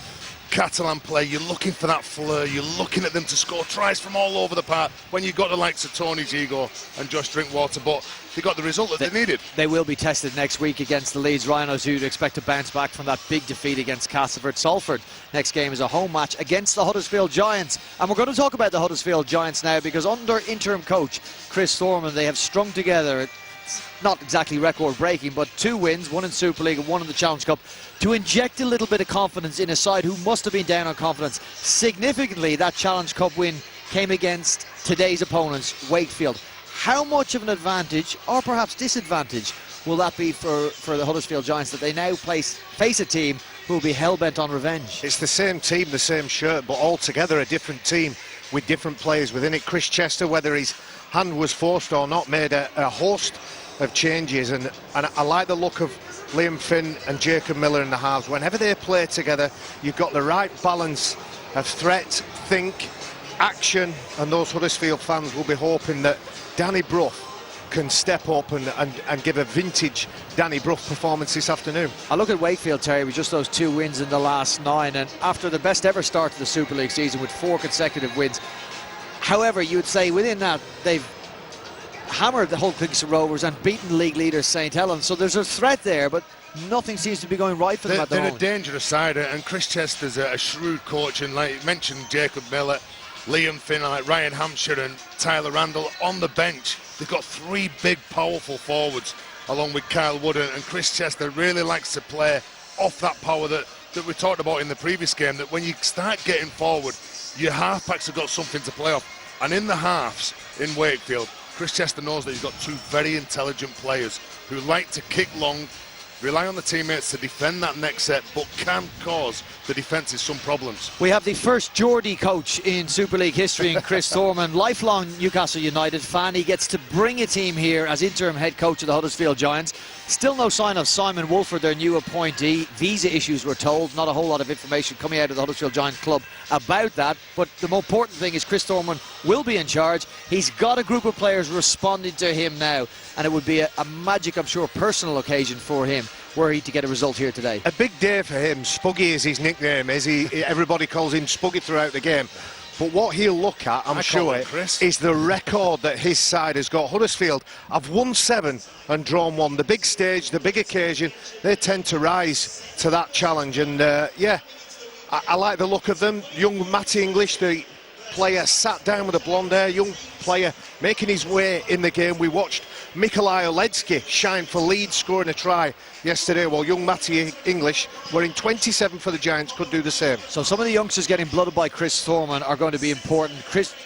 Catalan play, you're looking for that flair, you're looking at them to score tries from all over the park when you've got the likes of Tony Gigo and Josh Drinkwater, but they got the result that they needed. They will be tested next week against the Leeds Rhinos, who'd expect to bounce back from that big defeat against Castleford. Salford, next game is a home match against the Huddersfield Giants. And we're going to talk about the Huddersfield Giants now, because under interim coach Chris Thorman, they have strung together, not exactly record-breaking, but 2 wins, 1 in Super League and 1 in the Challenge Cup, to inject a little bit of confidence in a side who must have been down on confidence. Significantly, that Challenge Cup win came against today's opponents, Wakefield. How much of an advantage, or perhaps disadvantage, will that be for the Huddersfield Giants, that they now face a team who will be hell-bent on revenge? It's the same team, the same shirt, but altogether a different team with different players within it. Chris Chester, whether his hand was forced or not, made a host of changes, and I like the look of Liam Finn and Jacob Miller in the halves. Whenever they play together, you've got the right balance of threat, think, action, and those Huddersfield fans will be hoping that Danny Brough can step up and give a vintage Danny Brough performance this afternoon. I look at Wakefield, Terry, with just those 2 wins in the last 9, and after the best ever start to the Super League season with 4 consecutive wins. However, you would say within that they've hammered the Hull Kingston Rovers and beaten league leaders St Helens, so there's a threat there, but nothing seems to be going right for them at the moment. They're a dangerous side, and Chris Chester's a shrewd coach, and like you mentioned, Jacob Miller, Liam Finn, like Ryan Hampshire and Tyler Randall on the bench. They've got 3 big, powerful forwards, along with Kyle Wood, and Chris Chester really likes to play off that power that we talked about in the previous game, that when you start getting forward, your half-backs have got something to play off. And in the halves in Wakefield, Chris Chester knows that he's got 2 very intelligent players who like to kick long, rely on the teammates to defend that next set, but can cause the defences some problems. We have the first Geordie coach in Super League history in Chris Thorman, lifelong Newcastle United fan. He gets to bring a team here as interim head coach of the Huddersfield Giants. Still no sign of Simon Wolford, their new appointee. Visa issues, we're told. Not a whole lot of information coming out of the Huddersfield Giants club about that. But the more important thing is Chris Thorman will be in charge. He's got a group of players responding to him now, and it would be a magic, I'm sure, personal occasion for him were he to get a result here today. A big day for him. Spuggy is his nickname. Everybody calls him Spuggy throughout the game. But what he'll look at, I'm sure, is the record that his side has got. Huddersfield have won 7 and drawn 1. The big stage, the big occasion, they tend to rise to that challenge. And yeah, I like the look of them. Young Matty English, the player sat down with the blonde hair, young player making his way in the game. We watched Mikolaj Oledzki shine for Leeds, scoring a try yesterday, while young Matty English, wearing 27 for the Giants, could do the same. So some of the youngsters getting blooded by Chris Thorman are going to be important.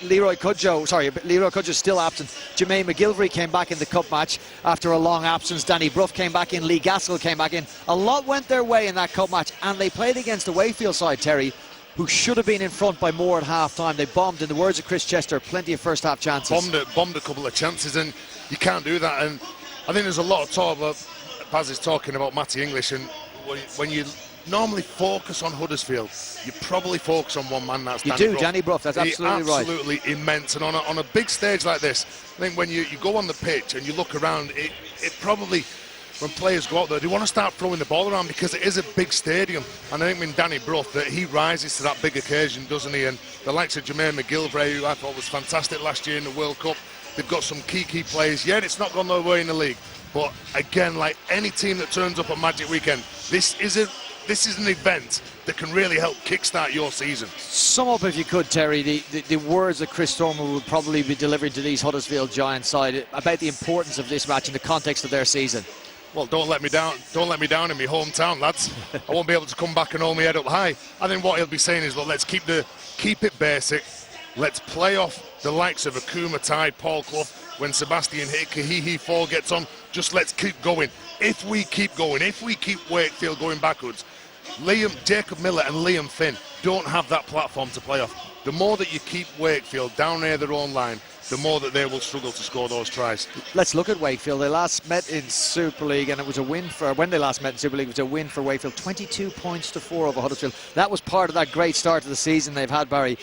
Leroy Cudjoe still absent. Jermaine McGilvery came back in the cup match after a long absence. Danny Brough came back in. Lee Gaskell came back in. A lot went their way in that cup match, and they played against the Wakefield side, Terry, who should have been in front by more at half-time. They bombed, in the words of Chris Chester, plenty of first-half chances. Bombed a couple of chances, and you can't do that. And I think there's a lot of talk about, Baz is talking about Matty English, and when you normally focus on Huddersfield, you probably focus on one man. That's Danny Brough. That's absolutely right. Absolutely immense, and on a big stage like this, I think when you go on the pitch and you look around, it probably, when players go out there, they want to start throwing the ball around because it is a big stadium. And I think with Danny Brough, that he rises to that big occasion, doesn't he? And the likes of Jermaine McGillivray, who I thought was fantastic last year in the World Cup, they've got some key players. Yeah, it's not gone their way in the league, but again, like any team that turns up on Magic Weekend, this is an event that can really help kickstart your season. Sum up, if you could, Terry, the words that Chris Stormer would probably be delivering to these Huddersfield Giants side about the importance of this match in the context of their season. Well, don't let me down in my hometown, lads. I won't be able to come back and hold my head up high. I think what he'll be saying is, look, let's keep it basic. Let's play off the likes of Akuma Tai, Paul Clough. When Sebastian Kahihi gets on, just let's keep going. If we keep going, if we keep Wakefield going backwards, Jacob Miller and Liam Finn don't have that platform to play off. The more that you keep Wakefield down near their own line, the more that they will struggle to score those tries. Let's look at Wakefield. They last met in Super League, and it was a win for, when they last met in Super League, it was a win for Wakefield, 22 points to 4 over Huddersfield. That was part of that great start to the season they've had, Barry.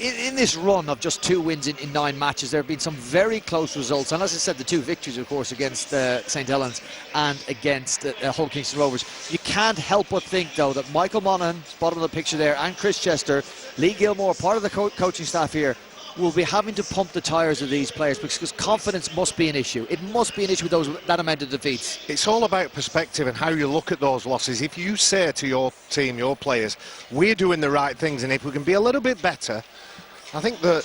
In this run of just 2 wins in 9 matches, there have been some very close results. And as I said, the 2 victories, of course, against St Helens and against Hull Kingston Rovers. You can't help but think, though, that Michael Monaghan, bottom of the picture there, and Chris Chester, Lee Gilmore, part of the coaching staff here, will be having to pump the tyres of these players because confidence must be an issue. It must be an issue with that amount of defeats. It's all about perspective and how you look at those losses. If you say to your team, your players, we're doing the right things, and if we can be a little bit better, I think the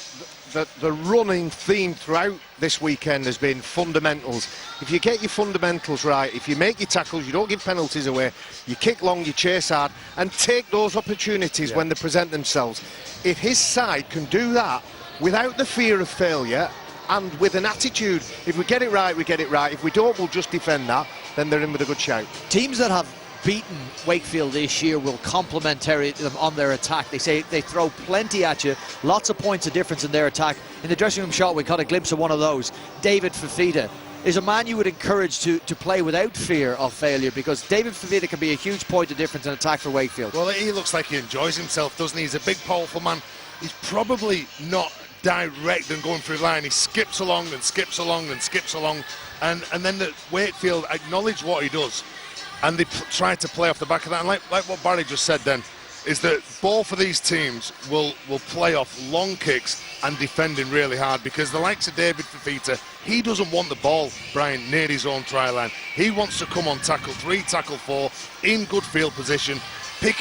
running theme throughout this weekend has been fundamentals. If you get your fundamentals right, if you make your tackles, you don't give penalties away, you kick long, you chase hard, and take those opportunities when they present themselves. If his side can do that without the fear of failure and with an attitude, if we get it right, we get it right. If we don't, we'll just defend that, then they're in with a good shout. Teams that have beaten Wakefield this year will complement them on their attack. They say they throw plenty at you, lots of points of difference in their attack. In the dressing room shot, we caught a glimpse of one of those. David Fafita is a man you would encourage to play without fear of failure, because David Fafita can be a huge point of difference in attack for Wakefield. Well, he looks like he enjoys himself, doesn't he? He's a big, powerful man. He's probably not direct and going through the line. He skips along and skips along and skips along, and then the Wakefield acknowledge what he does, and they try to play off the back of that. And like what Barry just said then, is that both of these teams will play off long kicks and defending really hard, because the likes of David Fafita, he doesn't want the ball, Brian, near his own try line. He wants to come on tackle 3, tackle 4, in good field position,